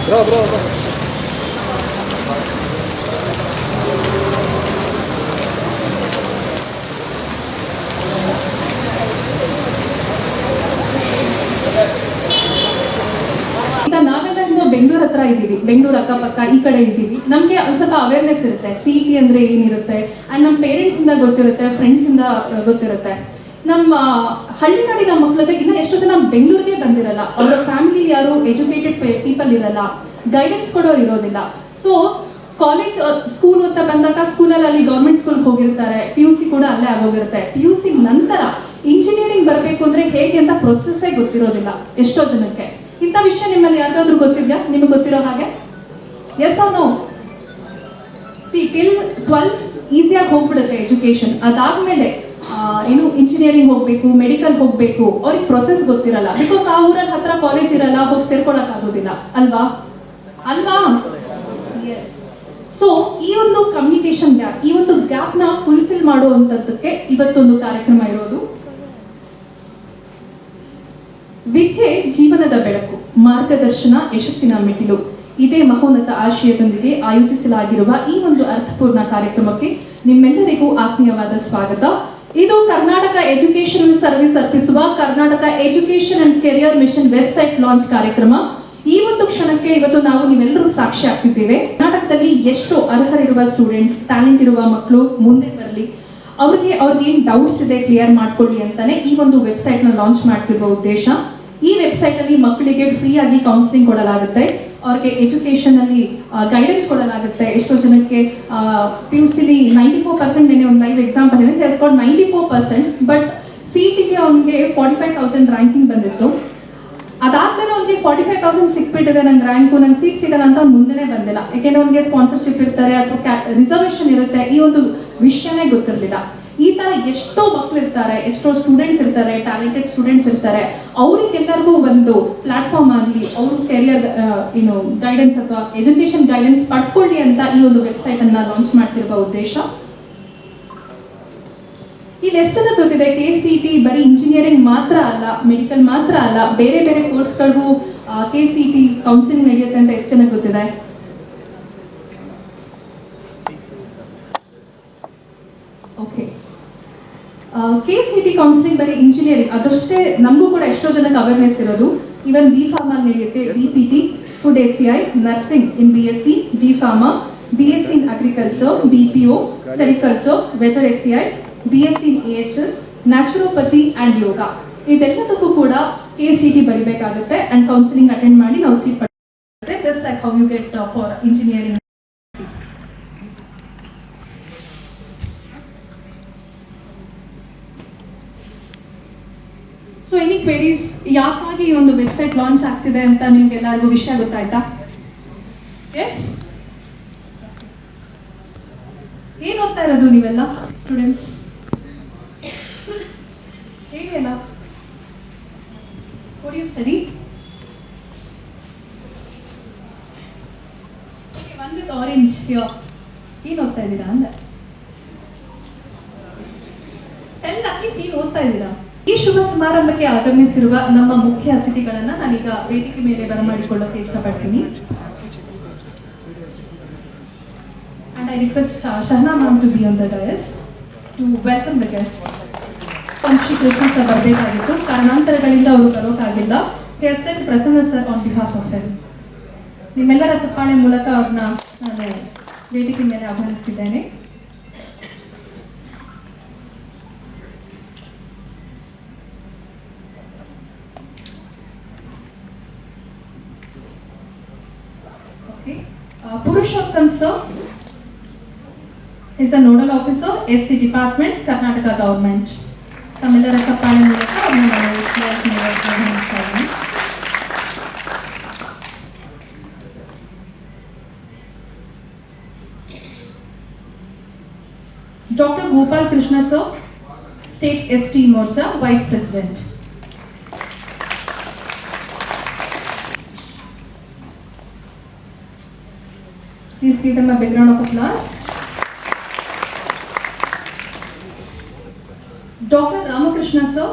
ಬೆಂಗಳೂರು ಹತ್ರ ಇದ್ದೀವಿ, ಬೆಂಗಳೂರು ಅಕ್ಕಪಕ್ಕ ಈ ಕಡೆ ಇದ್ದೀವಿ, ನಮಗೆ ಸ್ವಲ್ಪ ಅವೇರ್ನೆಸ್ ಇರುತ್ತೆ CET ಅಂದರೆ ಏನಿರುತ್ತೆ, ಆ್ಯಂಡ್ ನಮ್ಮ ಪೇರೆಂಟ್ಸಿಂದ ಗೊತ್ತಿರುತ್ತೆ, ಫ್ರೆಂಡ್ಸಿಂದ ಗೊತ್ತಿರುತ್ತೆ. ನಮ್ಮ ಹಳ್ಳಿನಾಡಿನ ಮಕ್ಕಳಿಗೆ ಇನ್ನೂ ಎಷ್ಟೋ ಜನ ಬೆಂಗಳೂರಿಗೆ ಬಂದಿರಲ್ಲ, ಅವರ ಫ್ಯಾಮಿಲಿ ಯಾರು ಎಜುಕೇಟೆಡ್ ಪೀಪಲ್ ಇರಲ್ಲ, ಗೈಡೆನ್ಸ್ ಕೊಡೋರು ಇರೋದಿಲ್ಲ. ಸೊ ಕಾಲೇಜ್ ಸ್ಕೂಲ್ ಅಂತ ಬಂದಾಗ ಸ್ಕೂಲಲ್ಲಿ ಅಲ್ಲಿ ಗೌರ್ಮೆಂಟ್ ಸ್ಕೂಲ್ಗೆ ಹೋಗಿರ್ತಾರೆ, PUC ಕೂಡ ಅಲ್ಲೇ ಆಗೋಗಿರುತ್ತೆ. PUC ನಂತರ ಇಂಜಿನಿಯರಿಂಗ್ ಬರಬೇಕು ಅಂದರೆ ಹೇಗೆ ಅಂತ ಪ್ರೊಸೆಸ್ಸೇ ಗೊತ್ತಿರೋದಿಲ್ಲ ಎಷ್ಟೋ ಜನಕ್ಕೆ. ಇಂಥ ವಿಷಯ ನಿಮ್ಮಲ್ಲಿ ಯಾರಿಗಾದ್ರೂ ಗೊತ್ತಿದ್ಯಾ? ನಿಮಗೆ ಗೊತ್ತಿರೋ ಹಾಗೆ ಎಸ್ ಆರ್ ನೋ? ಸಿ ಟಿಲ್ 12th ಈಸಿಯಾಗಿ ಹೋಗ್ಬಿಡುತ್ತೆ ಎಜುಕೇಶನ್. ಅದಾದ್ಮೇಲೆ ಏನು ಇಂಜಿನಿಯರಿಂಗ್ ಹೋಗಬೇಕು, ಮೆಡಿಕಲ್ ಹೋಗಬೇಕು, ಅವ್ರಿಗೆ ಪ್ರೊಸೆಸ್ ಗೊತ್ತಿರಲ್ಲ. ಬಿಕಾಸ್ ಆ ಊರಲ್ಲಿ ಹತ್ರ ಕಾಲೇಜ್ ಇರಲ್ಲ, ಹೋಗಿ ಸೇರ್ಕೊಳಕ್ ಆಗೋದಿಲ್ಲ ಅಲ್ವಾ? ಸೊ ಈ ಒಂದು ಕಮ್ಯುನಿಕೇಶನ್ ಗ್ಯಾಪ್, ಈ ಒಂದು ಗ್ಯಾಪ್ನ ಫುಲ್ಫಿಲ್ ಮಾಡುವಂಥದ್ದಕ್ಕೆ ಇವತ್ತೊಂದು ಕಾರ್ಯಕ್ರಮ ಇರೋದು. ವಿದ್ಯೆ ಜೀವನದ ಬೆಳಕು, ಮಾರ್ಗದರ್ಶನ ಯಶಸ್ಸಿನ ಮೆಟ್ಟಿಲು. ಇದೇ ಮಹೋನ್ನತ ಆಶಯದೊಂದಿಗೆ ಆಯೋಜಿಸಲಾಗಿರುವ ಈ ಒಂದು ಅರ್ಥಪೂರ್ಣ ಕಾರ್ಯಕ್ರಮಕ್ಕೆ ನಿಮ್ಮೆಲ್ಲರಿಗೂ ಆತ್ಮೀಯವಾದ ಸ್ವಾಗತ. ಇದು ಕರ್ನಾಟಕ ಎಜುಕೇಶನಲ್ ಸರ್ವಿಸ್ ಅರ್ಪಿಸುವ Karnataka education and career mission website launch ಕಾರ್ಯಕ್ರಮ. ಈ ಒಂದು ಕ್ಷಣಕ್ಕೆ ಇವತ್ತು ನಾವು ನೀವೆಲ್ಲರೂ ಸಾಕ್ಷಿ ಆಗ್ತಿದ್ದೇವೆ. ಕರ್ನಾಟಕದಲ್ಲಿ ಎಷ್ಟು ಅರ್ಹರಿರುವ ಸ್ಟೂಡೆಂಟ್ಸ್, ಟ್ಯಾಲೆಂಟ್ ಇರುವ ಮಕ್ಕಳು ಮುಂದೆ ಬರಲಿ, ಅವ್ರಿಗೆ ಏನ್ ಡೌಟ್ಸ್ ಇದೆ ಕ್ಲಿಯರ್ ಮಾಡ್ಕೊಳ್ಳಿ ಅಂತಾನೆ ಈ ಒಂದು ವೆಬ್ಸೈಟ್ ನ ಲಾಂಚ್ ಮಾಡ್ತಿರುವ ಉದ್ದೇಶ. ಈ ವೆಬ್ಸೈಟ್ ಅಲ್ಲಿ ಮಕ್ಕಳಿಗೆ ಫ್ರೀ ಆಗಿ ಕೌನ್ಸಿಲಿಂಗ್ ಕೊಡಲಾಗುತ್ತೆ, ಅವ್ರಿಗೆ ಎಜುಕೇಶನ್ ಅಲ್ಲಿ ಗೈಡೆನ್ಸ್ ಕೊಡಲಾಗುತ್ತೆ. ಎಷ್ಟೋ ಜನಕ್ಕೆ PUCಲಿ 94% ಏನೇ ಒಂದು ಲೈವ್ ಎಕ್ಸಾಂಪಲ್ ಇದೆ, ಹ್ಯಾಸ್ ಗಾಟ್ 94%, ಬಟ್ CETಗೆ ಅವನಿಗೆ 45,000 ರ್ಯಾಂಕಿಂಗ್ ಬಂದಿತ್ತು. ಅದಾದ್ಮೇಲೆ ಅವ್ನಿಗೆ 45,000 ಸಿಕ್ಬಿಟ್ಟಿದೆ, ನಂಗೆ ರ್ಯಾಂಕು, ನಂಗೆ ಸೀಟ್ ಸಿಗಲ್ಲ ಅಂತ ಅವ್ನು ಮುಂದೆನೇ ಬಂದಿಲ್ಲ. ಯಾಕೆಂದ್ರೆ ಅವ್ನಿಗೆ ಸ್ಪಾನ್ಸರ್ಶಿಪ್ ಇರ್ತಾರೆ ಅಥವಾ ರಿಸರ್ವೇಶನ್ ಇರುತ್ತೆ, ಈ ಒಂದು ವಿಷಯನೇ ಗೊತ್ತಿರಲಿಲ್ಲ. ಈ ತರ ಎಷ್ಟೋ ಮಕ್ಕಳು ಇರ್ತಾರೆ, ಎಷ್ಟೋ ಸ್ಟೂಡೆಂಟ್ಸ್ ಇರ್ತಾರೆ, ಟ್ಯಾಲೆಂಟೆಡ್ ಸ್ಟೂಡೆಂಟ್ಸ್ ಇರ್ತಾರೆ. ಅವರಿಗೆಲ್ಲರಿಗೂ ಒಂದು ಪ್ಲಾಟ್ಫಾರ್ಮ್ ಆಗಲಿ, ಅವರು ಕೆರಿಯರ್ ಏನು ಗೈಡೆನ್ಸ್ ಅಥವಾ ಎಜುಕೇಶನ್ ಗೈಡೆನ್ಸ್ ಪಡ್ಕೊಳ್ಳಿ ಅಂತ ಈ ಒಂದು ವೆಬ್ಸೈಟ್ ಅನ್ನ ಲಾಂಚ್ ಮಾಡ್ತಿರುವ ಉದ್ದೇಶ. ಇಲ್ಲಿ ಎಷ್ಟು ಜನ ಗೊತ್ತಿದೆ KCET ಬರೀ ಇಂಜಿನಿಯರಿಂಗ್ ಮಾತ್ರ ಅಲ್ಲ, ಮೆಡಿಕಲ್ ಮಾತ್ರ ಅಲ್ಲ, ಬೇರೆ ಬೇರೆ ಕೋರ್ಸ್ಗಳಿಗೂ KCET ಕೌನ್ಸಿಲಿಂಗ್ ನಡೆಯುತ್ತೆ ಅಂತ ಎಷ್ಟು ಜನ ಗೊತ್ತಿದೆ? ಓಕೆ, KCET ಕೌನ್ಸಿಲಿಂಗ್ ಬರೀ ಇಂಜಿನಿಯರಿಂಗ್ ಅದಷ್ಟೇ ನಮಗೂ ಕೂಡ ಎಷ್ಟೋ ಜನಕ್ಕೆ ಅವೇರ್ನೆಸ್ ಇರೋದು. ಈವನ್ B.Pharma ನಡೆಯುತ್ತೆ, BPT, food ACI, nursing in BSc, D.Pharma, BSc in agriculture, BPO, sericulture, ವೆಟರ್ ACI, BSc in AHS, naturopathy and yoga. ಇದೆಲ್ಲದಕ್ಕೂ ಕೂಡ KCET ಬರೀಬೇಕಾಗುತ್ತೆ ಆ್ಯಂಡ್ ಕೌನ್ಸಿಲಿಂಗ್ ಅಟೆಂಡ್ ಮಾಡಿ ನಾವು ಸೀಟ್ ಪಡೆಯುತ್ತೆ, just like how you get for engineering. So any queries, ಯಾಕಾಗಿ ಈ ಒಂದು ವೆಬ್ಸೈಟ್ ಲಾಂಚ್ ಆಗ್ತಿದೆ ಅಂತ ನಿಮ್ಗೆಲ್ಲರಿಗೂ ವಿಷಯ ಗೊತ್ತಾಯ್ತಾ? ಎಸ್, ಏನು ಓದ್ತಾ ಇರೋದು ನೀವೆಲ್ಲ ಸ್ಟೂಡೆಂಟ್ಸ್? ಹೇಗೆಲ್ಲ what you study? One with orange here. ಏನು ಓದ್ತಾ ಇದ್ದೀರಾ ಅಂದ್ರೆ ಅಟ್ಲೀಸ್ಟ್ ಏನು ಓದ್ತಾ ಇದ್ದೀರಾ? ಈ ಶುಭ ಸಮಾರಂಭಕ್ಕೆ ಆಗಮಿಸಿರುವ ನಮ್ಮ ಮುಖ್ಯ ಅತಿಥಿಗಳನ್ನ ನಾನೀಗ ವೇದಿಕೆ ಮೇಲೆ ಬರಮಾಡಿಕೊಳ್ಳೋಕೆ ಇಷ್ಟಪಡ್ತೀನಿ. And I request Shahna ma'am to be on the dais to welcome the guests. Shri Krishna sir ಬರಬೇಕಾಗಿತ್ತು, ಕಾರಣಾಂತರಗಳಿಂದ ಅವರು ಬರೋಕ್ಕಾಗಿಲ್ಲ. They have sent Prasanna sir on behalf of them. ನಿಮ್ಮೆಲ್ಲರ ಚಪ್ಪಾಳೆ ಮೂಲಕ ಅವ್ರನ್ನ ನಾನು ವೇದಿಕೆ ಮೇಲೆ ಆಹ್ವಾನಿಸ್ತಿದ್ದೇನೆ. Purushottam sir is a nodal officer, SC Department, Karnataka Government. ತಮ್ಮೆಲ್ಲರ ಚಪ್ಪಾಳೆ ಮೂಲಕ Dr. Gopal Krishna sir, State ST Morcha, Vice President. Please give them a big round of applause. Dr. Ramakrishna sir,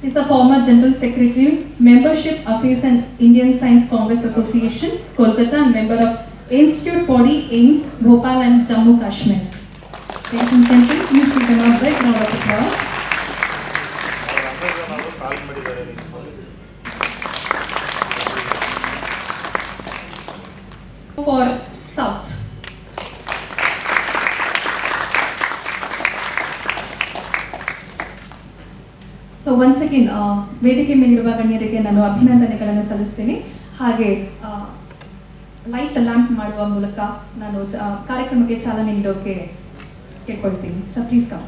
Is a former General Secretary, Membership Affairs and Indian Science Congress Association, Kolkata, and member of Institute Body, AIMS, Bhopal and Jammu Kashmir. Ladies and gentlemen, please give them a big round of applause. For South. So once again ವೇದಿಕೆ ಮೇಲಿರುವ ಗಣ್ಯರಿಗೆ ನಾನು ಅಭಿನಂದನೆಗಳನ್ನು ಸಲ್ಲಿಸ್ತೀನಿ. ಹಾಗೆ light lamp ಮಾಡುವ ಮೂಲಕ ನಾನು ಕಾರ್ಯಕ್ರಮಕ್ಕೆ ಚಾಲನೆ ನೀಡೋಕೆ ಕೇಳ್ಕೊಳ್ತೀನಿ. Sir please come.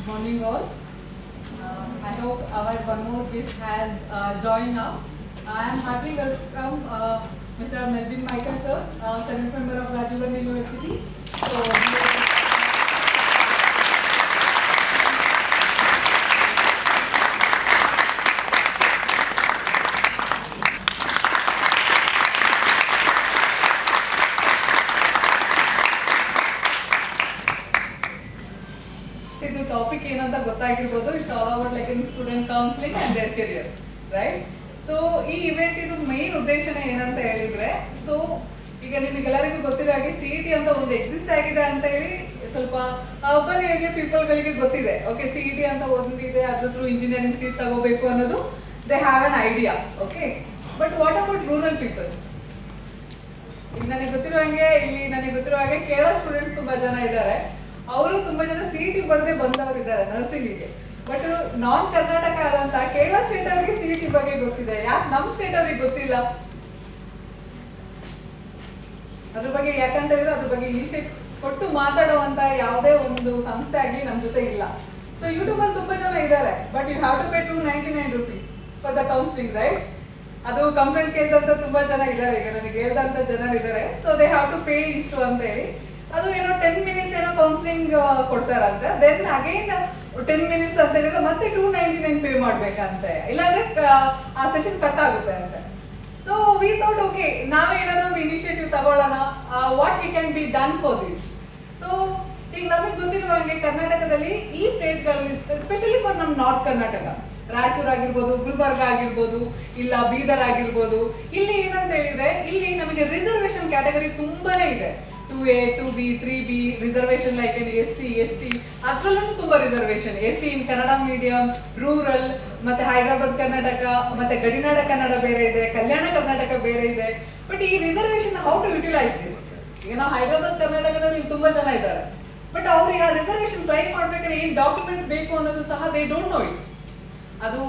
Morning all. I hope our one more guest has joined now. I am happy welcome Mr. Melvin Michael sir, Senate member of Rajiv Gandhi University. So, topic ಏನಂತ ಗೊತ್ತಾಗಿರ್ಬೋದು. It's all about like in student counselling and their career, right? So ಈ event ಇದು main ಉದ್ದೇಶನೇ ಏನಂತ ಹೇಳಿದ್ರೆ, so ಈಗ ನಿಮಗೆಲ್ಲರಿಗೂ ಗೊತ್ತಿರೋ ಹಾಗೆ CET ಅಂತ ಒಂದು ಎಕ್ಸಿಸ್ಟ್ ಆಗಿದೆ ಅಂತ ಹೇಳಿ ಸ್ವಲ್ಪ ಅರ್ಬನ್ ಏರಿಯಾ ಪೀಪಲ್ಗಳಿಗೆ ಗೊತ್ತಿದೆ. ಓಕೆ, CET ಅಂತ ಒಂದಿದೆ, ಅದ್ರ ಥ್ರೂ ಇಂಜಿನಿಯರಿಂಗ್ ಸೀಟ್ ತಗೋಬೇಕು ಅನ್ನೋದು they have an idea. Okay, but what about rural people? ಈಗ ನನಗೆ ಗೊತ್ತಿರೋ ಹಾಗೆ ಕೇರಳ ಸ್ಟೂಡೆಂಟ್ಸ್ ತುಂಬಾ ಜನ ಇದ್ದಾರೆ. ಅವರು ತುಂಬಾ ಜನ CET ಬರದೆ ಬಂದವರು ಇದ್ದಾರೆ ನರ್ಸಿಂಗಿಗೆ. ಬಟ್ ನಾನ್ ಕರ್ನಾಟಕ ಆದಂತ ಕೇರಳ ಸ್ಟೇಟ್ ಅವರಿಗೆ CET ಬಗ್ಗೆ ಗೊತ್ತಿದೆ. ಯಾಕೆ ನಮ್ಮ ಸ್ಟೇಟ್ ಅವ್ರಿಗೆ ಗೊತ್ತಿಲ್ಲ? ಅದ್ರ ಬಗ್ಗೆ ಯಾಕಂತ ಹೇಳಿದ್ರೆ ಅದ್ರ ಬಗ್ಗೆ ಇನಿಷಿಯೇಟ್ ಕೊಟ್ಟು ಮಾತಾಡುವಂತ ಯಾವುದೇ ಒಂದು ಸಂಸ್ಥೆ ಆಗಲಿ ನಮ್ಮ ಜೊತೆ ಇಲ್ಲ. ಸೊ ಯೂಟ್ಯೂಬ್ ಅಲ್ಲಿ ತುಂಬಾ ಜನ ಇದ್ದಾರೆ, but you have to pay 299 rupees for the counselling, right? ಅದು ಕಂಪ್ಲೇಂಟ್ ಕೇಳ್ದಂತ ತುಂಬಾ ಜನ ಇದ್ದಾರೆ, ಈಗ ನನಗೆ ಹೇಳ್ದಂತ ಜನರಿದ್ದಾರೆ. So they have to pay ಇಷ್ಟು ಅಂತ ಹೇಳಿ ಅದು ಏನೋ 10 minutes ಏನೋ ಕೌನ್ಸಿಲಿಂಗ್ ಕೊಡ್ತಾರಂತೆ. ದೆನ್ ಅಗೈನ್ 10 minutes ಅಂತ ಹೇಳಿದ್ರೆ ಮತ್ತೆ 299 ಪೇ ಮಾಡ್ಬೇಕಂತೆ, ಇಲ್ಲಾಂದ್ರೆ ಆ ಸೆಷನ್ ಕಟ್ ಆಗುತ್ತೆ ಅಂತೆ. ಸೊ ವಿ ಥಾಟ್ ಓಕೆ, ನಾವೇ ಏನಾದ್ರು ಒಂದು ಇನಿಷಿಯೇಟಿವ್ ತಗೊಳ್ಳೋಣ, what we can be done for this. So ಈಗ ನಮಗೆ ಗೊತ್ತಿರುವ ಹಾಗೆ ಕರ್ನಾಟಕದಲ್ಲಿ ಈ ಸ್ಟೇಟ್ಗಳಲ್ಲಿ ಎಸ್ಪೆಷಲಿ ಫಾರ್ ನಮ್ಮ ನಾರ್ತ್ ಕರ್ನಾಟಕ, ರಾಯಚೂರು ಆಗಿರ್ಬೋದು, ಗುಲ್ಬರ್ಗ ಆಗಿರ್ಬೋದು, ಇಲ್ಲ ಬೀದರ್ ಆಗಿರ್ಬೋದು, ಇಲ್ಲಿ ಏನಂತ ಹೇಳಿದ್ರೆ ಇಲ್ಲಿ ನಮಗೆ ರಿಸರ್ವೇಶನ್ ಕ್ಯಾಟಗರಿ ತುಂಬಾನೇ ಇದೆ. 2A, 2B, 3B reservation like SC, ST, ಅದ್ರಲ್ಲೂ ತುಂಬಾ ರಿಸರ್ವೇಶನ್. SC ಇನ್ ಕನ್ನಡ ಮೀಡಿಯಂ, ರೂರಲ್, ಮತ್ತೆ ಹೈದರಾಬಾದ್ ಕರ್ನಾಟಕ, ಮತ್ತೆ ಗಡಿನಾಡ ಕನ್ನಡ ಬೇರೆ ಇದೆ, ಕಲ್ಯಾಣ ಕರ್ನಾಟಕ ಬೇರೆ ಇದೆ. ಬಟ್ ಈ reservation how to utilise it? ಈಗ ನಾವು ಹೈದರಾಬಾದ್ ಕರ್ನಾಟಕದಲ್ಲಿ ತುಂಬಾ ಜನ ಇದ್ದಾರೆ, ಬಟ್ ಅವ್ರಿಗೆ ಆ ರಿಸರ್ವೇಶನ್ ಕ್ಲೈಮ್ ಮಾಡ್ಬೇಕಾದ್ರೆ ಏನ್ ಡಾಕ್ಯುಮೆಂಟ್ ಬೇಕು ಅನ್ನೋದು ಸಹ ದೇ ಡೋಂಟ್ ನೋ ಇಟ್. ಅದು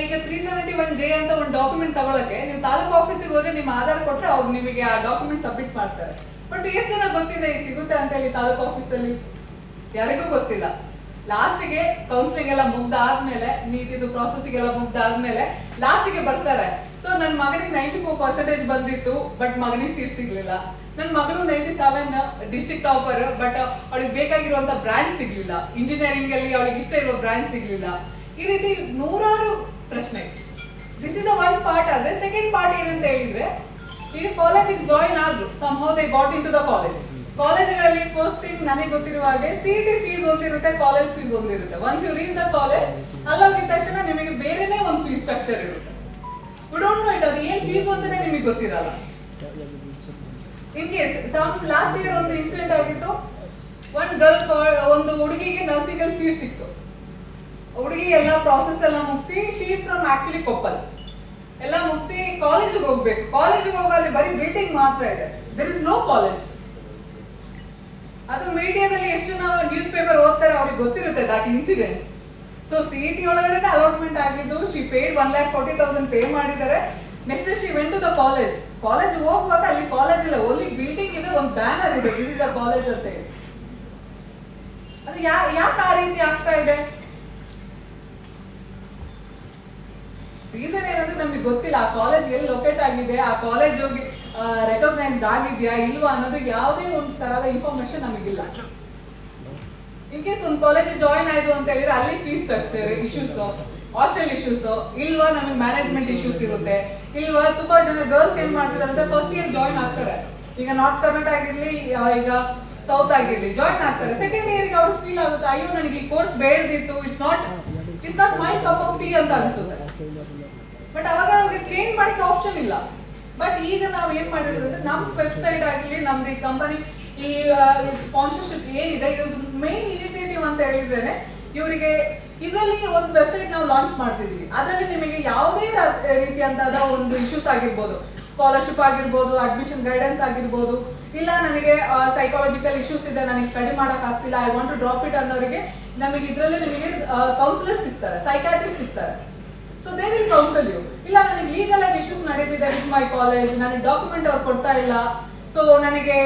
ಈಗ 371J ಅಂತ ಒಂದು ಡಾಕ್ಯುಮೆಂಟ್ ತಗೊಳಕ್ಕೆ ನೀವು ತಾಲೂಕು ಆಫೀಸಿಗೆ ಹೋದ್ರೆ ನಿಮ್ಮ ಆಧಾರ್ ಕೊಟ್ರೆ ಅವ್ರು ನಿಮಗೆ ಆ ಡಾಕ್ಯುಮೆಂಟ್ ಸಬ್ಮಿಟ್ ಮಾಡ್ತಾರೆ. ಬಟ್ ಎಷ್ಟು ಜನ ಗೊತ್ತಿದೆ ಸಿಗುತ್ತೆ ಅಂತ ಹೇಳಿ ತಾಲೂಕು ಆಫೀಸಲ್ಲಿ? ಯಾರಿಗೂ ಗೊತ್ತಿಲ್ಲ. ಲಾಸ್ಟಿಗೆ ಕೌನ್ಸಿಲಿಂಗ್ ಎಲ್ಲ ಮುಗ್ದಾದ್ಮೇಲೆ, ನೀಟಿದು ಪ್ರಾಸೆಸಿಂಗ್ ಎಲ್ಲ ಮುಗ್ದಾದ್ಮೇಲೆ ಲಾಸ್ಟಿಗೆ ಬರ್ತಾರೆ. ಸೊ ನನ್ನ ಮಗನಿಗೆ 94% ಬಂದಿತ್ತು, ಬಟ್ ಮಗನಿಗೆ ಸೀಟ್ ಸಿಗ್ಲಿಲ್ಲ. ನನ್ನ ಮಗಳು 97 ಡಿಸ್ಟ್ರಿಕ್ಟ್ ಟಾಪರ್, ಬಟ್ ಅವಳಿಗೆ ಬೇಕಾಗಿರುವಂತ ಬ್ರಾಂಚ್ ಸಿಗ್ಲಿಲ್ಲ, ಇಂಜಿನಿಯರಿಂಗ್ ಅಲ್ಲಿ ಅವಳಿಗೆ ಇಷ್ಟ ಇರುವ ಬ್ರಾಂಚ್ ಸಿಗ್ಲಿಲ್ಲ. ಈ ರೀತಿ ನೂರಾರು ಪ್ರಶ್ನೆ. This is the one part. ಆದ್ರೆ ಸೆಕೆಂಡ್ ಪಾರ್ಟ್ ಏನಂತ ಹೇಳಿದ್ರೆ, ಈಗ ಕಾಲೇಜಿಗೆ ಜಾಯಿನ್ ಆದ್ರು, somehow they got in to the college. ಕಾಲೇಜ್ಗಳಲ್ಲಿ ಫಸ್ಟ್ ಥಿಂಗ್ ನನಗೆ ಗೊತ್ತಿರುವ ಹಾಗೆ CET ಫೀಸ್ ಒಂದಿರುತ್ತೆ, ಕಾಲೇಜ್ ಫೀಸ್ ಒಂದಿರುತ್ತೆ. Once you reach the college, ಅಲ್ಲೋಗಿದ ತಕ್ಷಣ ನಿಮಗೆ ಬೇರೆನೇ ಒಂದು ಫೀಸ್ ಸ್ಟ್ರಕ್ಚರ್ ಇರುತ್ತೆ. ವಿ ಡೋಂಟ್ ನೋ ಇಟ್, ಅದು ಏನ್ ಫೀಸ್ ಅಂತಾನೆ ನಿಮಗೆ ಗೊತ್ತಿರಲ್ಲ. ಇನ್ ಕೇಸ್ ಲಾಸ್ಟ್ ಇಯರ್ ಒಂದು ಇನ್ಸಿಡೆಂಟ್ ಆಗಿತ್ತು. ಒಂದು ಹುಡುಗಿಗೆ ನರ್ಸಿಂಗ್ ಅಲ್ಲಿ ಸೀಟ್ ಸಿಕ್ತು. ಹುಡುಗಿ ಎಲ್ಲ ಪ್ರಾಸೆಸ್ ಎಲ್ಲ ಮುಗಿಸಿ, she is from actually Koppal, ಎಲ್ಲ ಮುಗಿಸಿ ಕಾಲೇಜಿಗೆ ಹೋಗ್ಬೇಕು. ಕಾಲೇಜಿಗೆ ಹೋಗಲ್ಲಿ ಬರೀ ಬಿಲ್ಡಿಂಗ್ ಮಾತ್ರ ಇದೆ, ದೇರ್ ಇಸ್ ನೋ ಕಾಲೇಜ್. ಅದು ಮೀಡಿಯಾದಲ್ಲಿ ಎಷ್ಟು ನಾವು ನ್ಯೂಸ್ ಪೇಪರ್ ಓದ್ತಾರೆ ಅವ್ರಿಗೆ ಗೊತ್ತಿರುತ್ತೆ ದಟ್ ಇನ್ಸಿಡೆಂಟ್. ಸೊ CET ಒಳಗಡೆ ಅಲಾಟ್ಮೆಂಟ್ ಆಗಿದ್ದು, ಶಿ ಪೇಡ್ 1,40,000 ಪೇ ಮಾಡಿದ್ದಾರೆ. Next she went to the college. College ಹೋಗುವಾಗ ಅಲ್ಲಿ ಕಾಲೇಜ್ ಇಲ್ಲ, ಓನ್ಲಿ ಬಿಲ್ಡಿಂಗ್ ಇದೆ, ಒಂದು ಬ್ಯಾನರ್ ಇದೆ, ದಿಸ್ ಇಸ್ ದ ಕಾಲೇಜ್ ಅಂತ ಹೇಳಿ. ಅದು ಯಾಕೆ ಆ ರೀತಿ ಆಗ್ತಾ ಇದೆ? ರೀಸನ್ ಏನಂದ್ರೆ ನಮ್ಗೆ ಗೊತ್ತಿಲ್ಲ. ಆ ಕಾಲೇಜ್ ಎಲ್ಲಿ ಲೊಕೇಟ್ ಆಗಿದೆ, ಆ ಕಾಲೇಜ್ ಹೋಗಿ ರೆಕಗ್ನೈಸ್ಡ್ ಆಗಿದ್ಯಾ ಇಲ್ವಾ ಅನ್ನೋದು ಯಾವುದೇ ಒಂದು ತರಹದ ಇನ್ಫಾರ್ಮೇಶನ್ ನಮಗಿಲ್ಲ. ಇನ್ ಕೇಸ್ ಒಂದು ಕಾಲೇಜ್ ಜಾಯಿನ್ ಆಯ್ತು ಅಂತ ಹೇಳಿದ್ರೆ ಅಲ್ಲಿ fees structure issues, hostel issues ಇಲ್ವಾ, ನಮಗೆ ಮ್ಯಾನೇಜ್ಮೆಂಟ್ ಇಶ್ಯೂಸ್ ಇರುತ್ತೆ ಇಲ್ವಾ. ತುಂಬಾ ಜನ ಗರ್ಲ್ಸ್ ಏನ್ ಮಾಡ್ತಿದ್ದಾರೆ ಅಂದ್ರೆ ಫಸ್ಟ್ ಇಯರ್ ಜಾಯಿನ್ ಆಗ್ತಾರೆ. ಈಗ ನಾರ್ತ್ ಕರ್ನಾಟಕ ಆಗಿರ್ಲಿ, ಈಗ ಸೌತ್ ಆಗಿರ್ಲಿ ಜಾಯಿನ್ ಆಗ್ತಾರೆ. ಸೆಕೆಂಡ್ ಇಯರ್ಗೆ ಅವ್ರಿಗೆ ಫೀಲ್ ಆಗುತ್ತೆ, ಅಯ್ಯೋ ನನಗೆ ಈ ಕೋರ್ಸ್ ಬೇಡದಿತ್ತು, it's not my cup of tea ಅಂತ ಅನ್ಸುತ್ತೆ. ಬಟ್ ಅವಾಗ ಅವ್ರಿಗೆ ಚೇಂಜ್ ಮಾಡಕ್ಕೆ ಆಪ್ಷನ್ ಇಲ್ಲ. ಬಟ್ ಈಗ ನಾವು ಏನ್ ಮಾಡಿರೋದಂದ್ರೆ, ನಮ್ಮ ವೆಬ್ಸೈಟ್ ಆಗಲಿ, ನಮ್ದು ಈ ಕಂಪನಿ ಈ ಸ್ಪಾನ್ಸರ್ಶಿಪ್ ಏನಿದೆ, ಇದೊಂದು ಮೇನ್ ಇನಿಷಿಯೇಟಿವ್ ಅಂತ ಹೇಳಿದ್ರೆ, ಇವರಿಗೆ ಇದರಲ್ಲಿ ಒಂದು ವೆಬ್ಸೈಟ್ ನಾವು ಲಾಂಚ್ ಮಾಡ್ತಿದೀವಿ. ಅದರಲ್ಲಿ ನಿಮಗೆ ಯಾವುದೇ ರೀತಿಯಂತಾದ ಒಂದು ಇಶ್ಯೂಸ್ ಆಗಿರ್ಬೋದು, ಸ್ಕಾಲರ್ಶಿಪ್ ಆಗಿರ್ಬೋದು, ಅಡ್ಮಿಷನ್ ಗೈಡೆನ್ಸ್ ಆಗಿರ್ಬೋದು, ಇಲ್ಲ ನನಗೆ ಸೈಕಾಲಜಿಕಲ್ ಇಶ್ಯೂಸ್ ಇದೆ, ನನಗೆ ಸ್ಟಡಿ ಮಾಡಕ್ ಆಗ್ತಿಲ್ಲ, I want to drop it ಅನ್ನೋರಿಗೆ ನಮಗೆ ಇದರಲ್ಲಿ ನಿಮಗೆ ಕೌನ್ಸಿಲರ್ ಸಿಗ್ತಾರೆ, ಸೈಕಾಟ್ರಿಸ್ಟ್ ಸಿಗ್ತಾರೆ. So they will counsel you. ಇಲ್ಲ ನನಗೆ ಲೀಗಲ್ ಆಗಿ ಇಶ್ಯೂಸ್ ನಡೀತಿದೆ ವಿತ್ ಮೈ ಕಾಲೇಜ್, ನನಗೆ ಡಾಕ್ಯುಮೆಂಟ್ ಅವ್ರು ಕೊಡ್ತಾ ಇಲ್ಲ, ಸೊ ನನಗೆ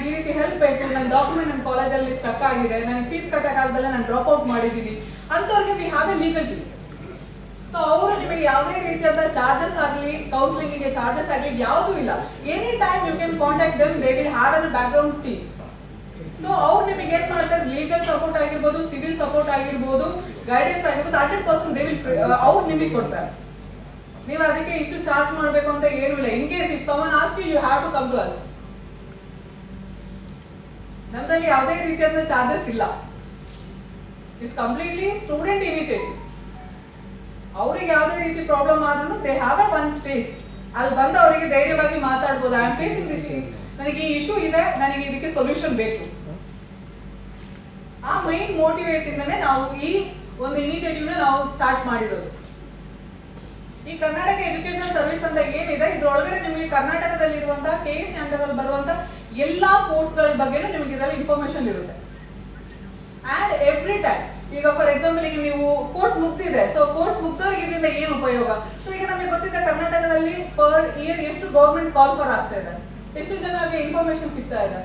ಈ ರೀತಿ ಹೆಲ್ಪ್ ಬೇಕು, ನನ್ನ ಡಾಕ್ಯುಮೆಂಟ್ ನನ್ನ ಕಾಲೇಜಲ್ಲಿ ಸ್ಟಕ್ ಆಗಿದೆ, ನನಗೆ ಫೀಸ್ ಕಟ್ಟಕ್ಕಾಗದಲ್ಲ, ನಾನು ಡ್ರಾಪ್ ಔಟ್ ಮಾಡಿದ್ದೀನಿ ಅಂತವ್ರಿಗೆ we have a legal team. So ಅವರು ನಿಮಗೆ ಯಾವುದೇ ರೀತಿಯಾದ ಚಾರ್ಜಸ್ ಆಗಲಿ, ಕೌನ್ಸಿಲಿಂಗಿಗೆ ಚಾರ್ಜಸ್ ಆಗಲಿ ಯಾವುದೂ ಇಲ್ಲ. Any time you can contact them, they will have an background team. So ಅವ್ರು ನಿಮಗೆ ಏನ್ ಮಾಡ್ತಾರೆ, ಲೀಗಲ್ ಸಪೋರ್ಟ್ ಆಗಿರ್ಬೋದು, ಸಿವಿಲ್ ಸಪೋರ್ಟ್ ಆಗಿರ್ಬೋದು, ಗೈಡೆನ್ಸ್ ಆಗಿರ್ಬೋದು, 100% ದೇ ವಿಲ್ ಅವ್ರು ನಿಮಗೆ ಕೊಡ್ತಾರೆ. ನೀವು ಅದಕ್ಕೆ ಇಷ್ಟು ಚಾರ್ಜ್ ಮಾಡಬೇಕು ಅಂತ ಏನೂ ಇಲ್ಲ. In case if someone ask you have to come to us. ನಮ್ಮಲ್ಲಿ ಯಾವುದೇ ರೀತಿಯಾದ ಚಾರ್ಜಸ್ ಇಲ್ಲ. It's completely student initiative. ಅವ್ರಿಗೆ ಯಾವುದೇ ರೀತಿ ಪ್ರಾಬ್ಲಮ್ ಆದ್ರೂ they have a one stage, ಅಲ್ಲಿ ಬಂದು ಅವರಿಗೆ ಧೈರ್ಯವಾಗಿ ಮಾತಾಡ್ಬೋದು. ಐ ಆಮ್ ಫೇಸಿಂಗ್ ದಿಸ್, ನನಗೆ ಈ ಇಶ್ಯೂ ಇದೆ, ನನಗೆ ಇದಕ್ಕೆ ಸೊಲ್ಯೂಷನ್ ಬೇಕು. ಆ ಮೈನ್ ಮೋಟಿವೇಟ್ ಇಂದನೇ ನಾವು ಈ ಒಂದು ಇನಿಷಿಯೇಟಿವ್ ನಾವು ಸ್ಟಾರ್ಟ್ ಮಾಡಿರೋದು. ಈ ಕರ್ನಾಟಕ ಎಜುಕೇಶನ್ ಸರ್ವಿಸ್ ಅಂತ ಏನಿದೆ, ಇದ್ರೊಳಗಡೆ ನಿಮಗೆ ಕರ್ನಾಟಕದಲ್ಲಿ ಇರುವಂತಹ KS ಅಂಡರಲ್ಲಿ ಬರುವಂತ ಎಲ್ಲಾ ಕೋರ್ಸ್ಗಳ ಬಗ್ಗೆನೂ ನಿಮಗೆ ಇದರಲ್ಲಿ ಇನ್ಫಾರ್ಮೇಶನ್ ಇರುತ್ತೆ. ಅಂಡ್ ಎವ್ರಿ ಟೈಮ್, ಈಗ ಫಾರ್ ಎಕ್ಸಾಂಪಲ್ ಈಗ ನೀವು ಕೋರ್ಸ್ ಮುಗ್ದಿದೆ, ಸೊ ಕೋರ್ಸ್ ಮುಗ್ದವ್ರಿಗೆ ಇದರಿಂದ ಏನು ಉಪಯೋಗ? ಸೊ ಈಗ ನಮಗೆ ಗೊತ್ತಿದೆ ಕರ್ನಾಟಕದಲ್ಲಿ ಪರ್ ಇಯರ್ ಎಷ್ಟು ಗೌರ್ಮೆಂಟ್ ಕಾಲ್ ಫಾರ್ ಆಗ್ತಾ ಇದೆ, ಎಷ್ಟು ಜನಕ್ಕೆ ಇನ್ಫಾರ್ಮೇಶನ್ ಸಿಗ್ತಾ ಇದೆ.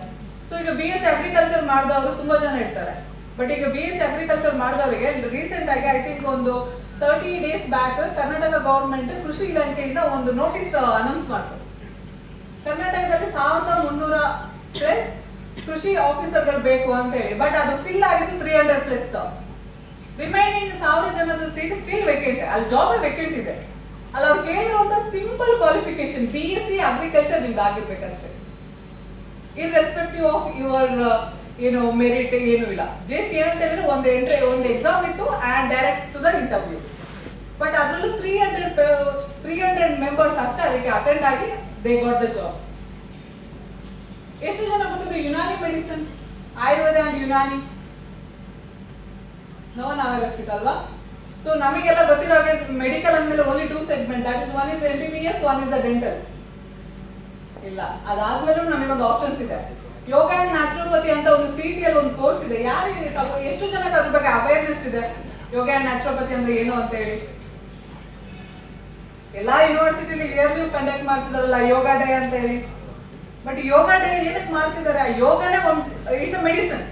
ಸೊ ಈಗ BSc ಅಗ್ರಿಕಲ್ಚರ್ ಮಾಡಿದವರು ತುಂಬಾ ಜನ ಇರ್ತಾರೆ. ಬಟ್ ಈಗ BSc ಅಗ್ರಿಕಲ್ಚರ್ ಮಾಡಿದವರಿಗೆ ರೀಸೆಂಟ್ ಆಗಿ ಐ ಥಿಂಕ್ ಒಂದು 30 days ಬ್ಯಾಕ್ ಕರ್ನಾಟಕ ಗವರ್ಮೆಂಟ್ ಕೃಷಿ ಇಲಾಖೆಯಿಂದ ಒಂದು ನೋಟಿಸ್ ಅನೌನ್ಸ್ ಮಾಡ್ತಾರೆ. ಕರ್ನಾಟಕದಲ್ಲಿ 1300+ ಕೃಷಿ ಆಫೀಸರ್ಗಳು ಬೇಕು ಅಂತ ಹೇಳಿ. ಬಟ್ ಅದು ಫಿಲ್ ಆಗಿದ್ದು 300+. ರಿಮೈನಿಂಗ್ 1000 ಜನದ ಸೀಟ್ ಸ್ಟಿಲ್ ವೇಕೆಂಟ್, ಅಲ್ಲಿ ಜಾಬ್ ವೇಕೆಂಟ್ ಇದೆ. ಅಲ್ಲಿ ಅವ್ರು ಕೇಳಿರುವಂತ ಸಿಂಪಲ್ ಕ್ವಾಲಿಫಿಕೇಶನ್ BSc ಅಗ್ರಿಕಲ್ಚರ್ ನಿಮ್ದು ಆಗಿರ್ಬೇಕಷ್ಟೇ, ಇರ್ರೆಸ್ಪೆಕ್ಟಿವ್ ಆಫ್ ಯುವರ್ ಮೆರಿಟ್ ಏನು ಇಲ್ಲ. ಜಸ್ಟ್ ಏನಂತ ಹೇಳಿದ್ರೆ ಒಂದು ಎಕ್ಸಾಮ್ ಇತ್ತು and direct to the interview. But ಅದರಲ್ಲೂ 300 ಮೆಂಬರ್ಸ್ ಅಷ್ಟೇ ಅದಕ್ಕೆ ಅಟೆಂಡ್ ಆಗಿ ದೇ ಗಾಟ್ ದ ಜಾಬ್. ಎಷ್ಟು ಜನ ಗೊತ್ತಿದೆ Unani medicine, Ayurveda and Unani? No one aware of it ಅಲ್ವಾ? ಸೊ ನಮಗೆಲ್ಲ ಗೊತ್ತಿರೋ ಹಾಗೆ ಮೆಡಿಕಲ್ ಅಂದ್ಮೇಲೆ only 2 segments, that is one is MBBS, one is the dental. ಇಲ್ಲ, ಅದಾದ್ಮೇಲೂ ನಮಗೊಂದು ಆಪ್ಷನ್ಸ್ ಇದೆ. ಯೋಗ ಅಂಡ್ ನ್ಯಾಚುರೋಪತಿ ಅಂತ ಒಂದು CET ಅಲ್ಲಿ ಒಂದು ಕೋರ್ಸ್ ಇದೆ. ಎಷ್ಟು ಜನಕ್ಕೆ ಅದ್ರ ಬಗ್ಗೆ ಅವೇರ್ನೆಸ್ ಇದೆ, ಯೋಗ ಅಂಡ್ ನ್ಯಾಚುರೋಪತಿ ಅಂದ್ರೆ ಏನು ಅಂತ ಹೇಳಿ? ಎಲ್ಲಾ ಯೂನಿವರ್ಸಿಟಿಲಿ ಇಯರ್ಲಿ ಕಂಡಕ್ಟ್ ಮಾಡ್ತಿದಾರಲ್ಲ ಯೋಗ ಡೇ ಅಂತ ಹೇಳಿ. ಬಟ್ ಯೋಗ ಡೇ ಏನಕ್ಕೆ ಮಾಡ್ತಿದ್ದಾರೆ? ಯೋಗನೇ ಒಂದು ಇಟ್ಸ್ ಅ ಮೆಡಿಸಿನ್.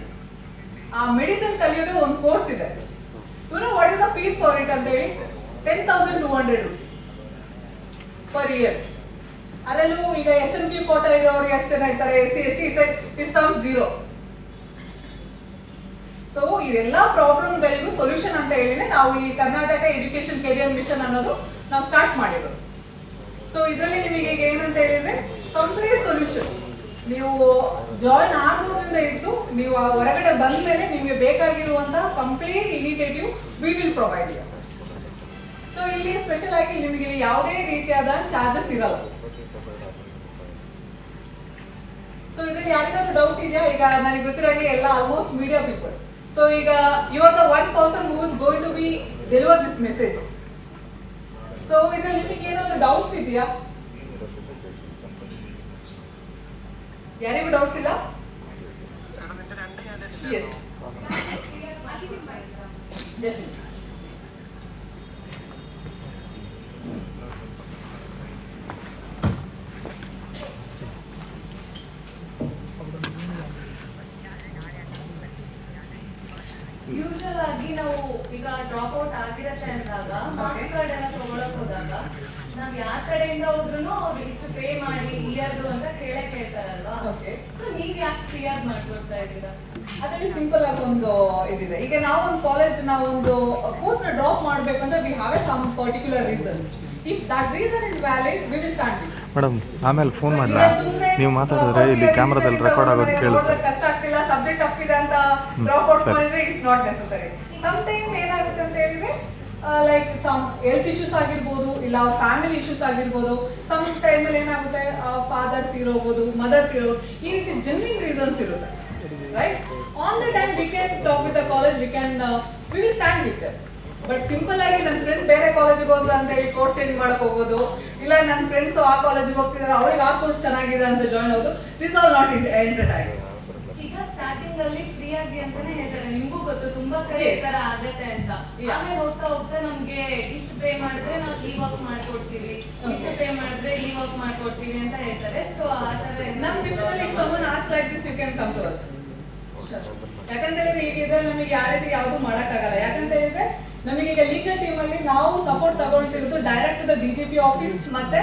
ಆ ಮೆಡಿಸಿನ್ ಕಲಿಯೋದೇ ಒಂದು ಕೋರ್ಸ್ ಇದೆ. You know what is the fees for it ಅಂತ ಹೇಳಿ? 10,200 rupees per year. ಅದರಲ್ಲೂ ಈಗ SNP ಕೋಟಾ ಇರೋರು ಎಷ್ಟು ಜನ ಇರ್ತಾರೆ, SC ST it comes 0. So ಇದೆಲ್ಲ ಪ್ರಾಬ್ಲಮ್ಗಳಿಗೂ ಸೊಲ್ಯೂಷನ್ ಅಂತ ಹೇಳಿದ್ರೆ ನಾವು ಈ ಕರ್ನಾಟಕ ಎಜುಕೇಶನ್ ಕೆರಿಯರ್ ಮಿಷನ್ ಅನ್ನೋದು ನಾವು ಸ್ಟಾರ್ಟ್ ಮಾಡಿರೋದು. ಸೊ ಇದರಲ್ಲಿ ನಿಮಗೆ ಈಗ ಏನಂತ ಹೇಳಿದ್ರೆ ಕಂಪ್ಲೀಟ್ ಸೊಲ್ಯೂಷನ್. ನೀವು ಜಾಯಿನ್ ಆಗೋದ್ರಿಂದ ಇಟ್ಟು ನೀವು ಹೊರಗಡೆ ಬಂದ ಮೇಲೆ ನಿಮಗೆ ಬೇಕಾಗಿರುವಂತಹ complete initiative we will provide you. So ಇಲ್ಲಿ ಸ್ಪೆಷಲ್ ಆಗಿ ನಿಮಗೆ ಯಾವುದೇ ರೀತಿಯಾದ ಚಾರ್ಜಸ್ ಇರಲ್ಲ. ಸೊ ಇದರಲ್ಲಿ ಯಾರಿಗಾದ್ರೂ ಡೌಟ್ ಇದೆಯಾ? ಈಗ ನನಗೆ ಗೊತ್ತಿರೋಂಗೆ ಎಲ್ಲ ಆಲ್ಮೋಸ್ಟ್ ಮೀಡಿಯಾ ಪೀಪಲ್. ಸೊ ಈಗ you are the one person who is going to be deliver this message. So ಇದರಲ್ಲಿ ನಿಮಗೆ ಏನಾದ್ರು ಡೌಟ್ಸ್ ಇದೆಯಾ? ಯಾರಿಗೂ ಡೌಟ್ಸ್ ಇಲ್ಲ? ಎಸ್ ಜಸ್ಟ್ ಯೂಶುವಲ್ ಆಗಿ ನಾವು ಈಗ ಡ್ರಾಪ್ ಔಟ್ ಆಗಿರತ್ತೆ ಅಂದಾಗ ಮಾರ್ಕ್ಸ್ ಕಾರ್ಡ್ ಎಲ್ಲ ತಗೊಳಕ್ ಹೋದಾಗ ನಾವ್ ಯಾರ ಕಡೆಯಿಂದ ಹೋದ್ರು ಅವ್ರು ಇಷ್ಟು ಪೇ ಮಾಡಿ ಇಯರ್ದು ಅಂತ ಕೇಳ್ತಾರಲ್ವಾ? ಸೊ ನೀವ್ ಯಾಕೆ ಫ್ರೀ ಆಗಿ ಮಾಡ್ಕೊಡ್ತಾ ಇದ್ದೀರಾ? ಅದರಲ್ಲಿ ಸಿಂಪಲ್ ಆಗಿ ಒಂದು ಇದಿದೆ. ಈಗ ನಾವೊಂದು ಕಾಲೇಜ್ ನಾವೊಂದು ಕೋರ್ಸ್ ನ ಡ್ರಾಪ್ ಮಾಡ್ಬೇಕಂದ್ರೆ we have some particular reason. If that reason is valid we will start it. Madam ಆಮೇಲೆ ಫೋನ್ ಮಾಡ್ಲಾ? ನೀವು ಮಾತಾಡಿದ್ರೆ ಇಲ್ಲಿ ಕ್ಯಾಮ್ರಾದಲ್ಲಿ ರೆಕಾರ್ಡ್ ಆಗೋದು ಕೇಳುತ್ತೆ. ಕಷ್ಟ ಆಗ್ತಿಲ್ಲ, ಸಬ್ಜೆಕ್ಟ್ ಟಫ್ ಇದೆ ಅಂತ ಡ್ರಾಪ್ ಔಟ್ ಮಾಡಿದ್ರೆ it's not necessary. Some time ಏನಾಗುತ್ತೆ ಅಂತ ಹೇಳಿದ್ರೆ ಲೈಕ್ ಸಮ್ ಹೆಲ್ತ್ ಇಶ್ಯೂಸ್ ಆಗಿರ್ಬೋದು, ಇಲ್ಲ ಅವ್ರ ಫ್ಯಾಮಿಲಿ ಇಶ್ಯೂಸ್ ಆಗಿರ್ಬೋದು. ಸಮ್ ಟೈಮಲ್ಲಿ ಏನಾಗುತ್ತೆ ಫಾದರ್ ತೀರೋಗ್ಬೋದು, ಮದರ್ ತೀರೋದು, ಈ ರೀತಿ ಜೆನ್ಯೂನ್ ರೀಸನ್ಸ್ ಇರುತ್ತೆ. Right on the time we can talk with the college, we will stand with them. But simple ಆಗಿ ನನ್ನ ಫ್ರೆಂಡ್ ಬೇರೆ ಕಾಲೇಜಿಗೆ ಹೋದ್ರು ಅಂತ ಹೇಳಿ ಕೋರ್ಸ್ ಚೇಂಜ್ ಮಾಡಕ್ ಹೋಗೋದು, ಇಲ್ಲ ನನ್ನ ಫ್ರೆಂಡ್ಸ್ ಆ ಕಾಲೇಜಿಗೆ ಹೋಗ್ತಿದ್ದಾರೆ ಅವ್ರಿಗೆ ಆ ಕೋರ್ಸ್ ಚೆನ್ನಾಗಿದೆ ಅಂತ ಜಾಯ್ನ್ ಆಗೋದು, ದಿಸ್ ಆಲ್ ನಾಟ್ ಎಂಟರ್ಟೈನ್. ಈಗ ಸ್ಟಾರ್ಟಿಂಗ್ ಅಲ್ಲಿ ಫ್ರೀ ಆಗಿ ಅಂತಾನೆ ಹೇಳ್ತಾರೆ, ನಿಮ್ಗೂ ಗೊತ್ತು ತುಂಬಾ ಕಡೆ ಈ ತರ ಆಗತ್ತೆ ಅಂತ. ಆಮೇಲೆ ಹೋಗ್ತಾ ಹೋಗ್ತಾ ನಮ್ಗೆ ಇಷ್ಟು ಪೇ ಮಾಡಿದ್ರೆ ನಾವು ಲೀವ್ ಆಫ್ ಮಾಡ್ಕೊಡ್ತೀವಿ, ಇಷ್ಟು ಪೇ ಮಾಡಿದ್ರೆ ಲೀವ್ ಆಫ್ ಮಾಡ್ಕೊಡ್ತೀವಿ ಅಂತ ಹೇಳ್ತಾರೆ. ಸೊ ಆ ತರ ನಮ್ಮ ವಿಷಯದಲ್ಲಿ if someone ask like this you can come to us. ಯಾಕಂತ ಹೇಳಿದ್ರೆ ಈಗ ಇದ್ರಲ್ಲಿ ನಮಗೆ ಯಾವ ರೀತಿ ಯಾವುದು ಮಾಡಕ್ಕಾಗಲ್ಲ. ಯಾಕಂತ ಹೇಳಿದ್ರೆ ನಮಗೆ ಈಗ ಲೀಗಲ್ ಟೀಮ್ ಅಲ್ಲಿ ನಾವು ಸಪೋರ್ಟ್ ತಗೊಳ್ತಿರೋದು ಡೈರೆಕ್ಟ್ ದ DGP ಆಫೀಸ್ ಮತ್ತೆ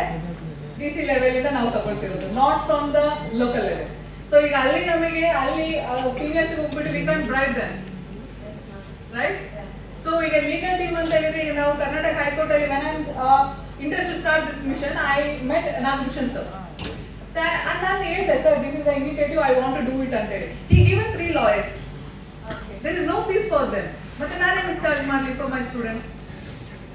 DC ಲೆವೆಲ್ ಇಂದ ನಾವು ತಗೊಳ್ತಿರೋದು, not from the local level. So ಈಗ ಅಲ್ಲಿ ನಮಗೆ ಅಲ್ಲಿ ಸೀನಿಯರ್ಸ್ ಹೋಗ್ಬಿಟ್ಟು we can bribe them, right? So ಈಗ ಲೀಗಲ್ ಟೀಮ್ ಅಂತ ಹೇಳಿದ್ರೆ ಈಗ ನಾವು ಕರ್ನಾಟಕ ಹೈಕೋರ್ಟ್ ಅಲ್ಲಿ when I am interest to start this mission I met Nagabhushan sir. And ನಾನು ಹೇಳಿದೆ sir this is the initiative I want to do it ಅಂತ ಹೇಳಿ. ಹಿ given 3 lawyers. There is no fees for them. ಮತ್ತೆ ನಾನೇನು charge ಮಾಡಲಿ for my student?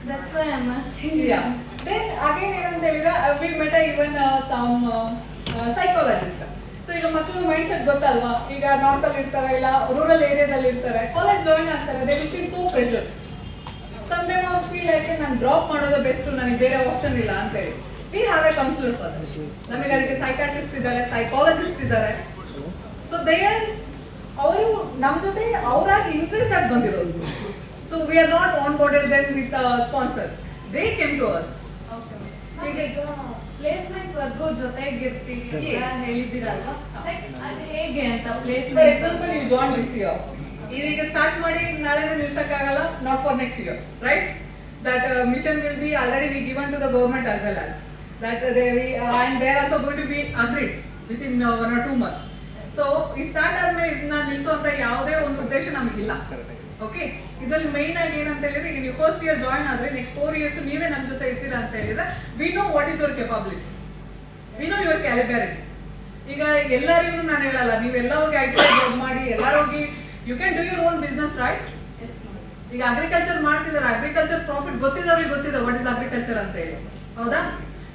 That's why I'm asking. Yeah. Then again ಏನಂತ ಹೇಳಿದ್ರೆ we met even some psychologist. So ಈಗ ಮಕ್ಕಳು mind set ಗೊತ್ತಲ್ವಾ? ಈಗ ನಾರ್ತ್ ಅಲ್ಲಿ ಇರ್ತಾರೆ, ಇಲ್ಲ ರೂರಲ್ ಏರಿಯಾದಲ್ಲಿ ಇರ್ತಾರೆ, ಕಾಲೇಜ್ ಜಾಯಿನ್ ಆಗ್ತಾರೆ, they will feel so pressure. Some time ಅವ್ರು ಫೀಲ್ ಲೈಕ್ ನಾನು ಡ್ರಾಪ್ ಮಾಡೋದು ಬೆಸ್ಟ್, ನನಗೆ ಬೇರೆ ಆಪ್ಷನ್ ಇಲ್ಲ ಅಂತ ಹೇಳಿ. We have a counsellor for that. ನಮಗೆ ಅದಕ್ಕೆ ಸೈಕಾಟ್ರಿಸ್ಟ್ ಇದ್ದಾರೆ, ಸೈಕಾಲಜಿಸ್ಟ್ ಇದ್ದಾರೆ. ಸೊ ದೇ ಆರ್ ಅವರು ನಮ್ಮ ಜೊತೆ ಅವರಾಗಿ ಇಂಟ್ರೆಸ್ಟ್ ಆಗಿ ಬಂದಿರೋದು. So we are not on boarded them with sponsor, they came to us. ಈಗ ಪ್ಲೇಸ್ಮೆಂಟ್ ವರ್ಗು ಜೊತೆಗಿರ್ತೀವಿ ಅಂತ ಹೇಳಿದಿರಲ್ವಾ? ಅದು ಹೇಗೆ ಅಂತ for placement? Example you join this year, ಇದೀಗ ಸ್ಟಾರ್ಟ್ ಮಾಡಿ ನಾಳೆನೇ ನಿಲ್ಸಕ್ಕಾಗಲ್ಲ, not for next year, right? That mission will be already be given to the government as well as that and they are also going to be agreed within 1 or 2 months. So ಈ start ಆದ್ಮೇಲೆ ಇದನ್ನ ನಿಲ್ಸುವಂತ ಯಾವುದೇ ಒಂದು ಉದ್ದೇಶ ನಮಗಿಲ್ಲ. Okay, ಇದ್ರಲ್ಲಿ main ಆಗಿ ಏನಂತ ಹೇಳಿದ್ರೆ ಈಗ ನೀವು ಫಸ್ಟ್ ಇಯರ್ ಜಾಯಿನ್ ಆದ್ರೆ ನೆಕ್ಸ್ಟ್ 4 years ನೀವೇ ನಮ್ಮ ಜೊತೆ ಇರ್ತೀರಾ ಅಂತ ಹೇಳಿದ್ರೆ we know what is your capability, we know your calibre. ಈಗ ಎಲ್ಲರಿಗೂ ನಾನು ಹೇಳಲ್ಲ, ನೀವೆಲ್ಲ ಹೋಗಿ IT ಜಾಬ್ ಮಾಡಿ ಎಲ್ಲರೂ ಹೋಗಿ you can do your own business, right? ಈಗ ಅಗ್ರಿಕಲ್ಚರ್ ಮಾಡ್ತಿದ್ದಾರೆ, ಅಗ್ರಿಕಲ್ಚರ್ ಪ್ರಾಫಿಟ್ ಗೊತ್ತಿದ್ದವ್ರಿಗೆ ಗೊತ್ತಿದೆ ವಾಟ್ ಇಸ್ ಅಗ್ರಿಕಲ್ಚರ್ ಅಂತ ಹೇಳಿ, ಹೌದಾ?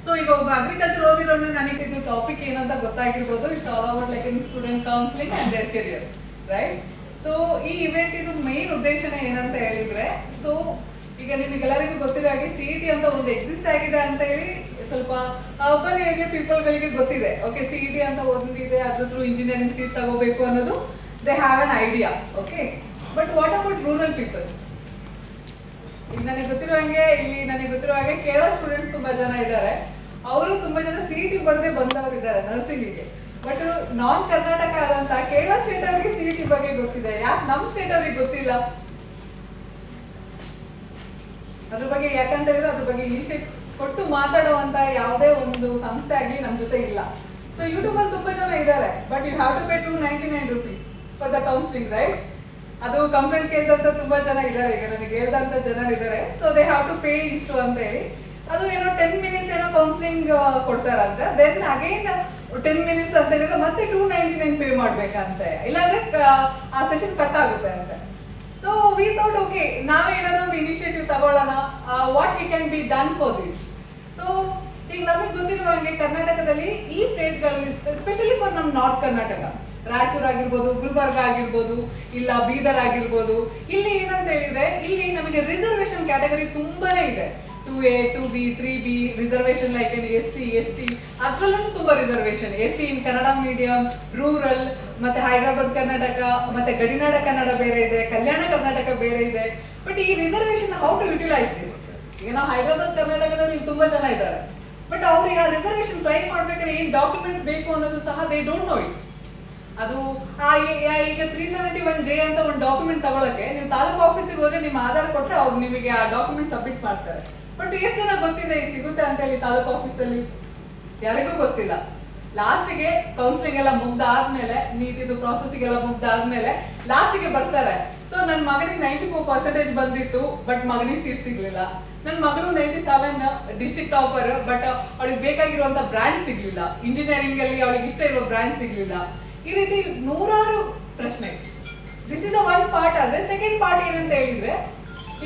ಸೊ ಈಗ ಒಬ್ಬ ಅಗ್ರಿಕಲ್ಚರ್ ಓದಿರೋನು ನನಗೆ ಇದು ಟಾಪಿಕ್ ಏನಂತ ಗೊತ್ತಾಗಿರ್ಬೋದು. It's all about like in student counselling and their career, right? So ಈ ಇವೆಂಟ್ ಇದು ಮೈನ್ ಉದ್ದೇಶನೇ ಏನಂತ ಹೇಳಿದ್ರೆ, ಸೊ ಈಗ ನಿಮಗೆಲ್ಲರಿಗೂ ಗೊತ್ತಿರೋ ಹಾಗೆ CET ಅಂತ ಒಂದು ಎಕ್ಸಿಸ್ಟ್ ಆಗಿದೆ ಅಂತ ಹೇಳಿ ಸ್ವಲ್ಪ ಅರ್ಬನ್ ಏರಿಯಾ ಪೀಪಲ್ಗಳಿಗೆ ಗೊತ್ತಿದೆ. ಓಕೆ, CET ಅಂತ ಒಂದಿದೆ, ಅದ್ರ ಥ್ರೂ ಇಂಜಿನಿಯರಿಂಗ್ ಸೀಟ್ ತಗೋಬೇಕು ಅನ್ನೋದು they have an idea. Okay, but what about rural people? ಈಗ ನನಗೆ ಗೊತ್ತಿರೋ ಹಾಗೆ ಕೇರಳ ಸ್ಟೂಡೆಂಟ್ಸ್ ತುಂಬಾ ಜನ ಇದ್ದಾರೆ. ಅವರು ತುಂಬಾ ಜನ CET ಬರದೆ ಬಂದವರು ಇದ್ದಾರೆ ನರ್ಸಿಂಗಿಗೆ. ಬಟ್ ನಾನ್ ಕರ್ನಾಟಕ ಆದಂತ ಕೇರಳ ಸ್ಟೇಟ್ ಅವರಿಗೆ CET ಬಗ್ಗೆ ಗೊತ್ತಿದೆ, ಯಾಕೆ ನಮ್ಮ ಸ್ಟೇಟ್ ಅವರಿಗೆ ಗೊತ್ತಿಲ್ಲ? ಅದ್ರ ಬಗ್ಗೆ ಯಾಕಂತ ಹೇಳಿದ್ರೆ ಅದ್ರ ಬಗ್ಗೆ ಇನಿಷಿಯೇಟ್ ಕೊಟ್ಟು ಮಾತಾಡುವಂತ ಯಾವುದೇ ಒಂದು ಸಂಸ್ಥೆ ಆಗಲಿ ನಮ್ಮ ಜೊತೆ ಇಲ್ಲ. ಸೊ ಯೂಟ್ಯೂಬ್ ಅಲ್ಲಿ ತುಂಬಾ ಜನ ಇದ್ದಾರೆ, but you have to pay 299 rupees for the counselling, right? ಅದು ಕಂಪ್ಲೇಂಟ್ ಕೇಸ್ ಅಂತ ತುಂಬಾ ಜನ ಇದ್ದಾರೆ, ಈಗ ನನಗೆ ಹೇಳ್ದಂತ ಜನರು ಇದ್ದಾರೆ. So they have to pay ಇಷ್ಟು ಅಂತ ಹೇಳಿ, ಅದು ಏನೋ 10 minutes ಏನೋ ಕೌನ್ಸಿಲಿಂಗ್ ಕೊಡ್ತಾರಂತೆ. ದೆನ್ ಅಗೈನ್ 10 minutes ಅಂತ ಹೇಳಿದ್ರೆ ಮತ್ತೆ 299 ಪೇ ಮಾಡ್ಬೇಕಂತೆ, ಇಲ್ಲಾಂದ್ರೆ ಆ ಸೆಷನ್ ಕಟ್ ಆಗುತ್ತೆ ಅಂತೆ. ಸೊ ವಿ ಥಾಟ್ ಓಕೆ, ನಾವೇನಾದ್ರೂ ಒಂದು ಇನಿಷಿಯೇಟಿವ್ ತಗೊಳ್ಳೋಣ, what we can be done for this. So ಈಗ ನಮಗೆ ಗೊತ್ತಿರುವ ಹಾಗೆ ಕರ್ನಾಟಕದಲ್ಲಿ ಈ ಸ್ಟೇಟ್ಗಳಲ್ಲಿ, ಎಸ್ಪೆಷಲಿ ಫಾರ್ ನಮ್ಮ ನಾರ್ತ್ ಕರ್ನಾಟಕ, ರಾಯಚೂರು ಆಗಿರ್ಬೋದು, ಗುಲ್ಬರ್ಗ ಆಗಿರ್ಬೋದು, ಇಲ್ಲ ಬೀದರ್ ಆಗಿರ್ಬೋದು, ಇಲ್ಲಿ ಏನಂತ ಹೇಳಿದ್ರೆ ಇಲ್ಲಿ ನಮಗೆ ರಿಸರ್ವೇಶನ್ ಕ್ಯಾಟಗರಿ ತುಂಬಾನೇ ಇದೆ. 2A, 2B, 3B reservation, like SC, ST, ಅದ್ರಲ್ಲೂ ತುಂಬಾ ರಿಸರ್ವೇಶನ್. SC ಇನ್ ಕನ್ನಡ ಮೀಡಿಯಂ, ರೂರಲ್, ಮತ್ತೆ ಹೈದರಾಬಾದ್ ಕರ್ನಾಟಕ, ಮತ್ತೆ ಗಡಿನಾಡ ಕನ್ನಡ ಬೇರೆ ಇದೆ, ಕಲ್ಯಾಣ ಕರ್ನಾಟಕ ಬೇರೆ ಇದೆ. ಬಟ್ ಈ reservation how to utilise it? ಈಗ ನಾವು ಹೈದರಾಬಾದ್ ಕರ್ನಾಟಕದಲ್ಲಿ ತುಂಬಾ ಜನ ಇದ್ದಾರೆ, ಬಟ್ ಅವ್ರಿಗೆ ಆ ರಿಸರ್ವೇಶನ್ ಕ್ಲೈಮ್ ಮಾಡ್ಬೇಕಾದ್ರೆ ಏನ್ ಡಾಕ್ಯುಮೆಂಟ್ ಬೇಕು ಅನ್ನೋದು ಸಹ ದೇ ಡೋಂಟ್ ನೋ ಇಟ್. ಅದು ಈಗ 371J ಅಂತ ಒಂದು ಡಾಕ್ಯುಮೆಂಟ್ ತಗೊಳಕ್ಕೆ ನೀವು ತಾಲೂಕು ಆಫೀಸಿಗೆ ಹೋದ್ರೆ ನಿಮ್ಮ ಆಧಾರ್ ಕೊಟ್ರೆ ಅವ್ರು ನಿಮಗೆ ಆ ಡಾಕ್ಯುಮೆಂಟ್ ಸಬ್ಮಿಟ್ ಮಾಡ್ತಾರೆ. ಬಟ್ ಎಷ್ಟು ಜನ ಗೊತ್ತಿದೆ ಸಿಗುತ್ತೆ ಅಂತ ಹೇಳಿ ತಾಲೂಕು ಆಫೀಸಲ್ಲಿ? ಯಾರಿಗೂ ಗೊತ್ತಿಲ್ಲ. ಲಾಸ್ಟ್ಗೆ ಕೌನ್ಸಿಲಿಂಗ್ ಎಲ್ಲ ಮುಗ್ದಾದ್ಮೇಲೆ, ನೀಟಿದು ಪ್ರಾಸೆಸಿಂಗ್ ಎಲ್ಲ ಮುಗ್ದಾದ್ಮೇಲೆ ಲಾಸ್ಟ್ಗೆ ಬರ್ತಾರೆ. ಸೊ ನನ್ನ ಮಗನಿಗೆ 94% ಬಂದಿತ್ತು, ಬಟ್ ಮಗನಿಗೆ ಸೀಟ್ ಸಿಗ್ಲಿಲ್ಲ. ನನ್ನ ಮಗಳು 97 ಡಿಸ್ಟ್ರಿಕ್ಟ್ ಟಾಪರ್, ಬಟ್ ಅವಳಿಗೆ ಬೇಕಾಗಿರುವಂತ ಬ್ರಾಂಚ್ ಸಿಗ್ಲಿಲ್ಲ. ಇಂಜಿನಿಯರಿಂಗ್ ಅಲ್ಲಿ ಅವಳಿಗೆ ಇಷ್ಟ ಇರೋ ಬ್ರಾಂಚ್ ಸಿಗ್ಲಿಲ್ಲ. ಈ ರೀತಿ ನೂರಾರು ಪ್ರಶ್ನೆ. This is the one part. ಆದ್ರೆ ಸೆಕೆಂಡ್ ಪಾರ್ಟ್ ಏನಂತ ಹೇಳಿದ್ರೆ,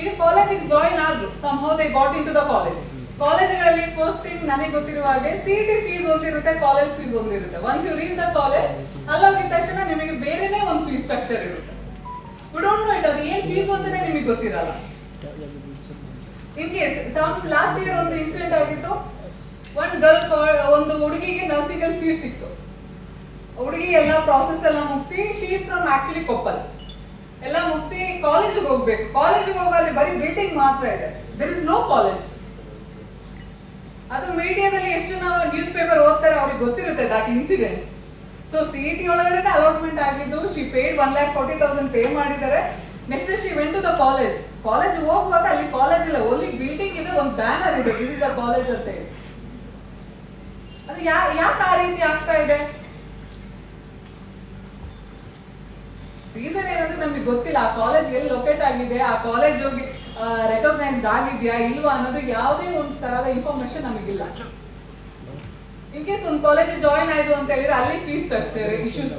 ಈಗ ಕಾಲೇಜಿಗೆ ಜಾಯಿನ್ ಆದ್ರು, somehow they got in to the college. ಕಾಲೇಜ್ಗಳಲ್ಲಿ ಫಸ್ಟ್ ಥಿಂಗ್ ನನಗೆ ಗೊತ್ತಿರುವ ಹಾಗೆ CET ಫೀಸ್ ಒಂದಿರುತ್ತೆ, ಕಾಲೇಜ್ ಫೀಸ್ ಒಂದಿರುತ್ತೆ. Once you reach the college, ಅಲ್ಲೋಗಿದ ತಕ್ಷಣ ನಿಮಗೆ ಬೇರೆನೇ ಒಂದು ಫೀಸ್ ಸ್ಟ್ರಕ್ಚರ್ ಇರುತ್ತೆ. ವಿ ಡೋಂಟ್ ನೋ ಇಟ್, ಅದು ಏನ್ ಫೀಸ್ ಅಂತಾನೆ ನಿಮಗೆ ಗೊತ್ತಿರಲ್ಲ. ಇನ್ ಕೇಸ್ ಲಾಸ್ಟ್ ಇಯರ್ ಒಂದು ಇನ್ಸಿಡೆಂಟ್ ಆಗಿತ್ತು. ಒಂದು ಹುಡುಗಿಗೆ ನರ್ಸಿಂಗ್ ಅಲ್ಲಿ ಸೀಟ್ ಸಿಕ್ತು. ಹುಡುಗಿ ಎಲ್ಲ ಪ್ರಾಸೆಸ್ ಎಲ್ಲ ಮುಗಿಸಿ, she is from actually Koppal, ಎಲ್ಲ ಮುಗಿಸಿ ಕಾಲೇಜಿಗೆ ಹೋಗ್ಬೇಕು. ಕಾಲೇಜಿಗೆ ಹೋಗಲ್ಲಿ ಬರೀ ಬಿಲ್ಡಿಂಗ್ ಮಾತ್ರ ಇದೆ, ದೇರ್ ಇಸ್ ನೋ ಕಾಲೇಜ್. ಅದು ಮೀಡಿಯಾದಲ್ಲಿ ಎಷ್ಟು ಜನ ನ್ಯೂಸ್ ಪೇಪರ್ ಓದ್ತಾರೆ ಅವ್ರಿಗೆ ಗೊತ್ತಿರುತ್ತೆ ದಟ್ ಇನ್ಸಿಡೆಂಟ್. ಸೊ CET ಒಳಗಡೆ ಅಲಾಟ್ಮೆಂಟ್ ಆಗಿದ್ದು, ಶಿ ಪೇಡ್ 1,40,000 ಪೇ ಮಾಡಿದ್ದಾರೆ. Next she went to the college. College ಹೋಗುವಾಗ ಅಲ್ಲಿ ಕಾಲೇಜ್ ಇಲ್ಲ, ಓನ್ಲಿ ಬಿಲ್ಡಿಂಗ್ ಇದೆ, ಒಂದು ಬ್ಯಾನರ್ ಇದೆ, ದಿಸ್ ಇಸ್ ದ ಕಾಲೇಜ್ ಅಂತ ಹೇಳಿ. ಅದು ಯಾಕೆ ಆ ರೀತಿ ಆಗ್ತಾ ಇದೆ? ರೀಸನ್ ಏನಂದ್ರೆ ನಮಗೆ ಗೊತ್ತಿಲ್ಲ. ಆ ಕಾಲೇಜ್ ಎಲ್ಲಿ ಲೊಕೇಟ್ ಆಗಿದೆ, ಆ ಕಾಲೇಜ್ ಹೋಗಿ ರೆಕಗ್ನೈಸ್ಡ್ ಆಗಿದ್ಯಾ ಇಲ್ವಾ ಅನ್ನೋದು ಯಾವುದೇ ಒಂದು ತರಹದ ಇನ್ಫಾರ್ಮೇಶನ್ ನಮಗಿಲ್ಲ. ಇನ್ ಕೇಸ್ ಒಂದು ಕಾಲೇಜ್ ಜಾಯಿನ್ ಆಯ್ತು ಅಂತ ಹೇಳಿದ್ರೆ ಅಲ್ಲಿ fees structure issues,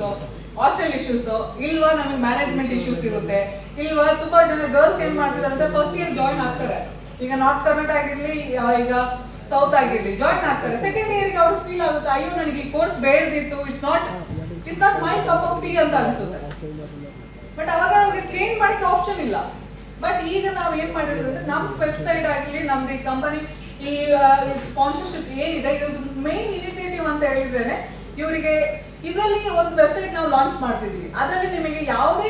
hostel issues ಇಲ್ವಾ, ನಮಗೆ ಮ್ಯಾನೇಜ್ಮೆಂಟ್ ಇಶ್ಯೂಸ್ ಇರುತ್ತೆ ಇಲ್ವಾ. ತುಂಬಾ ಜನ ಗರ್ಲ್ಸ್ ಏನ್ ಮಾಡ್ತಿದ್ದಾರೆ ಅಂದ್ರೆ ಫಸ್ಟ್ ಇಯರ್ ಜಾಯಿನ್ ಆಗ್ತಾರೆ. ಈಗ ನಾರ್ತ್ ಕರ್ನಾಟಕ ಆಗಿರ್ಲಿ, ಈಗ ಸೌತ್ ಆಗಿರ್ಲಿ ಜಾಯಿನ್ ಆಗ್ತಾರೆ. ಸೆಕೆಂಡ್ ಇಯರ್ಗೆ ಅವ್ರಿಗೆ ಫೀಲ್ ಆಗುತ್ತೆ, ಅಯ್ಯೋ ನನಗೆ ಈ ಕೋರ್ಸ್ ಬೇಡದಿತ್ತು, it's not my cup of tea ಅಂತ ಅನ್ಸುತ್ತೆ. ಬಟ್ ಅವಾಗ ಅವ್ರಿಗೆ ಚೇಂಜ್ ಮಾಡಕ್ಕೆ ಆಪ್ಷನ್ ಇಲ್ಲ. ಬಟ್ ಈಗ ನಾವು ಏನ್ ಮಾಡಿರೋದು ಅಂದ್ರೆ, ನಮ್ಮ ವೆಬ್ಸೈಟ್ ಆಗಲಿ, ನಮ್ದು ಈ ಕಂಪನಿ ಈ ಸ್ಪಾನ್ಸರ್ಶಿಪ್ ಏನಿದೆ, ಇದೊಂದು ಮೈನ್ ಇನಿಷಿಯೇಟಿವ್ ಅಂತ ಹೇಳಿದ್ರೆ, ಇವರಿಗೆ ಇದರಲ್ಲಿ ಒಂದು ವೆಬ್ಸೈಟ್ ನಾವು ಲಾಂಚ್ ಮಾಡ್ತಿದೀವಿ. ಅದರಲ್ಲಿ ನಿಮಗೆ ಯಾವುದೇ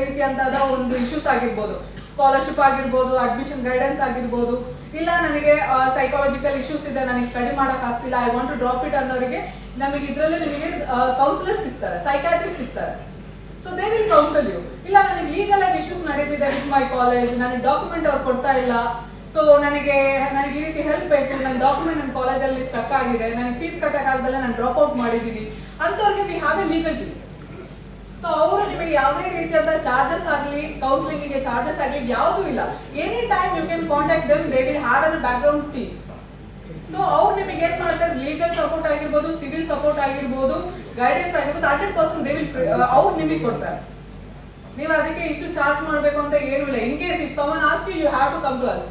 ರೀತಿಯಂತಾದ ಒಂದು ಇಶ್ಯೂಸ್ ಆಗಿರ್ಬೋದು, ಸ್ಕಾಲರ್ಶಿಪ್ ಆಗಿರ್ಬೋದು, ಅಡ್ಮಿಷನ್ ಗೈಡೆನ್ಸ್ ಆಗಿರ್ಬೋದು, ಇಲ್ಲ ನನಗೆ ಸೈಕಾಲಜಿಕಲ್ ಇಶ್ಯೂಸ್ ಇದೆ, ನನಗೆ ಸ್ಟಡಿ ಮಾಡಕ್ ಆಗ್ತಿಲ್ಲ, I want to drop it ಅನ್ನೋರಿಗೆ ನಮಗೆ ಇದರಲ್ಲಿ ನಿಮಗೆ ಕೌನ್ಸಿಲರ್ ಸಿಗ್ತಾರೆ, ಸೈಕಾಟ್ರಿಸ್ಟ್ ಸಿಗ್ತಾರೆ. So they will counsel you. ಇಲ್ಲ ನನಗೆ ಲೀಗಲ್ ಆಗಿ ಇಶ್ಯೂಸ್ ನಡೀತಿದೆ ವಿತ್ ಮೈ ಕಾಲೇಜ್, ನನಗೆ ಡಾಕ್ಯುಮೆಂಟ್ ಅವ್ರು ಕೊಡ್ತಾ ಇಲ್ಲ, ಸೊ ನನಗೆ ಈ ರೀತಿ ಹೆಲ್ಪ್ ಬೇಕು, ನನ್ನ ಡಾಕ್ಯುಮೆಂಟ್ ನನ್ನ ಕಾಲೇಜಲ್ಲಿ ಸ್ಟಕ್ ಆಗಿದೆ, ನನಗೆ ಫೀಸ್ ಕಟ್ಟಕ್ ಆಗದಲ್ಲ, ನಾನು ಡ್ರಾಪ್ ಔಟ್ ಮಾಡಿದ್ದೀನಿ ಅಂತವ್ರಿಗೆ we have a legal team. So ಅವರು ನಿಮಗೆ ಯಾವುದೇ ರೀತಿಯಾದ ಚಾರ್ಜಸ್ ಆಗಲಿ, ಕೌನ್ಸಿಲಿಂಗಿಗೆ ಚಾರ್ಜಸ್ ಆಗಲಿ ಯಾವುದೂ ಇಲ್ಲ. Any time you can contact them, they will have a background team. So ಅವ್ರು ನಿಮಗೆ ಏನ್ ಮಾಡ್ತಾರೆ, ಲೀಗಲ್ ಸಪೋರ್ಟ್ ಆಗಿರ್ಬೋದು, ಸಿವಿಲ್ ಸಪೋರ್ಟ್ ಆಗಿರ್ಬೋದು, ಗೈಡೆನ್ಸ್ ಆಗಿರ್ಬೋದು, 100% ದೇ ವಿಲ್ ಅವ್ರು ನಿಮಗೆ ಕೊಡ್ತಾರೆ. ನೀವು ಅದಕ್ಕೆ ಇಷ್ಟು ಚಾರ್ಜ್ ಮಾಡಬೇಕು ಅಂತ ಏನೂ ಇಲ್ಲ. In case if someone ask you have to come to us.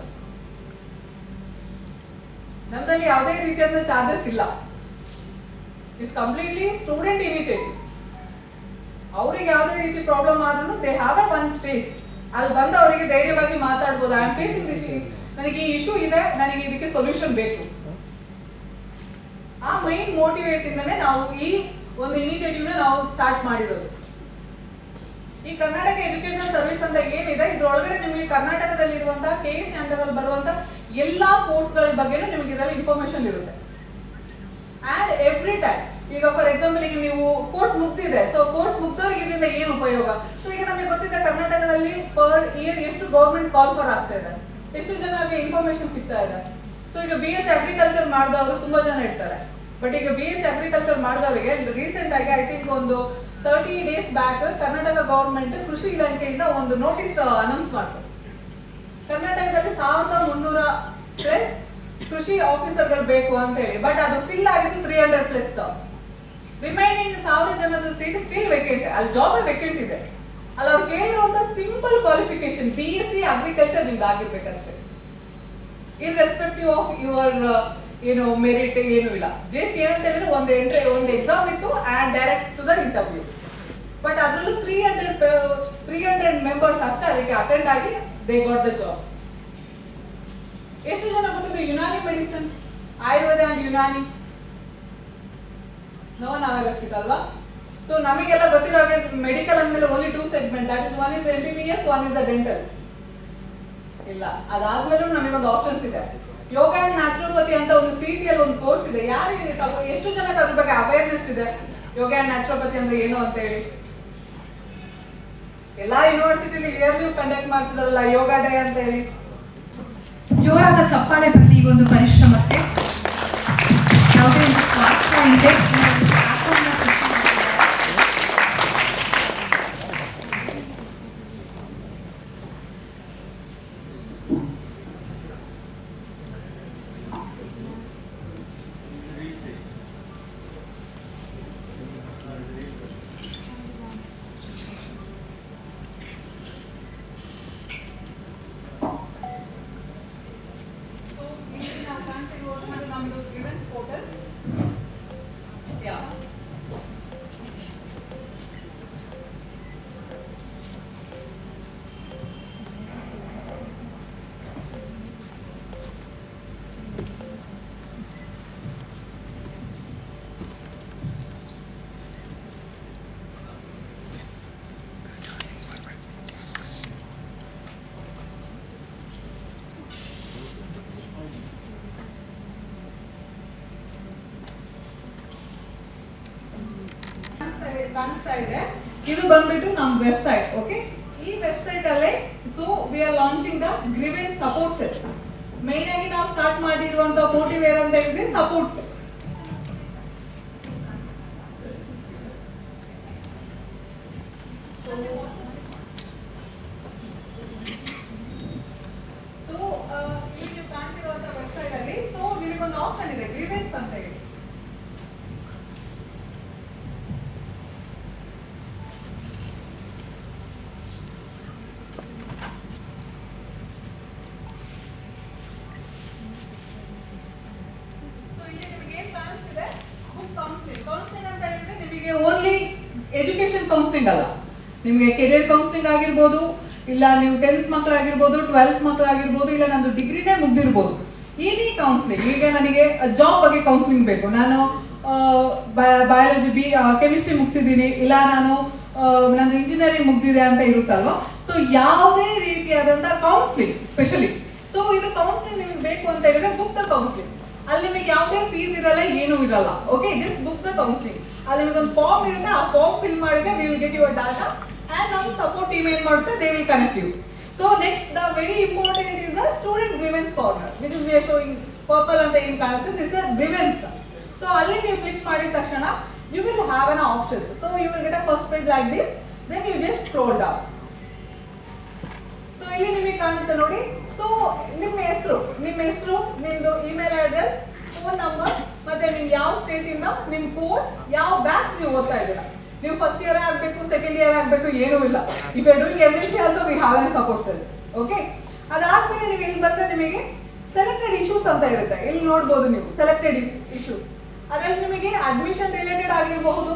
ನಮ್ಮಲ್ಲಿ ಯಾವುದೇ ರೀತಿಯಾದ ಚಾರ್ಜಸ್ ಇಲ್ಲ. It's completely student initiative. ಅವ್ರಿಗೆ ಯಾವುದೇ ರೀತಿ ಪ್ರಾಬ್ಲಮ್ ಆದ್ರೂ they have a one stage, ಅಲ್ಲಿ ಬಂದು ಅವರಿಗೆ ಧೈರ್ಯವಾಗಿ ಮಾತಾಡ್ಬೋದು. ಐ ಆಮ್ ಫೇಸಿಂಗ್ ದಿಸ್, ನನಗೆ ಈ ಇಶ್ಯೂ ಇದೆ, ನನಗೆ ಇದಕ್ಕೆ ಸೊಲ್ಯೂಷನ್ ಬೇಕು. ಆ ಮೈನ್ ಮೋಟಿವೇಟ್ ಇಂದನೇ ನಾವು ಈ ಒಂದು ಇನಿಷಿಯೇಟಿವ್ ನ ನಾವು ಸ್ಟಾರ್ಟ್ ಮಾಡಿರೋದು. ಈ ಕರ್ನಾಟಕ ಎಜುಕೇಶನ್ ಸರ್ವಿಸ್ ಅಂತ ಏನಿದೆ, ಇದ್ರೊಳಗಡೆ ನಿಮಗೆ ಕರ್ನಾಟಕದಲ್ಲಿ ಇರುವಂತಹ KS ಅಂಡರ್ ಬರುವಂತ ಎಲ್ಲಾ ಕೋರ್ಸ್ ಗಳ ಬಗ್ಗೆನೂ ನಿಮಗೆ ಇದರಲ್ಲಿ ಇನ್ಫಾರ್ಮೇಶನ್ ಇರುತ್ತೆ. ಅಂಡ್ ಎವ್ರಿ ಟೈಮ್, ಈಗ ಫಾರ್ ಎಕ್ಸಾಂಪಲ್ ಈಗ ನೀವು ಕೋರ್ಸ್ ಮುಗ್ದಿದೆ, ಸೊ ಕೋರ್ಸ್ ಮುಗ್ದವ್ರಿಗೆ ಇದರಿಂದ ಏನು ಉಪಯೋಗ? ಸೊ ಈಗ ನಮಗೆ ಗೊತ್ತಿದೆ ಕರ್ನಾಟಕದಲ್ಲಿ ಪರ್ ಇಯರ್ ಎಷ್ಟು ಗೌರ್ಮೆಂಟ್ ಕಾಲ್ ಫಾರ್ ಆಗ್ತಾ ಇದೆ, ಎಷ್ಟು ಜನರಿಗೆ ಇನ್ಫಾರ್ಮೇಶನ್ ಸಿಗ್ತಾ ಇದೆ. ಸೊ ಸೊ ಈಗ BSc ಅಗ್ರಿಕಲ್ಚರ್ ಮಾಡಿದವರು ತುಂಬಾ ಜನ ಇರ್ತಾರೆ. ಬಟ್ ಈಗ BSc ಅಗ್ರಿಕಲ್ಚರ್ ಮಾಡಿದವರಿಗೆ ರೀಸೆಂಟ್ ಆಗಿ ಐ ಥಿಂಕ್ ಒಂದು 30 days ಬ್ಯಾಕ್ ಕರ್ನಾಟಕ ಗವರ್ಮೆಂಟ್ ಕೃಷಿ ಇಲಾಖೆಯಿಂದ ಒಂದು ನೋಟಿಸ್ ಅನೌನ್ಸ್ ಮಾಡ್ತು. ಕರ್ನಾಟಕದಲ್ಲಿ 1300 ಪ್ಲಸ್ ಕೃಷಿ ಆಫೀಸರ್ಗಳು ಬೇಕು ಅಂತ ಹೇಳಿ. ಬಟ್ ಅದು ಫಿಲ್ ಆಗಿದ್ದು 300 ಪ್ಲಸ್. ರಿಮೈನಿಂಗ್ 1000 ಜನದ ಸೀಟ್ ಸ್ಟಿಲ್ ವೇಕೆಂಟ್. ಅಲ್ಲಿ ಜಾಬ್ ವೇಕೆಂಟ್ ಇದೆ. ಅಲ್ಲಿ ಅವ್ರು ಕೇಳಿರುವಂತ ಸಿಂಪಲ್ ಕ್ವಾಲಿಫಿಕೇಶನ್ BSc ಅಗ್ರಿಕಲ್ಚರ್ ನಿಮ್ದು ಆಗಿರ್ಬೇಕಷ್ಟೇ. ಇರ್ರೆಸ್ಪೆಕ್ಟಿವ್ ಆಫ್ ಯುವರ್ ಮೆರಿಟ್ ಏನು ಇಲ್ಲ. ಜಸ್ಟ್ ಏನಂತ ಹೇಳಿದ್ರೆ ಒಂದು ಎಕ್ಸಾಮ್ ಇತ್ತು and direct to the interview. But ಅದರಲ್ಲೂ 300 ಮೆಂಬರ್ಸ್ ಅಷ್ಟೇ ಅದಕ್ಕೆ ಅಟೆಂಡ್ ಆಗಿ ದೇ ಗಾಟ್ ದ ಜಾಬ್. ಎಷ್ಟು ಜನ ಗೊತ್ತಿದೆ Unani medicine, Ayurveda and Unani? No ನಾವೆಲ್ಲ ಅಲ್ವಾ? ಸೊ ನಮಗೆಲ್ಲ ಗೊತ್ತಿರೋ ಹಾಗೆ ಮೆಡಿಕಲ್ ಅಂದ್ಮೇಲೆ only 2 segment, that is one is MBBS, one is dental. ಇಲ್ಲ, ಅದಾದ್ಮೇಲೂ ನಮಗೊಂದು ಆಪ್ಷನ್ಸ್ ಇದೆ. ಯೋಗ ಅಂಡ್ ನ್ಯಾಚುರೋಪತಿ ಅಂತ ಒಂದು CET ಅಲ್ಲಿ ಒಂದು ಕೋರ್ಸ್ ಇದೆ. ಎಷ್ಟು ಜನಕ್ಕೆ ಅದ್ರ ಬಗ್ಗೆ ಅವೇರ್ನೆಸ್ ಇದೆ? ಯೋಗ ಅಂಡ್ ನ್ಯಾಚುರೋಪತಿ ಅಂದ್ರೆ ಏನು ಅಂತ ಹೇಳಿ ಎಲ್ಲಾ ಯೂನಿವರ್ಸಿಟಿಲಿ ಇಯರ್ಲಿ ಕಂಡಕ್ಟ್ ಮಾಡ್ತಿದಾರಲ್ಲ ಯೋಗ ಡೇ ಅಂತ ಹೇಳಿ. ಜೋರಾದ ಚಪ್ಪಾಳೆ ಬರಲಿ ಈ ಒಂದು ಪರಿಶ್ರಮಕ್ಕೆ. ಯಾವುದೇ ಒಂದು ಸ್ವಾರ್ಥ ಇದೆ ಕಾಣಿಸ್ತಾ ಇದೆ. ಇದು ಬಂದ್ಬಿಟ್ಟು ನಮ್ಮ ವೆಬ್ಸೈಟ್. ಓಕೆ, ಈ ವೆಬ್ಸೈಟ್ ಅಲ್ಲೇ so we are launching the grievance support set. Main ಆಗಿ ನಾವು ಸ್ಟಾರ್ಟ್ ಮಾಡಿರುವಂತ ಮೋಟಿವೇರ್ ಅಂತ ಹೇಳಿದ್ರೆ ಸಪೋರ್ಟ್. ಸೊ ಇಲ್ಲಿ ನೀವು ಕಾಣ್ತಿರುವಂತ ವೆಬ್ಸೈಟ್ ಅಲ್ಲಿ ಸೊ ನಿಮಗೊಂದು ಆಪ್ಷನ್ ಇದೆ ಗ್ರೀವೆನ್ಸ್ ಅಂತ ಹೇಳಿ. ಓನ್ಲಿ ಎಜುಕೇಶನ್ ಕೌನ್ಸಿಲಿಂಗ್ ಅಲ್ಲ, ನಿಮಗೆ ಕೆರಿಯರ್ ಕೌನ್ಸಿಲಿಂಗ್ ಆಗಿರ್ಬೋದು, ಇಲ್ಲ ನೀವು 10th ಮಕ್ಕಳಾಗಿರ್ಬೋದು, 12th ಮಕ್ಕಳಾಗಿರ್ಬೋದು, ಇಲ್ಲ ನಂದು ಡಿಗ್ರಿನೇ ಮುಗ್ದಿರ್ಬೋದು. Any counselling. ಈಗ ನನಗೆ ಜಾಬ್ ಬಗ್ಗೆ ಕೌನ್ಸಿಲಿಂಗ್ ಬೇಕು, ನಾನು ಬಯಾಲಜಿ ಕೆಮಿಸ್ಟ್ರಿ ಮುಗಿಸಿದ್ದೀನಿ, ಇಲ್ಲ ನಾನು ಇಂಜಿನಿಯರಿಂಗ್ ಮುಗ್ದಿದೆ ಅಂತ ಇರುತ್ತಲ್ವಾ. ಸೊ ಯಾವುದೇ ರೀತಿಯಾದಂತಹ ಕೌನ್ಸಿಲಿಂಗ್ ಸ್ಪೆಷಲಿ. ಸೊ ಇದು ಕೌನ್ಸಿಲಿಂಗ್ ನಿಮ್ಗೆ ಬೇಕು ಅಂತ ಹೇಳಿದ್ರೆ ಬುಕ್ ದ ಕೌನ್ಸಿಲಿಂಗ್. ಅಲ್ಲಿ ನಿಮಗೆ ಯಾವುದೇ ಫೀಸ್ ಇರಲ್ಲ, ಏನೂ ಇರಲ್ಲ. Okay, just book the counselling. ಅಲ್ಲಿ ನಿಮಗೆ ಒಂದು ಫಾರ್ಮ್ ಇರುತ್ತೆ, ಆ ಫಾರ್ಮ್ ಫಿಲ್ ಮಾಡಿದ್ರೆ we will get your data and ನಮ್ಮ ಸಪೋರ್ಟ್ ಟೀಮ್ ಏನ್ ಮಾಡುತ್ತೆ, they will connect you. So next the very important is the student grievance corner, which is we are showing purple ಅಂತ ಏನು ಕಾಣಿಸುತ್ತೆ, this is grievance. So ಅಲ್ಲಿ ನೀವು click ಮಾಡಿದ ತಕ್ಷಣ you will have an option. So you will get a first page like this, then you just scroll down. So ಇಲ್ಲಿ ನಿಮಗೆ ಕಾಣುತ್ತೆ ನೋಡಿ. ಸೊ ನಿಮ್ಮ ಹೆಸರು, ನಿಮ್ದು ಇಮೇಲ್ ಅಡ್ರೆಸ್, ಫೋನ್ ನಂಬರ್, ಮತ್ತೆ ನೀವು ಯಾವ ಸ್ಟೇಟ್ ಇಂದ, ನಿಮ್ ಕೋರ್ಸ್, ಯಾವ ಬ್ಯಾಚ್ ನೀವು ಓದ್ತಾ ಇದ್ದೀರಾ. ನೀವು ಫಸ್ಟ್ ಇಯರ್ ಆಗಬೇಕು, ಸೆಕೆಂಡ್ ಇಯರ್ ಆಗಬೇಕು, ಏನೂ ಇಲ್ಲ. If you are doing everything also we have a support cell. Okay, ಅದಾದ್ಮೇಲೆ ನೀವು ಇಲ್ಲಿ ಬಂದ್ರೆ ನಿಮಗೆ ಸೆಲೆಕ್ಟೆಡ್ ಇಶ್ಯೂಸ್ ಅಂತ ಇರುತ್ತೆ. ಇಲ್ಲಿ ನೋಡ್ಬೋದು ನೀವು ಸೆಲೆಕ್ಟೆಡ್ ಇಶ್ಯೂಸ್. ಅದರಲ್ಲಿ ನಿಮಗೆ ಅಡ್ಮಿಷನ್ ರಿಲೇಟೆಡ್ ಆಗಿರಬಹುದು,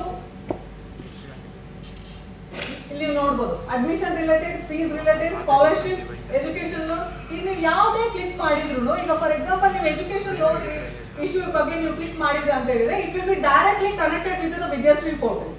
ಇಲ್ಲಿ ನೋಡ್ಬೋದು admission related, fees related, scholarship, education loan. ಇದು ನೀವು ಯಾವುದೇ ಕ್ಲಿಕ್ ಮಾಡಿದ್ರು, ಈಗ ಫಾರ್ ಎಕ್ಸಾಂಪಲ್ ನೀವು ಎಜುಕೇಶನ್ ಲೋನ್ ಇಶ್ಯೂ ಬಗ್ಗೆ ನೀವು ಕ್ಲಿಕ್ ಮಾಡಿದ್ರೆ ಅಂತ ಹೇಳಿದ್ರೆ it will be directly connected with the Vidyashree portal.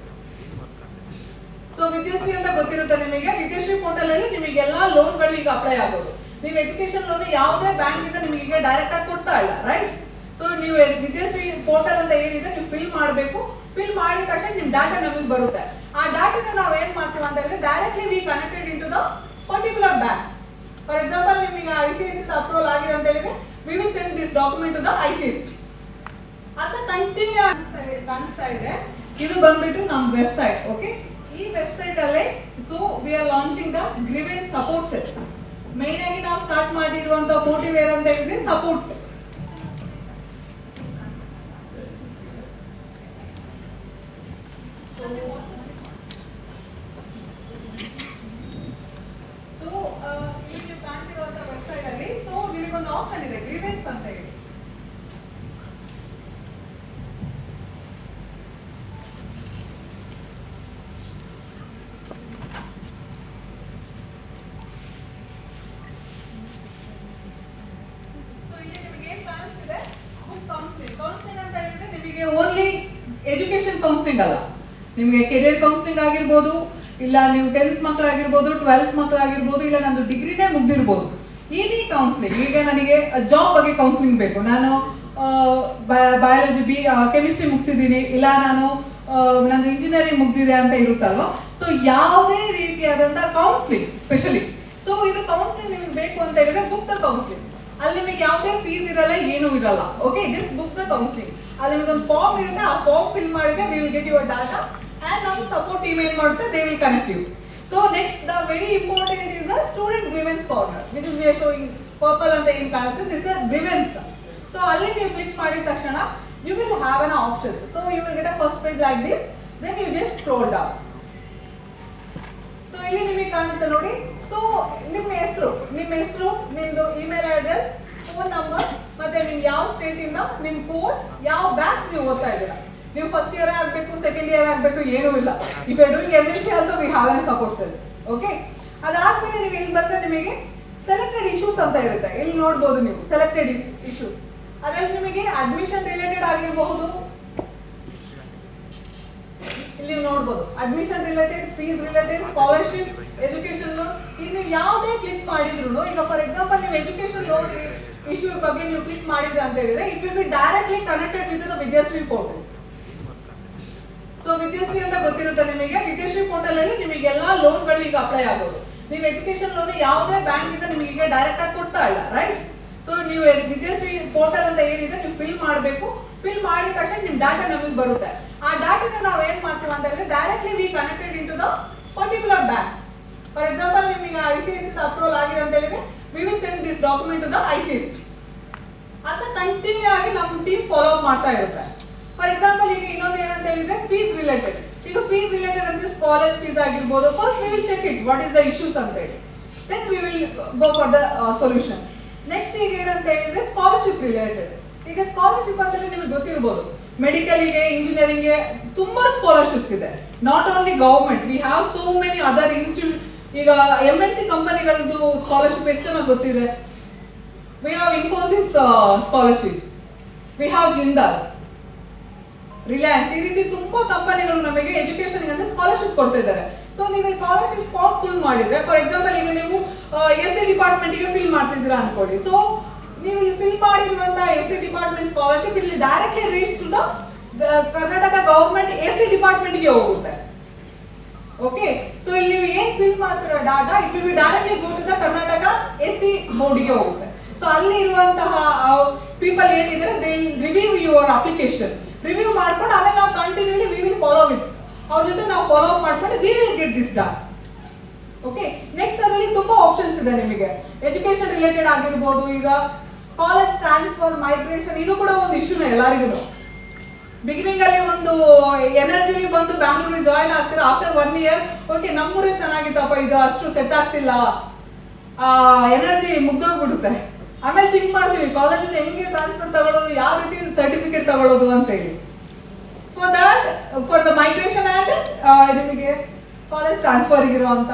So Vidyashree ಅಂತ ಗೊತ್ತಿರುತ್ತೆ ನಿಮಗೆ. ವಿದ್ಯಾಶ್ರೀ ಪೋರ್ಟಲ್ ಅಲ್ಲಿ ನಿಮಗೆ ಎಲ್ಲಾ ಲೋನ್ಗಳು ಈಗ ಅಪ್ಲೈ ಆಗೋದು. ನೀವು ಎಜುಕೇಶನ್ ಲೋನ್ ಯಾವುದೇ ಬ್ಯಾಂಕ್ ಇಂದ ನಿಮಗೆ ಈಗ ಡೈರೆಕ್ಟ್ ಆಗಿ ಕೊಡ್ತಾ ಇಲ್ಲ, ರೈಟ್? ಸೊ ನೀವು ವಿದ್ಯಾಶ್ರೀ ಪೋರ್ಟಲ್ ಅಂತ ಏನಿದೆ ನೀವು ಫಿಲ್ ಮಾಡಬೇಕು. ಫಿಲ್ ಮಾಡಿದ ತಕ್ಷಣ ನಿಮ್ ಡಾಟಾ ನಮಗೆ ಬರುತ್ತೆ. ಆ ಡಾಟಾನ ನಾವು ಏನ್ ಮಾಡ್ತೀವಿ ಅಂತ ಹೇಳಿದ್ರೆ directly we connected in to the particular banks. For example ನಿಮಗೆ ICICI ಅಪ್ರೂವಲ್ ಆಗಿದೆ ಅಂತ ಹೇಳಿದ್ರೆ we will send this document to the ICST. ಅಂತ ಕಂಟಿನ್ಯೂ ಕಾಣಿಸ್ತಾ ಇದೆ. ಇದು ಬಂದ್ಬಿಟ್ಟು ನಮ್ಮ ವೆಬ್ಸೈಟ್. ಓಕೆ, ಈ ವೆಬ್ಸೈಟ್ ಅಲ್ಲೇ so we are launching the grievance support set. Main ಆಗಿ ನಾವು ಸ್ಟಾರ್ಟ್ ಮಾಡಿರುವಂತ ಮೋಟಿವ್ ಏನಂತ ಹೇಳಿದ್ರೆ ಸಪೋರ್ಟ್. ಸೊ ಇಲ್ಲಿ ನೀವು ಕಾಣ್ತಿರುವಂತ ವೆಬ್ಸೈಟ್ ಅಲ್ಲಿ ಸೊ ನಿಮಗೊಂದು ಆಪ್ಷನ್ ಇದೆ ಗ್ರೀವೆನ್ಸ್ ಅಂತ ಹೇಳಿ. ಓನ್ಲಿ ಎಜುಕೇಶನ್ ಕೌನ್ಸಿಲಿಂಗ್ ಅಲ್ಲ, ನಿಮಗೆ ಕೆರಿಯರ್ ಕೌನ್ಸಿಲಿಂಗ್ ಆಗಿರ್ಬೋದು, ಇಲ್ಲ ನೀವು 10th ಮಕ್ಕಳಾಗಿರ್ಬೋದು, 12th ಮಕ್ಕಳಾಗಿರ್ಬೋದು, ಇಲ್ಲ ನಂದು ಡಿಗ್ರಿನೇ ಮುಗ್ದಿರ್ಬೋದು. ಎನಿ ಕೌನ್ಸಿಲಿಂಗ್, ಈಗ ನನಗೆ ಜಾಬ್ ಬಗ್ಗೆ ಕೌನ್ಸಿಲಿಂಗ್ ಬೇಕು, ನಾನು ಬಯಾಲಜಿ ಕೆಮಿಸ್ಟ್ರಿ ಮುಗಿಸಿದ್ದೀನಿ, ಇಲ್ಲ ನಂದು ಇಂಜಿನಿಯರಿಂಗ್ ಮುಗ್ದಿದೆ ಅಂತ ಇರುತ್ತಲ್ವಾ. ಸೊ ಯಾವುದೇ ರೀತಿಯಾದಂತ ಕೌನ್ಸಿಲಿಂಗ್ ಸ್ಪೆಷಲಿ ಸೊ ಇದು ಕೌನ್ಸಿಲಿಂಗ್ ನಿಮ್ಗೆ ಬೇಕು ಅಂತ ಹೇಳಿದ್ರೆ ಬುಕ್ ದ ಕೌನ್ಸಿಲಿಂಗ್. ಅಲ್ಲಿ ನಿಮಗೆ ಯಾವುದೇ ಫೀಸ್ ಇರಲ್ಲ, ಏನೂ ಇರಲ್ಲ. Okay, just book the counselling. ಅಲ್ಲಿ ನಿಮಗೆ ಒಂದು ಫಾರ್ಮ್ ಇರುತ್ತೆ, ಆ ಫಾರ್ಮ್ ಫಿಲ್ ಮಾಡಿದ್ರೆ we will get your data and ನಮ್ಮ ಸಪೋರ್ಟ್ ಟೀಮ್ ಏನ್ ಮಾಡುತ್ತೆ, they will connect you. So next the very important is the student grievance corner which is we are showing purple ಅಂತ ಏನ್ ಕಾಣಿಸುತ್ತೆ, this is grievance. So ಅಲ್ಲಿ ನೀವು click ಮಾಡಿದ ತಕ್ಷಣ you will have an option. So you will get a first page like this, then you just scroll down. So ಇಲ್ಲಿ ನಿಮಗೆ ಕಾಣುತ್ತೆ ನೋಡಿ. ಸೊ ನಿಮ್ಮ ಹೆಸರು, ನಿಮ್ದು ಇಮೇಲ್ ಅಡ್ರೆಸ್, ಫೋನ್ ನಂಬರ್, ಮತ್ತೆ ನೀವು ಯಾವ ಸ್ಟೇಟ್ ಇಂದ, ನಿಮ್ ಕೋರ್ಸ್, ಯಾವ ಬ್ಯಾಚ್ ನೀವು ಓದ್ತಾ ಇದ್ದೀರಾ. ನೀವು ಫಸ್ಟ್ ಇಯರ್ ಆಗಬೇಕು, ಸೆಕೆಂಡ್ ಇಯರ್ ಆಗಬೇಕು, ಏನೂ ಇಲ್ಲ. If you are doing MSc also we have a support cell. Okay, ಅದಾದ್ಮೇಲೆ ನೀವು ಇಲ್ಲಿ ಬಂದ್ರೆ ನಿಮಗೆ ಸೆಲೆಕ್ಟೆಡ್ ಇಶ್ಯೂಸ್ ಅಂತ ಇರುತ್ತೆ. ಇಲ್ಲಿ ನೋಡ್ಬೋದು ನೀವು ಸೆಲೆಕ್ಟೆಡ್ ಇಶ್ಯೂಸ್. ಅದರಲ್ಲಿ ನಿಮಗೆ ಅಡ್ಮಿಷನ್ ರಿಲೇಟೆಡ್ ಆಗಿರಬಹುದು, ಇಲ್ಲಿ ನೋಡ್ಬೋದು admission related, fees related, scholarship, education loan. ಇದು ನೀವು ಯಾವುದೇ ಕ್ಲಿಕ್ ಮಾಡಿದ್ರು, ಈಗ ಫಾರ್ ಎಕ್ಸಾಂಪಲ್ ನೀವು ಎಜುಕೇಶನ್ ಲೋನ್ ಇಶ್ಯೂ ಬಗ್ಗೆ ನೀವು ಕ್ಲಿಕ್ ಮಾಡಿದ್ರೆ ಅಂತ ಹೇಳಿದ್ರೆ it will be directly connected with the Vidyashree portal. So Vidyashree ಅಂತ ಗೊತ್ತಿರುತ್ತೆ ನಿಮಗೆ. ವಿದ್ಯಾಶ್ರೀ ಪೋರ್ಟಲ್ ಅಲ್ಲಿ ನಿಮಗೆ ಎಲ್ಲಾ ಲೋನ್ಗಳು ಈಗ ಅಪ್ಲೈ ಆಗೋದು. ನೀವು ಎಜುಕೇಶನ್ ಲೋನ್ ಯಾವುದೇ ಬ್ಯಾಂಕ್ ಇಂದ ನಿಮಗೆ ಡೈರೆಕ್ಟ್ ಆಗಿ ಕೊಡ್ತಾ ಇಲ್ಲ, ರೈಟ್? ಸೊ ನೀವು ವಿದ್ಯಾಶ್ರೀ ಪೋರ್ಟಲ್ ಅಂತ ಏನಿದೆ ನೀವು ಫಿಲ್ ಮಾಡಬೇಕು. ಫಿಲ್ ಮಾಡಿದ ತಕ್ಷಣ ನಿಮ್ ಡಾಟಾ ನಮಗೆ ಬರುತ್ತೆ. ಆ ಡಾಟಾನ ನಾವು ಏನ್ ಮಾಡ್ತೀವಿ ಅಂತ ಹೇಳಿದ್ರೆ directly we connected in to the particular banks. For example ನಿಮಗೆ ICSC ಅಪ್ರೂವಲ್ ಆಗಿದೆ ಅಂತ ಹೇಳಿದ್ರೆ we will send this document to the ICSC. ಅಂತ ಕಂಟಿನ್ಯೂ ಆಗಿ ನಮ್ಮ ಟೀಮ್ ಫಾಲೋ ಅಪ್ ಮಾಡ್ತಾ ಇರುತ್ತೆ. ಫಾರ್ ಎಕ್ಸಾಂಪಲ್ ಈಗ ಇನ್ನೊಂದು ಏನಂತ ಹೇಳಿದ್ರೆ ಫೀಸ್ ರಿಲೇಟೆಡ್. ಈಗ ಫೀಸ್ ರಿಲೇಟೆಡ್ ಅಂದ್ರೆ ಕಾಲೇಜ್ ಫೀಸ್ ಆಗಿರ್ಬೋದು. First we will check it what is the issues ಅಂತ ಹೇಳಿ, then we will go for the solution. Next ಈಗ ಏನಂತ ಹೇಳಿದ್ರೆ ಸ್ಕಾಲರ್ಶಿಪ್ ರಿಲೇಟೆಡ್. ಈಗ ಸ್ಕಾಲರ್ಶಿಪ್ ಅಂದ್ರೆ ನಿಮಗೆ ಗೊತ್ತಿರ್ಬೋದು, ಮೆಡಿಕಲ್ಗೆ, ಇಂಜಿನಿಯರಿಂಗ್ಗೆ ತುಂಬಾ ಸ್ಕಾಲರ್ಶಿಪ್ಸ್ ಇದೆ. Not only government, we have so many other institute. ಈಗ MNC ಕಂಪನಿಗಳದ್ದು ಸ್ಕಾಲರ್ಶಿಪ್ ಎಷ್ಟು ಚೆನ್ನಾಗಿ ಗೊತ್ತಿದೆ. We have Infosys scholarship, we have Jindal, Reliance, ಈ ರೀತಿ ತುಂಬಾ ಕಂಪನಿಗಳು ನಮಗೆ ಎಜುಕೇಶನ್ ಅಂದ್ರೆ ಸ್ಕಾಲರ್ಶಿಪ್ ಕೊಡ್ತಾ ಇದ್ದಾರೆ. ಸೊ ನೀವು ಸ್ಕಾಲರ್ಶಿಪ್ ಫಾರ್ಮ್ ಫಿಲ್ ಮಾಡಿದ್ರೆ, ಫಾರ್ ಎಕ್ಸಾಂಪಲ್ ಈಗ ನೀವು SC ಡಿಪಾರ್ಟ್ಮೆಂಟ್ ಗೆ ಫಿಲ್ ಮಾಡ್ತಿದ್ದೀರಾ ಅನ್ಕೊಳ್ಳಿ. ಸೊ ನೀವು ಫಿಲ್ ಮಾಡಿರುವಂತ SC ಡಿಪಾರ್ಟ್ಮೆಂಟ್ ಸ್ಕಾಲರ್ಶಿಪ್ ಇಲ್ಲಿ directly reach to the Karnataka government SC department ಗೆ ಹೋಗುತ್ತೆ. ಓಕೆ, ಸೊ ಇಲ್ಲಿ ನೀವು ಏನ್ ಫಿಲ್ ಮಾಡ್ತಿರೋ data it will be directly go to the Karnataka SC board ಗೆ ಹೋಗುತ್ತೆ. ಸೊ ಅಲ್ಲಿ ಇರುವಂತಹ ಪೀಪಲ್ ಏನಿದ್ರೆ they review your application. Review ಮಾಡ್ಕೊಂಡು ಆಮೇಲೆ ನಾವು continuously we will follow with ಅವ್ರ ಜೊತೆ ನಾವು ಫಾಲೋ ಅಪ್ ಮಾಡ್ಕೊಂಡು we will get this done. Okay, next ಅದರಲ್ಲಿ ತುಂಬಾ ಆಪ್ಷನ್ಸ್ ಇದೆ ನಿಮಗೆ. ಎಜುಕೇಶನ್ ರಿಲೇಟೆಡ್ ಆಗಿರ್ಬೋದು, ಈಗ ಕಾಲೇಜ್ ಟ್ರಾನ್ಸ್ಫರ್, ಮೈಗ್ರೇಷನ್, ಇದು ಕೂಡ ಒಂದು ಇಶ್ಯೂನೇ ಎಲ್ಲರಿಗೂ. ಬಿಗಿನಿಂಗ್ ಅಲ್ಲಿ ಒಂದು ಎನರ್ಜಿ ಬಂದು ಬ್ಯಾಂಗ್ಳೂರಿಗೆ ಜಾಯಿನ್ ಆಗ್ತೀರಾ, ಆಫ್ಟರ್ 1 ಇಯರ್ ಓಕೆ ನಮ್ಮೂರೇ ಚೆನ್ನಾಗಿತ್ತಪ್ಪ, ಇದು ಅಷ್ಟು ಸೆಟ್ ಆಗ್ತಿಲ್ಲ, ಎನರ್ಜಿ ಮುಗ್ದೋಗ್ಬಿಡುತ್ತೆ. ಆಮೇಲೆ ಥಿಂಕ್ ಮಾಡ್ತೀವಿ ಕಾಲೇಜಿಂದ ಹೆಂಗೆ ಟ್ರಾನ್ಸ್ಫರ್ ತಗೊಳ್ಳೋದು, ಯಾವ ರೀತಿ ಸರ್ಟಿಫಿಕೇಟ್ ತಗೊಳ್ಳೋದು ಅಂತ ಹೇಳಿ. For that for the migration and ನಿಮಗೆ ಕಾಲೇಜ್ ಟ್ರಾನ್ಸ್ಫರ್ ಇರುವಂತ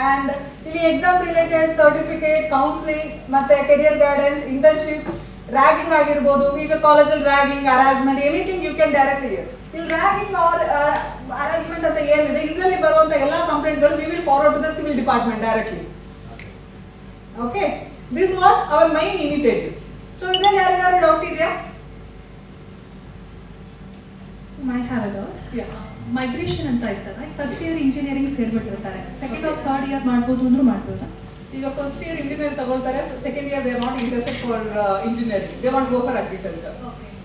ಅಂಡ್ ಇಲ್ಲಿ ಎಕ್ಸಾಮ್ ರಿಲೇಟೆಡ್, ಸರ್ಟಿಫಿಕೇಟ್, ಕೌನ್ಸಿಲಿಂಗ್, ಮತ್ತೆ ಕೆರಿಯರ್ ಗೈಡೆನ್ಸ್, ಇಂಟರ್ನ್ಶಿಪ್, ರ್ಯಾಗಿಂಗ್ ಆಗಿರ್ಬೋದು. ಈಗ ಕಾಲೇಜಲ್ಲಿ ragging, harassment, anything you can directly use. ಇಲ್ಲಿ ರ್ಯಾಗಿಂಗ್ ಆರ್ ಹರಾಸ್ಮೆಂಟ್ ಅಂತ ಏನಿದೆ ಇದರಲ್ಲಿ ಬರುವಂತ ಎಲ್ಲಾ ಕಂಪ್ಲೇಂಟ್ಗಳು we will forward to the civil department directly. Okay, this what our main initiative. So ಇದರಲ್ಲಿ ಯಾರಿಗಾರು ಡೌಟ್ ಇದೆಯಾ? My have a doubt. Migration ಅಂತ ಇರ್ತದೆ, ಫಸ್ಟ್ ಇಯರ್ ಇಂಜಿನಿಯರಿಂಗ್ ಸೇರ್ಬಿಟ್ಟಿರ್ತಾರೆ, ಸೆಕೆಂಡ್ ಆರ್ ಥರ್ಡ್ ಇಯರ್ ಮಾಡ್ಬೋದು ಅಂದ್ರೂ ಮಾಡ್ಬೋದಾ? ಈಗ ಫಸ್ಟ್ ಇಯರ್ ಇಂಜಿನಿಯರ್ ತಗೊಳ್ತಾರೆ, second year they are not interested for engineering, they want go for agriculture.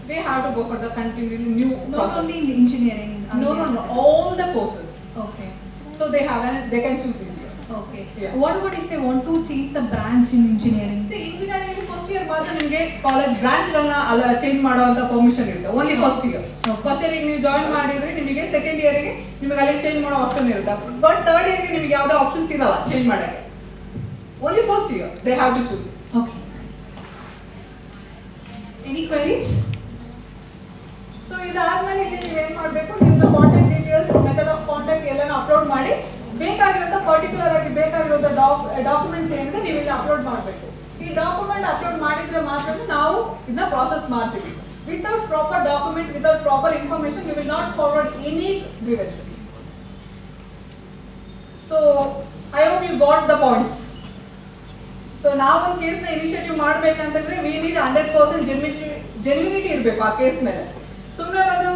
They have to go for the continually new Not process. only in engineering. No, all the courses. Okay. So they can choose India. Okay. Yeah. What about if they want to change the branch in engineering? See, engineering first year ಮಾತ್ರ ನಿಮಗೆ college branch ಗಳನ್ನ change ಮಾಡುವಂತ permission ಇರುತ್ತೆ, only first year. First year ನೀವು join ಮಾಡಿದ್ರೆ ನಿಮಗೆ second year ಗೆ ನಿಮಗೆ ಅಲ್ಲಿ ಚೇಂಜ್ ಮಾಡೋ ಆಪ್ಷನ್ ಇರುತ್ತೆ, ಬಟ್ ಥರ್ಡ್ ಇಯರ್ ಗೆ ನಿಮಗೆ ಯಾವುದೇ ಆಪ್ಷನ್ಸ್ ಇರಲ್ಲ ಚೇಂಜ್ ಮಾಡಕ್ಕೆ. Only first year they have to choose. Okay. Any queries? So ಇದಾದ್ಮೇಲೆ ಇಲ್ಲಿ ನೀವು ಏನ್ ಮಾಡಬೇಕು, ನಿಮ್ದು contact details, method of contact ಎಲ್ಲಾನು ಅಪ್ಲೋಡ್ ಮಾಡಿ, ಬೇಕಾಗಿರೋ ಪರ್ಟಿಕ್ಯುಲರ್ ಆಗಿ ಬೇಕಾಗಿರೋ ಡಾಕ್ಯುಮೆಂಟ್ಸ್ ಏನಿದೆ ನೀವು ಇಲ್ಲಿ ಅಪ್ಲೋಡ್ ಮಾಡಬೇಕು. ಈ ಡಾಕ್ಯುಮೆಂಟ್ ಅಪ್ಲೋಡ್ ಮಾಡಿದ್ರೆ ಮಾತ್ರ ನಾವು ಇದನ್ನ ಪ್ರಾಸೆಸ್ ಮಾಡ್ತೀವಿ. Without proper document, without proper information you will not forward any grievance. So I hope you got the points. So ನಾವೊಂದು ಕೇಸ್ನ ಇನಿಷಿಯೇಟಿವ್ ಮಾಡ್ಬೇಕಂತಂದ್ರೆ ವಿ ನೀಡ್ 100% ಜೆನ್ಯೂನಿಟಿ ಇರಬೇಕು ಆ ಕೇಸ್ ಮೇಲೆ. ಸುಮ್ಮನೆ ಬಂದು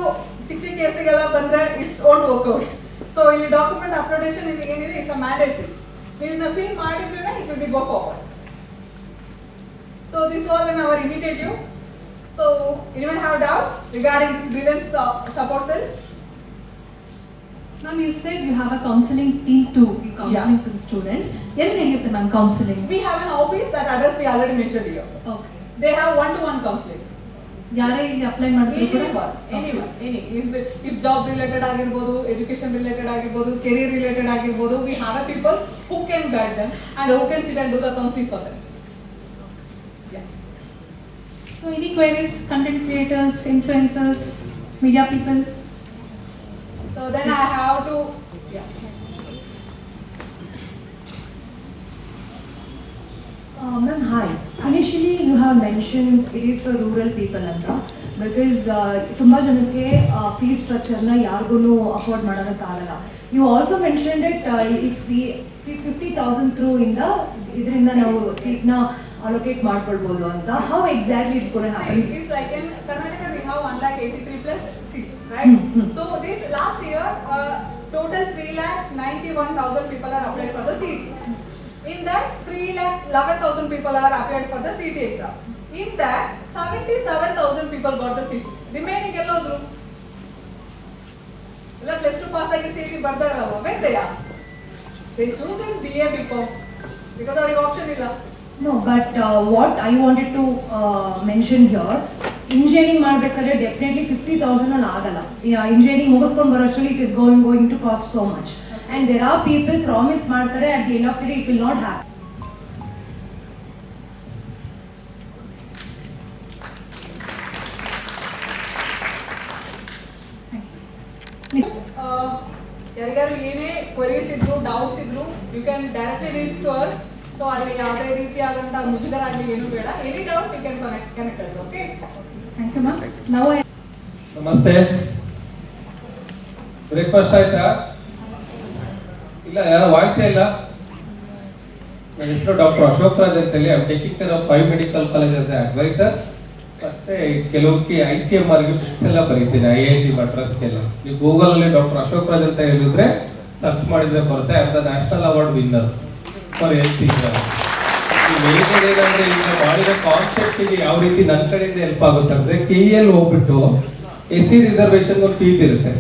ಚಿಕ್ಕ ಚಿಕ್ಕ ಕೇಸಿಗೆಲ್ಲ ಬಂದ್ರೆ ಇಟ್ಸ್ ಓಂಟ್ ವರ್ಕ್ಔಟ್. ಸೊ ಇಲ್ಲಿ ಡಾಕ್ಯುಮೆಂಟ್ ಅಪ್ಲೋಡೇಷನ್ ಏನಿದೆ ಇಟ್ಸ್ ಅ ಮ್ಯಾಂಡೇಟರಿ. ನೀವು ಇದನ್ನ ಫೀಲ್ ಮಾಡಿದ್ರೆ it will B go forward. So this was in our initiative. So anyone have doubts regarding this grievance support cell? Ma'am, you said you have a counseling team to give counseling to the students. Eಲ್ಲಿ ನಡೆಯುತ್ತೆ ma'am counseling? We have an office, that address we already mentioned here. Okay. They have one-to-one counseling. ಯಾರೇ ಇಲ್ಲಿ apply ಮಾಡಿದ್ರು ಕೂಡ? If job related ಆಗಿರ್ಬೋದು, education related ಆಗಿರ್ಬೋದು, career related ಆಗಿರ್ಬೋದು, we have a people who can guide them and who can sit and do the counseling for them. Yeah. So any queries, content creators, influencers, media people? So then Yes. I have to, yeah. Ma'am, hi. Initially, you have mentioned it is for rural people anta because ತುಂಬಾ ಜನಕ್ಕೆ fees ಸ್ಟ್ರಕ್ಚರ್ನ ಯಾರಿಗೂ afford ಮಾಡೋದಕ್ಕಾಗಲ್ಲ. You also mentioned that if we 50,000 through ಇದರಿಂದ ನಾವು ಸೀಟ್ನ allocate ಮಾಡ್ಕೊಳ್ಬೋದು ಅಂತ. How exactly it's going to happen? See, it's like in Karnataka we have 1,83 plus seats, right? So this last year, total 3,91,000 people are applied for the seat. In that, 3,11,000 people are applied for the CT exam. In that, 77,000 people got the seat. Remaining ಎಲ್ಲೋದ್ರು? ಎಲ್ಲ plus two pass ಆಗಿ CT ಬರ್ದಾರಲ್ವಾ? where they are? They choose in BA BCom because ಅವ್ರಿಗೆ option ಇಲ್ಲ. No, but what I wanted to mention here, engineering ಮಾಡಬೇಕಾದ್ರೆ definitely 50,000 ಅಲ್ಲಿ ಆಗಲ್ಲ. Engineering ಮುಗಿಸ್ಕೊಂಡು ಬರೋಷ್ಟರಲ್ಲಿ it is going to cost so much. And there are people promise ಮಾಡ್ತಾರೆ, at the end of the day it will not happen. ಯಾರಿಗಾರು ಏನೇ queries ಇದ್ರು, doubts ಇದ್ರು, you can directly reach to us. So ಅಲ್ಲಿ ಯಾವುದೇ ರೀತಿಯಾದಂತಹ ಮುಜುಗರ ಆಗಲಿ ಏನು ಬೇಡ. Any doubts you can connect us. Okay, Thank you ma'am. Now I ನಮಸ್ತೆ. ಬ್ರೇಕ್ಫಾಸ್ಟ್ ಆಯ್ತಾ? ಇಲ್ಲ, ಯಾರೋ ವಾಯ್ಸೇ ಇಲ್ಲ. ನನ್ನ ಹೆಸರು ಡಾಕ್ಟರ್ ಅಶೋಕ್ ರಾಜ್ ಅಂತೇಳಿ. I am taking care of 5 medical colleges adviser. ಅಷ್ಟೇ ಕೆಲವಕ್ಕೆ ICMR ಗೆ ಬುಕ್ಸ್ ಎಲ್ಲ ಬರೀತೀನಿ, IIT ಮಡ್ರಾಸ್ಗೆಲ್ಲ. ನೀವು ಗೂಗಲ್ ಅಲ್ಲಿ ಡಾಕ್ಟರ್ ಅಶೋಕ್ ರಾಜ್ ಅಂತ ಹೇಳಿದ್ರೆ ಸರ್ಚ್ ಮಾಡಿದ್ರೆ ಬರುತ್ತೆ. I am the national award winner for health insurance. ಏನಂದ್ರೆ ಈಗ ಮಾಡಿರೋ ಕಾನ್ಸೆಪ್ಟ್ ಗೆ ಯಾವ ರೀತಿ ನನ್ನ ಕಡೆಯಿಂದ ಹೆಲ್ಪ್ ಆಗುತ್ತೆ ಅಂದ್ರೆ, KEL ಹೋಗ್ಬಿಟ್ಟು SC ರಿಸರ್ವೇಶನ್ ಒಂದು ಫೀಸ್ ಇರುತ್ತೆ.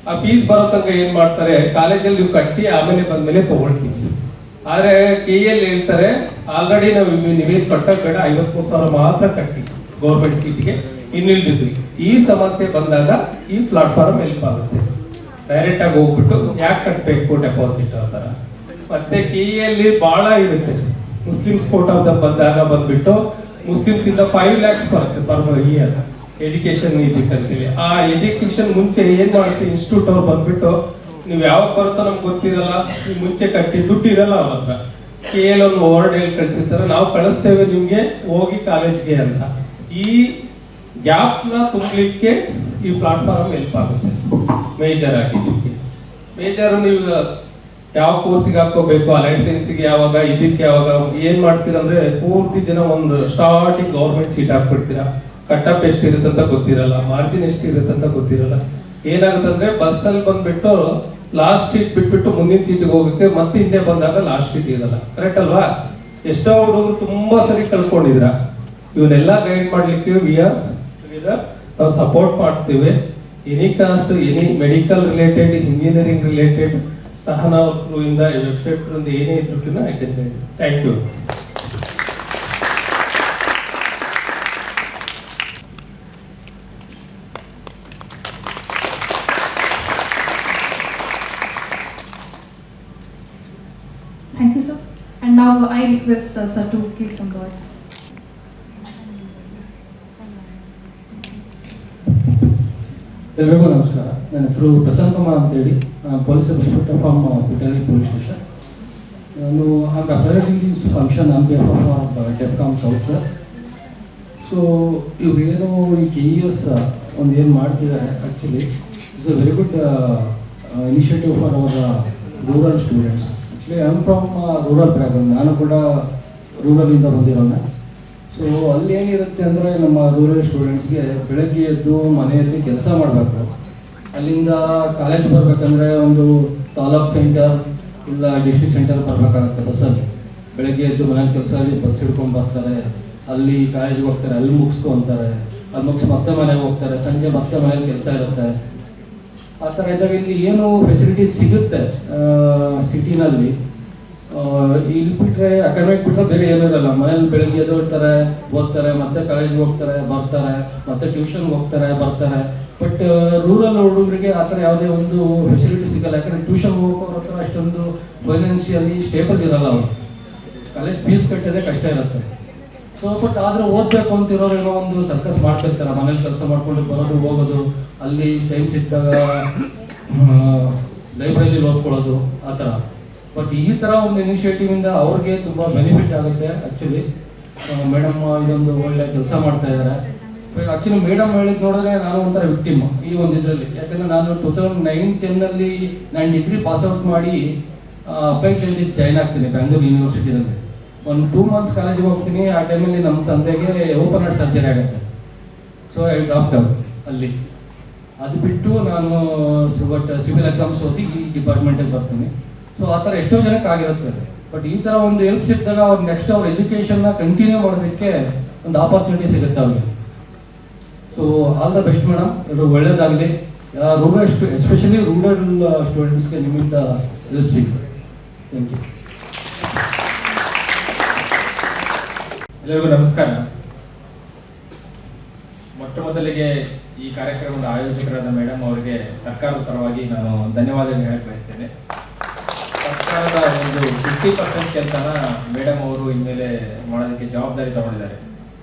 ಆ ಫೀಸ್ ಬರೋ ತನಕ ಏನ್ ಮಾಡ್ತಾರೆ, ಕಾಲೇಜಲ್ಲಿ ನೀವು ಕಟ್ಟಿ ಆಮೇಲೆ ಬಂದ್ಮೇಲೆ ತಗೊಳ್ತೀವಿ. ಆದ್ರೆ KEL ಹೇಳ್ತಾರೆ ಆಲ್ರೆಡಿ ನಾವು ನೀವೇನು ಕಟ್ಟೋದು ಬೇಡ, 53,000 ಮಾತ್ರ ಕಟ್ಟಿ ಗೌರ್ಮೆಂಟ್ ಸೀಟ್ಗೆ ಇನ್ನಿಲ್ದಿದ್ವಿ. ಈ ಸಮಸ್ಯೆ ಬಂದಾಗ ಈ ಪ್ಲಾಟ್ಫಾರ್ಮ್ ಹೆಲ್ಪ್ ಆಗುತ್ತೆ. ಡೈರೆಕ್ಟ್ ಆಗಿ ಹೋಗ್ಬಿಟ್ಟು ಯಾಕೆ ಕಟ್ಟಬೇಕು ಡೆಪಾಸಿಟ್ ಅಂತಾರ. ಮತ್ತೆ KEL ಬಹಳ ಇರುತ್ತೆ. ಮುಸ್ಲಿಮ್ಸ್ ಕೋಟಾ ಬಂದಾಗ ಬಂದ್ಬಿಟ್ಟು ಮುಸ್ಲಿಮ್ಸ್ ಇಂದ 5 lakhs ಬರುತ್ತೆ ಪರ್ ಇಯರ್ ಎಜುಕೇಶನ್ ಇದಕ್ಕಂತೀವಿ. ಆ ಎಜುಕೇಶನ್ ಮುಂಚೆ ಏನ್ ಮಾಡ್ತೀವಿ, ಇನ್ಸ್ಟಿಟ್ಯೂಟ್ ಅವ್ರು ಬಂದ್ಬಿಟ್ಟು ನೀವು ಯಾವಾಗ ಬರುತ್ತೋ ನಮ್ಗೆ ಗೊತ್ತಿರಲ್ಲ, ನೀವು ಮುಂಚೆ ಕಟ್ಟಿ ದುಡ್ಡು ಇರಲ್ಲ ಅವ್ರ ಹತ್ರ. KEL ಒಂದು ವರ್ಡ್ ಹೇಳಿ ಕಳ್ಸಿರ್ತಾರೆ, ನಾವು ಕಳಿಸ್ತೇವೆ ನಿಮ್ಗೆ ಹೋಗಿ ಕಾಲೇಜ್ಗೆ ಅಂತ. ಈ ಗ್ಯಾಪ್ ನ ತುಂಬಲಿಕ್ಕೆ ಈ ಪ್ಲಾಟ್ಫಾರ್ಮ್ ಹೆಲ್ಪ್ ಆಗುತ್ತೆ ಮೇಜರ್ ಆಗಿ. ಮೇಜರ್ ನೀವು ಯಾವ ಕೋರ್ಸಿಗೆ ಹಾಕೋಬೇಕು, ಅಲೈಡ್ ಸೈನ್ಸ್ಗೆ ಯಾವಾಗ, ಇದಕ್ಕೆ ಯಾವಾಗ ಏನ್ ಮಾಡ್ತೀರಂದ್ರೆ, ಪೂರ್ತಿ ಜನ ಒಂದು ಸ್ಟಾರ್ಟಿಂಗ್ ಗೌರ್ಮೆಂಟ್ ಸೀಟ್ ಹಾಕ್ಬಿಡ್ತೀರಾ. ಕಟ್ಟಪ್ ಎಷ್ಟಿರುತ್ತೆ ಅಂತ ಗೊತ್ತಿರಲ್ಲ, ಮಾರ್ಜಿನ್ ಎಷ್ಟಿರುತ್ತೆ ಅಂತ ಗೊತ್ತಿರಲ್ಲ. ಏನಾಗುತ್ತೆ ಅಂದ್ರೆ ಬಸ್ ಅಲ್ಲಿ ಬಂದ್ಬಿಟ್ಟು ಲಾಸ್ಟ್ ಸೀಟ್ ಬಿಟ್ಬಿಟ್ಟು ಮುಂದಿನ ಸೀಟಿಗೆ ಹೋಗಕ್ಕೆ ಮತ್ತೆ ಹಿಂದೆ ಬಂದಾಗ ಲಾಸ್ಟ್ ಸೀಟ್ ಇರಲ್ಲ. ಕರೆಕ್ಟ್ ಅಲ್ವಾ? ಎಷ್ಟೋ ಹುಡುಗರು ತುಂಬಾ ಸರಿ ಕಲ್ತ್ಕೊಂಡಿದ್ರ. ಇವನ್ನೆಲ್ಲ ಗೈಡ್ ಮಾಡ್ಲಿಕ್ಕೆ ನಾವು ಸಪೋರ್ಟ್ ಮಾಡ್ತೀವಿ. Any cost, any medical related, engineering related ಸಹ ನಾವು ಇಂದ ವೆಬ್ಸೈಟ್ ಏನೇ ಇದ್ರು I can say thank you. Thank you, sir. And now I request sir to give some words. ಎಲ್ರಿಗೂ ನಮಸ್ಕಾರ. ನನ್ನ ಹೆಸರು ಪ್ರಸನ್ನ ಕುಮಾರ್ ಅಂತೇಳಿ, ಪೊಲೀಸ್ ಇನ್ಸ್ಪೆಕ್ಟರ್ ಫ್ರಮ್ ಪಿಟೇರಿ ಪೊಲೀಸ್ ಸ್ಟೇಷನ್. ನಾನು appearing this function on behalf of ಡೆಫ್ಕಾಮ್ ಸೌತ್ ಸರ್. ಸೊ ಇವ್ರೇನು ಈ KES ಒಂದು ಏನು ಮಾಡ್ತಿದ್ದಾರೆ, actually it's a very good initiative for our rural students. Actually I am from rural background, ನಾನು ಕೂಡ ರೂರಲಿಂದ ಬಂದಿರೋನೆ. ಸೊ ಅಲ್ಲಿ ಏನಿರುತ್ತೆ ಅಂದರೆ ನಮ್ಮ ರೂರಲ್ ಸ್ಟೂಡೆಂಟ್ಸ್ಗೆ ಬೆಳಗ್ಗೆ ಎದ್ದು ಮನೆಯಲ್ಲಿ ಕೆಲಸ ಮಾಡಬೇಕು. ಅಲ್ಲಿಂದ ಕಾಲೇಜ್ ಬರಬೇಕಂದ್ರೆ ಒಂದು ತಾಲೂಕ್ ಸೆಂಟರ್ ಇಲ್ಲ ಡಿಸ್ಟ್ರಿಕ್ಟ್ ಸೆಂಟರ್ ಬರಬೇಕಾಗುತ್ತೆ ಬಸ್ಸಲ್ಲಿ. ಬೆಳಗ್ಗೆ ಎದ್ದು ಮನೇಲಿ ಕೆಲಸ ಅಲ್ಲಿ ಬಸ್ ಹಿಡ್ಕೊಂಡು ಬರ್ತಾರೆ, ಅಲ್ಲಿ ಕಾಲೇಜಿಗೆ ಹೋಗ್ತಾರೆ, ಅಲ್ಲಿ ಮುಗಿಸ್ಕೊತಾರೆ, ಅಲ್ಲಿ ಮುಗಿಸಿ ಮತ್ತೆ ಮನೆಗೆ ಹೋಗ್ತಾರೆ, ಸಂಜೆ ಮತ್ತೆ ಮನೇಲಿ ಕೆಲಸ ಇರುತ್ತೆ. ಆ ಥರ ಇದ್ದಾಗ ಇಲ್ಲಿ ಏನು ಫೆಸಿಲಿಟೀಸ್ ಸಿಗುತ್ತೆ ಸಿಟಿನಲ್ಲಿ, ಇಲ್ಲಿ ಬಿಟ್ಟರೆ ಅಕಾಡೆಮಿಕ್ ಬಿಟ್ಟರೆ ಬೇರೆ ಏನೂ ಇರಲ್ಲ. ಮನೇಲಿ ಬೆಳಗ್ಗೆ ಎದ್ದೇಳ್ತಾರೆ, ಓದ್ತಾರೆ, ಮತ್ತೆ ಕಾಲೇಜ್ಗೆ ಹೋಗ್ತಾರೆ, ಬರ್ತಾರೆ, ಮತ್ತೆ ಟ್ಯೂಷನ್ಗೆ ಹೋಗ್ತಾರೆ, ಬರ್ತಾರೆ. ಬಟ್ ರೂರಲ್ ಹುಡುಗರಿಗೆ ಆ ಥರ ಯಾವುದೇ ಒಂದು ಫೆಸಿಲಿಟಿ ಸಿಗಲ್ಲ. ಯಾಕಂದರೆ ಟ್ಯೂಷನ್ ಹೋಗೋರ ಹತ್ರ ಅಷ್ಟೊಂದು ಫೈನಾನ್ಷಿಯಲಿ ಸ್ಟೇಬಲ್ ಇರಲ್ಲ. ಅವರು ಕಾಲೇಜ್ ಫೀಸ್ ಕಟ್ಟೋದೇ ಕಷ್ಟ ಇರುತ್ತೆ. ಸೊ ಬಟ್ ಆದರೆ ಓದಬೇಕು ಅಂತಿರೋರು ಏನೋ ಒಂದು ಸರ್ಕಸ್ ಮಾಡ್ತಿರ್ತಾರೆ, ಮನೇಲಿ ಕೆಲಸ ಮಾಡ್ಕೊಂಡು ಬರೋದು ಹೋಗೋದು, ಅಲ್ಲಿ ಟೈಮ್ ಸಿಕ್ಕಿದಾಗ ಲೈಬ್ರರಿಲಿ ಓದ್ಕೊಳ್ಳೋದು, ಆ ಥರ. ಬಟ್ ಈ ಥರ ಒಂದು ಇನಿಷಿಯೇಟಿವಿಂದ ಅವ್ರಿಗೆ ತುಂಬ ಬೆನಿಫಿಟ್ ಆಗುತ್ತೆ. ಆ್ಯಕ್ಚುಲಿ ಮೇಡಮ್ ಇದೊಂದು ಒಳ್ಳೆ ಕೆಲಸ ಮಾಡ್ತಾ ಇದ್ದಾರೆ. ಆ್ಯಕ್ಚುಲಿ ಮೇಡಮ್ ಹೇಳಿದ್ ನೋಡಿದ್ರೆ ನಾನು ಒಂಥರ ವಿಕ್ಟಿಮ್ ಈ ಒಂದು ಇದರಲ್ಲಿ. ಯಾಕಂದರೆ ನಾನು 2009-10 ನಾನು ಡಿಗ್ರಿ ಪಾಸ್ಔಟ್ ಮಾಡಿ ಅಪ್ಲೈಮೆಂಟಿಗೆ ಜಾಯ್ನ್ ಆಗ್ತೀನಿ ಬೆಂಗಳೂರು ಯೂನಿವರ್ಸಿಟಿನಲ್ಲಿ. ಒಂದು 2 months ಕಾಲೇಜಿಗೆ ಹೋಗ್ತೀನಿ. ಆ ಟೈಮಲ್ಲಿ ನಮ್ಮ ತಂದೆಗೆ ಓಪನ್ ಹಾರ್ಟ್ ಸರ್ಜರಿ ಆಗುತ್ತೆ. ಸೊ ಐ ಡ್ರಾಪ್ ಡೌನ್ ಅಲ್ಲಿ. ಅದು ಬಿಟ್ಟು ನಾನು ಸಿವಿಲ್ ಎಕ್ಸಾಮ್ಸ್ ಓದಿ ಈ ಡಿಪಾರ್ಟ್ಮೆಂಟಿಗೆ ಬರ್ತೀನಿ. ಸೊ ಆ ಥರ ಎಷ್ಟೋ ಜನಕ್ಕೆ ಆಗಿರುತ್ತೆ. ಬಟ್ ಈ ಥರ ಒಂದು ಹೆಲ್ಪ್ ಸಿಕ್ಕಿದಾಗ ಅವ್ರು ನೆಕ್ಸ್ಟ್ ಅವ್ರ ಎಜುಕೇಷನ್ನ ಕಂಟಿನ್ಯೂ ಮಾಡೋದಕ್ಕೆ ಒಂದು ಆಪರ್ಚುನಿಟಿ ಸಿಗುತ್ತೆ ಅವ್ರಿಗೆ. So all the best madam, ಇದು ಒಳ್ಳೇದಾಗಲಿ. ರೂರಲ್ ಎಸ್ಪೆಷಲಿ ರೂರಲ್ ಸ್ಟೂಡೆಂಟ್ಸ್ಗೆ ನಿಮ್ಮಿಂದ ಹೆಲ್ಪ್ ಸಿಗುತ್ತೆ. Thank you. ಎಲ್ಲರಿಗೂ ನಮಸ್ಕಾರ. ಮೊಟ್ಟ ಮೊದಲಿಗೆ ಈ ಕಾರ್ಯಕ್ರಮದ ಆಯೋಜಕರಾದ ಮೇಡಮ್ ಅವರಿಗೆ ಸರ್ಕಾರದ ಪರವಾಗಿ ನಾನು ಧನ್ಯವಾದಗಳು ಹೇಳಕ್ ಬಯಸ್ತೇನೆ. ಸರ್ಕಾರದ ಒಂದು 50% ಕೆಲಸನ ಮೇಡಮ್ ಅವರು ಇನ್ಮೇಲೆ ಮಾಡೋದಕ್ಕೆ ಜವಾಬ್ದಾರಿ ತಗೊಂಡಿದ್ದಾರೆ.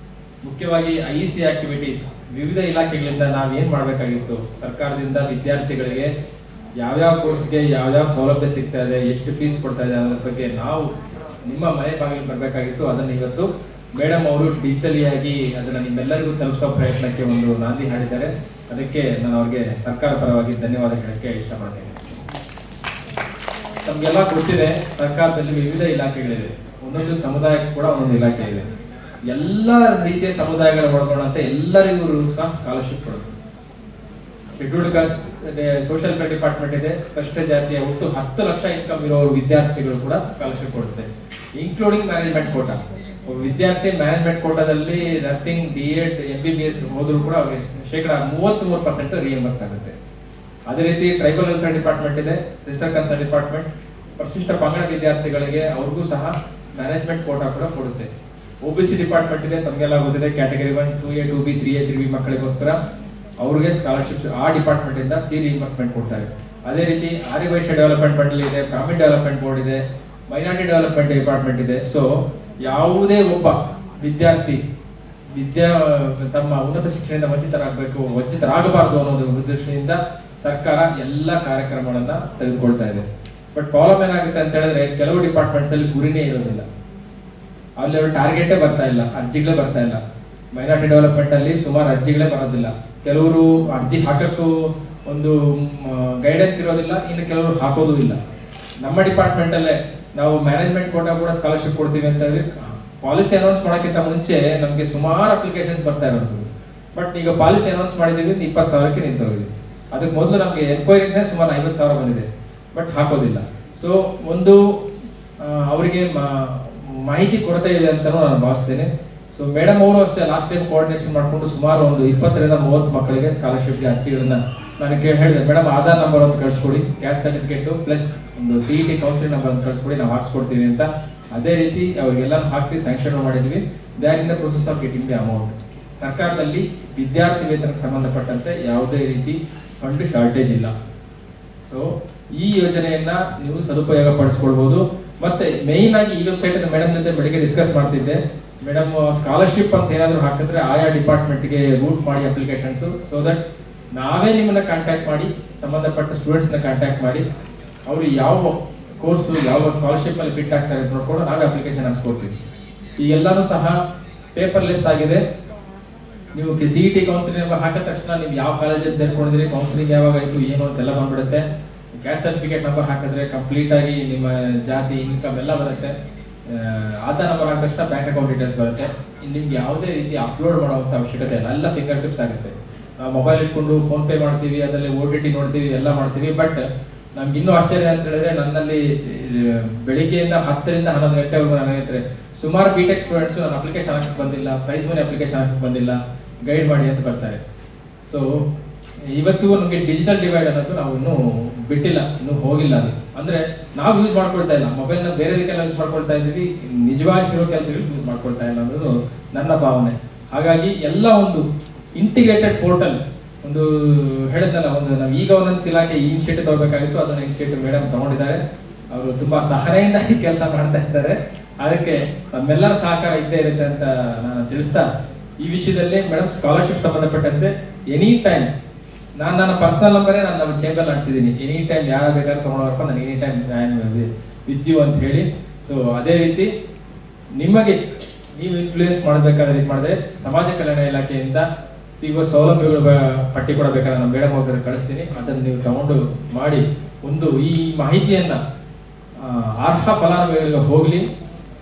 ಮುಖ್ಯವಾಗಿ IEC ಆಕ್ಟಿವಿಟೀಸ್ ವಿವಿಧ ಇಲಾಖೆಗಳಿಂದ ನಾವು ಏನ್ ಮಾಡಬೇಕಾಗಿತ್ತು, ಸರ್ಕಾರದಿಂದ ವಿದ್ಯಾರ್ಥಿಗಳಿಗೆ ಯಾವ್ಯಾವ ಕೋರ್ಸ್ಗೆ ಯಾವ್ಯಾವ ಸೌಲಭ್ಯ ಸಿಗ್ತಾ ಇದೆ, ಎಷ್ಟು ಫೀಸ್ ಕೊಡ್ತಾ ಇದೆ ಅನ್ನೋದ್ರ ಬಗ್ಗೆ ನಾವು ನಿಮ್ಮ ಮನೆ ಬಾಗಿಲು ಬರಬೇಕಾಗಿತ್ತು. ಅದನ್ನು ಇವತ್ತು ಮೇಡಮ್ ಅವರು ಡಿಜಿಟಲಿಯಾಗಿ ಅದನ್ನ ನಿಮ್ಮೆಲ್ಲರಿಗೂ ತಲುಪಿಸೋ ಪ್ರಯತ್ನಕ್ಕೆ ಒಂದು ನಾಂದಿ ಹಾಡಿದ್ದಾರೆ. ಅದಕ್ಕೆ ನಾನು ಅವ್ರಿಗೆ ಸರ್ಕಾರ ಪರವಾಗಿ ಧನ್ಯವಾದ ಹೇಳಕ್ಕೆ ಇಷ್ಟಪಡ್ತೇನೆ. ನಮ್ಗೆಲ್ಲ ಗೊತ್ತಿದೆ, ಸರ್ಕಾರದಲ್ಲಿ ವಿವಿಧ ಇಲಾಖೆಗಳಿದೆ. ಒಂದೊಂದು ಸಮುದಾಯಕ್ಕೆ ಕೂಡ ಒಂದೊಂದು ಇಲಾಖೆ ಇದೆ. ಎಲ್ಲ ರೀತಿಯ ಸಮುದಾಯಗಳ ಒಳಗೊಂಡಂತೆ ಎಲ್ಲರಿಗೂ ಸ್ಕಾಲರ್ಶಿಪ್ ಕೊಡೋದು. Scheduled cost social welfare department ಇದೆ. ಕಷ್ಟ ಜಾತಿಯ ಒಟ್ಟು 10 ಲಕ್ಷ ಇನ್ಕಮ್ ಇರೋರು ವಿದ್ಯಾರ್ಥಿಗಳು ಕೂಡ ಸ್ಕಾಲರ್ಶಿಪ್ ಕೊಡುತ್ತೆ, ಇನ್ಕ್ಲೂಡಿಂಗ್ ಮ್ಯಾನೇಜ್ಮೆಂಟ್ ಕೋಟಾ. ವಿದ್ಯಾರ್ಥಿ ಮ್ಯಾನೇಜ್ಮೆಂಟ್ ಕೋಟಾದಲ್ಲಿ ನರ್ಸಿಂಗ್, DED, MBBS ಹೋದ್ರು ಕೂಡ ಅವ್ರಿಗೆ 33% ರಿಯಂಬರ್ಸ್ ಆಗುತ್ತೆ. ಅದೇ ರೀತಿ ಟ್ರೈಬಲ್ ವೆಲ್ಫೇರ್ ಡಿಪಾರ್ಟ್ಮೆಂಟ್ ಇದೆ, ಸಿಸ್ಟರ್ ಕನ್ಸರ್ನ್ ಡಿಪಾರ್ಟ್ಮೆಂಟ್. ಪರಿಶಿಷ್ಟ ಪಂಗಡ ವಿದ್ಯಾರ್ಥಿಗಳಿಗೆ ಅವ್ರಿಗೂ ಸಹ ಮ್ಯಾನೇಜ್ಮೆಂಟ್ ಕೋಟಾ ಕೂಡ ಕೊಡುತ್ತೆ. OBC ಡಿಪಾರ್ಟ್ಮೆಂಟ್ ಇದೆ, ತಮಗೆಲ್ಲ ಗೊತ್ತಿದೆ, category 1, 2A, 2B, 3A, 3B ಮಕ್ಕಳಿಗೋಸ್ಕರ ಅವ್ರಿಗೆ ಸ್ಕಾಲರ್ಶಿಪ್ ಆ ಡಿಪಾರ್ಟ್ಮೆಂಟ್ ಇಂದ ಫೀ ರಿಯಂಬರ್ಸ್ಮೆಂಟ್ ಕೊಡ್ತಾರೆ. ಅದೇ ರೀತಿ ಆದಿವಾಸಿ ಡೆವಲಪ್ಮೆಂಟ್ ಮಂಡಳಿ ಇದೆ, ಬ್ರಾಹ್ಮಿನ್ ಡೆವಲಪ್ಮೆಂಟ್ ಬೋರ್ಡ್ ಇದೆ, ಮೈನಾರಿಟಿ ಡೆವಲಪ್ಮೆಂಟ್ ಡಿಪಾರ್ಟ್ಮೆಂಟ್ ಇದೆ. ಸೊ ಯಾವುದೇ ಒಬ್ಬ ವಿದ್ಯಾರ್ಥಿ ತಮ್ಮ ಉನ್ನತ ಶಿಕ್ಷಣದಿಂದ ವಂಚಿತರಾಗಬಾರದು ಅನ್ನೋದು ಉದ್ದೇಶದಿಂದ ಸರ್ಕಾರ ಎಲ್ಲ ಕಾರ್ಯಕ್ರಮಗಳನ್ನ ತೆಗೆದುಕೊಳ್ತಾ ಇದೆ. ಬಟ್ ಪ್ರಾಬ್ಲಮ್ ಏನಾಗುತ್ತೆ ಅಂತ ಹೇಳಿದ್ರೆ, ಕೆಲವು ಡಿಪಾರ್ಟ್ಮೆಂಟ್ಸ್ ಅಲ್ಲಿ ಗುರಿನೇ ಇರೋದಿಲ್ಲ, ಅಲ್ಲಿ ಅವರು ಟಾರ್ಗೆಟೇ ಬರ್ತಾ ಇಲ್ಲ, ಅರ್ಜಿಗಳೇ ಬರ್ತಾ ಇಲ್ಲ. ಮೈನಾರಿಟಿ ಡೆವಲಪ್ಮೆಂಟ್ ಅಲ್ಲಿ ಸುಮಾರು ಅರ್ಜಿಗಳೇ ಬರೋದಿಲ್ಲ. ಕೆಲವರು ಅರ್ಜಿ ಹಾಕಕ್ಕೂ ಒಂದು ಗೈಡೆನ್ಸ್ ಇರೋದಿಲ್ಲ, ಇನ್ನು ಕೆಲವರು ಹಾಕೋದು ಇಲ್ಲ. ನಮ್ಮ ಡಿಪಾರ್ಟ್ಮೆಂಟ್ ಅಲ್ಲೇ ನಾವು ಮ್ಯಾನೇಜ್ಮೆಂಟ್ ಕೋಟಾ ಕೂಡ ಸ್ಕಾಲರ್ಶಿಪ್ ಕೊಡ್ತೀವಿ ಅಂತ ಹೇಳಿ ಪಾಲಿಸಿ ಅನೌನ್ಸ್ ಮಾಡೋಕ್ಕಿಂತ ಮುಂಚೆ ನಮಗೆ ಸುಮಾರು ಅಪ್ಲಿಕೇಶನ್ಸ್ ಬರ್ತಾ ಇರೋದು. ಬಟ್ ಈಗ ಪಾಲಿಸಿ ಅನೌನ್ಸ್ ಮಾಡಿದೀವಿ, 20,000ಕ್ಕೆ ನಿಂತೋಗಿದೆ. ಅದಕ್ಕೆ ಮೊದಲು ನಮಗೆ ಎನ್ಕ್ವೈರೀಸ್ ಸುಮಾರು 50,000 ಬಂದಿದೆ. ಬಟ್ ಹಾಕೋದಿಲ್ಲ. ಸೊ ಒಂದು ಅವರಿಗೆ ಮಾಹಿತಿ ಕೊರತೆ ಇದೆ ಅಂತಲೂ ನಾನು ಭಾವಿಸ್ತೇನೆ. ಸೊ ಮೇಡಮ್ ಅವರು ಅಷ್ಟೇ ಲಾಸ್ಟ್ ಟೈಮ್ ಕೋಆರ್ಡಿನೇಷನ್ ಮಾಡಿಕೊಂಡು ಸುಮಾರು ಒಂದು 20 ರಿಂದ 30 ಮಕ್ಕಳಿಗೆ ಸ್ಕಾಲರ್ಶಿಪ್ಗೆ ಅರ್ಜಿಗಳನ್ನ ನಾನು ಹೇಳಿದೆ, ಮೇಡಮ್ ಆಧಾರ್ ನಂಬರ್ ಒಂದು ಕಳಿಸ್ಕೊಡಿ, ಕ್ಯಾಸ್ಟ್ ಸರ್ಟಿಫಿಕೇಟು ಪ್ಲಸ್ ಒಂದು CET ಕೌನ್ಸಿಲಿಂಗ್ ನಂಬರ್ ಒಂದು ಕಳಿಸ್ಕೊಡಿ, ನಾವು ಹಾಕ್ಸ್ಕೊಡ್ತೀವಿ ಅಂತ. ಅದೇ ರೀತಿ ಅವರಿಗೆಲ್ಲ ಹಾಕಿಸಿ ಸ್ಯಾಂಕ್ಷನ್ ಮಾಡಿದ್ವಿ. They are in the process of getting the amount. ಸರ್ಕಾರದಲ್ಲಿ ವಿದ್ಯಾರ್ಥಿ ವೇತನಕ್ಕೆ ಸಂಬಂಧಪಟ್ಟಂತೆ ಯಾವುದೇ ರೀತಿ ಫಂಡ್ ಶಾರ್ಟೇಜ್ ಇಲ್ಲ. ಸೊ ಈ ಯೋಜನೆಯನ್ನ ನೀವು ಸದುಪಯೋಗ ಪಡಿಸ್ಕೊಳ್ಬಹುದು. ಮತ್ತೆ ಮೇಯ್ನ್ ಆಗಿ ಈ ವೆಬ್ಸೈಟ್ ಮೇಡಮ್ ಜೊತೆ ಬೆಳಿಗ್ಗೆ ಡಿಸ್ಕಸ್ ಮಾಡ್ತಿದ್ದೆ. ಮೇಡಮ್ ಸ್ಕಾಲರ್ಶಿಪ್ ಅಂತ ಏನಾದ್ರು ಹಾಕಿದ್ರೆ ಆಯಾ ಡಿಪಾರ್ಟ್ಮೆಂಟ್ಗೆ ರೂಟ್ ಮಾಡಿ ಅಪ್ಲಿಕೇಶನ್ಸ್, ಸೊ ದಟ್ ನಾವೇ ನಿಮ್ಮನ್ನ ಕಾಂಟ್ಯಾಕ್ಟ್ ಮಾಡಿ ಸಂಬಂಧಪಟ್ಟ ಸ್ಟೂಡೆಂಟ್ಸ್ನ ಕಾಂಟ್ಯಾಕ್ಟ್ ಮಾಡಿ ಅವರು ಯಾವ ಕೋರ್ಸು ಯಾವ ಸ್ಕಾಲರ್ಶಿಪ್ ಅಲ್ಲಿ ಫಿಟ್ ಆಗ್ತಾರೆ ಅಂತ ನೋಡ್ಕೊಂಡು ನಾವೇ ಅಪ್ಲಿಕೇಶನ್ ಹಾಕ್ಸ್ಕೊಡ್ತೀವಿ. ಈ ಎಲ್ಲಾನು ಸಹ ಪೇಪರ್ಲೆಸ್ ಆಗಿದೆ. ನೀವು CET ಕೌನ್ಸಿಲಿಂಗ್ ಹಾಕಿದ ತಕ್ಷಣ ನೀವು ಯಾವ ಕಾಲೇಜಲ್ಲಿ ಸೇರ್ಕೊಂಡಿದ್ರಿ, ಕೌನ್ಸಿಲಿಂಗ್ ಯಾವಾಗ ಆಯ್ತು ಏನು ಅಂತೆಲ್ಲ ಬಂದ್ಬಿಡುತ್ತೆ. ಕ್ಯಾಸ್ಟ್ ಸರ್ಟಿಫಿಕೇಟ್ ನಂಬರ್ ಹಾಕಿದ್ರೆ ಕಂಪ್ಲೀಟ್ ಆಗಿ ನಿಮ್ಮ ಜಾತಿ ಇನ್ಕಮ್ ಎಲ್ಲ ಬರುತ್ತೆ. ಆಧಾರ್ ನಂಬರ್ ಹಾಕಿದ ತಕ್ಷಣ ಬ್ಯಾಂಕ್ ಅಕೌಂಟ್ ಡೀಟೇಲ್ಸ್ ಬರುತ್ತೆ. ನಿಮ್ಗೆ ಯಾವುದೇ ರೀತಿ ಅಪ್ಲೋಡ್ ಮಾಡುವಂತ ಅವಶ್ಯಕತೆ ಇಲ್ಲ, ಎಲ್ಲ ಫಿಂಗರ್ ಟಿಪ್ಸ್ ಆಗುತ್ತೆ. ನಾವು ಮೊಬೈಲ್ ಇಟ್ಕೊಂಡು ಫೋನ್ ಪೇ ಮಾಡ್ತೀವಿ, ಅದರಲ್ಲಿ OTT ನೋಡ್ತೀವಿ, ಎಲ್ಲ ಮಾಡ್ತೀವಿ. ಬಟ್ ನಮ್ಗೆ ಇನ್ನೂ ಆಶ್ಚರ್ಯ ಅಂತ ಹೇಳಿದ್ರೆ, ನನ್ನಲ್ಲಿ ಬೆಳಿಗ್ಗೆಯಿಂದ 10 ರಿಂದ 11 ಗಂಟೆವರೆಗೂ ನನಗೆ ಸುಮಾರು B.Tech ಸ್ಟೂಡೆಂಟ್ಸ್ ನನ್ನ ಅಪ್ಲಿಕೇಶನ್ ಹಾಕಕ್ಕೆ ಬಂದಿಲ್ಲ, ಪ್ರೈಸ್ ಮನಿ ಅಪ್ಲಿಕೇಶನ್ ಹಾಕಕ್ಕೆ ಬಂದಿಲ್ಲ, ಗೈಡ್ ಮಾಡಿ ಅಂತ ಬರ್ತಾರೆ. ಸೊ ಇವತ್ತು ನಮಗೆ ಡಿಜಿಟಲ್ ಡಿವೈಡ್ ಅನ್ನೋದು ನಾವು ಇನ್ನೂ ಬಿಟ್ಟಿಲ್ಲ, ಇನ್ನೂ ಹೋಗಿಲ್ಲ. ಅದು ಅಂದ್ರೆ ನಾವು ಯೂಸ್ ಮಾಡ್ಕೊಳ್ತಾ ಇಲ್ಲ, ಮೊಬೈಲ್ನ ಬೇರೆ ರೀತಿಯೆಲ್ಲ ಯೂಸ್ ಮಾಡ್ಕೊಳ್ತಾ ಇದ್ದೀವಿ, ನಿಜವಾಗಿರೋ ಕೆಲಸಗಳು ಯೂಸ್ ಮಾಡ್ಕೊಳ್ತಾ ಇಲ್ಲ ಅನ್ನೋದು ನನ್ನ ಭಾವನೆ. ಹಾಗಾಗಿ ಎಲ್ಲ ಒಂದು ಇಂಟಿಗ್ರೇಟೆಡ್ ಪೋರ್ಟಲ್, ಒಂದು ಹೇಳಿದ್ನಲ್ಲ, ಒಂದು ನಾವು ಈಗ ಒಂದೊಂದು ಇಲಾಖೆ ಈ ಇನಿಷಿಯೇಟಿವ್ ತಗೋಬೇಕಾಗಿತ್ತು, ಅದನ್ನ ಇನಿಷಿಯೇಟಿವ್ ಮೇಡಮ್ ತಗೊಂಡಿದ್ದಾರೆ. ಅವರು ತುಂಬಾ ಸಹನೆಯಿಂದ ಈ ಕೆಲಸ ಮಾಡ್ತಾ ಇದ್ದಾರೆ. ಅದಕ್ಕೆ ನಮ್ಮೆಲ್ಲರ ಸಹಕಾರ ಇದ್ದೇ ಇರುತ್ತೆ ಅಂತ ನಾನು ತಿಳಿಸ್ತಾ, ಈ ವಿಷಯದಲ್ಲಿ ಮೇಡಮ್ ಸ್ಕಾಲರ್ಶಿಪ್ ಸಂಬಂಧಪಟ್ಟಂತೆ ಎನಿ ಟೈಮ್ ನನ್ನ ಪರ್ಸನಲ್ ನಂಬರೇ ನಾನು ನಮ್ಮ ಚೇಂಬರ್ ಹಾಕ್ಸಿದ್ದೀನಿ. ಎನಿ ಟೈಮ್ ಯಾರು ಬೇಕಾದ್ರೂ ತಗೊಂಡೋಗಪ್ಪ, ನಾನು ಎನಿ ಟೈಮ್ ವಿತ್ ಯು ಅಂತ ಹೇಳಿ. ಸೊ ಅದೇ ರೀತಿ ನಿಮಗೆ ನೀವು ಇನ್ಫ್ಲೂಯೆನ್ಸ್ ಮಾಡಬೇಕಾದ್ರೆ ಇದು ಮಾಡಿದ್ರೆ ಸಮಾಜ ಕಲ್ಯಾಣ ಇಲಾಖೆಯಿಂದ ಸಿಗುವ ಸೌಲಭ್ಯಗಳು ಪಟ್ಟಿ ಕೂಡ ಬೇಕಾದ್ರೆ ನಾನು ಮೇಡಮ್ ಹೋಗಿ ಕಳಿಸ್ತೀನಿ. ಅದನ್ನು ನೀವು ತಗೊಂಡು ಮಾಡಿ ಒಂದು ಈ ಮಾಹಿತಿಯನ್ನ ಅರ್ಹ ಫಲಾನುಭವಿಗಳಿಗೆ ಹೋಗ್ಲಿ,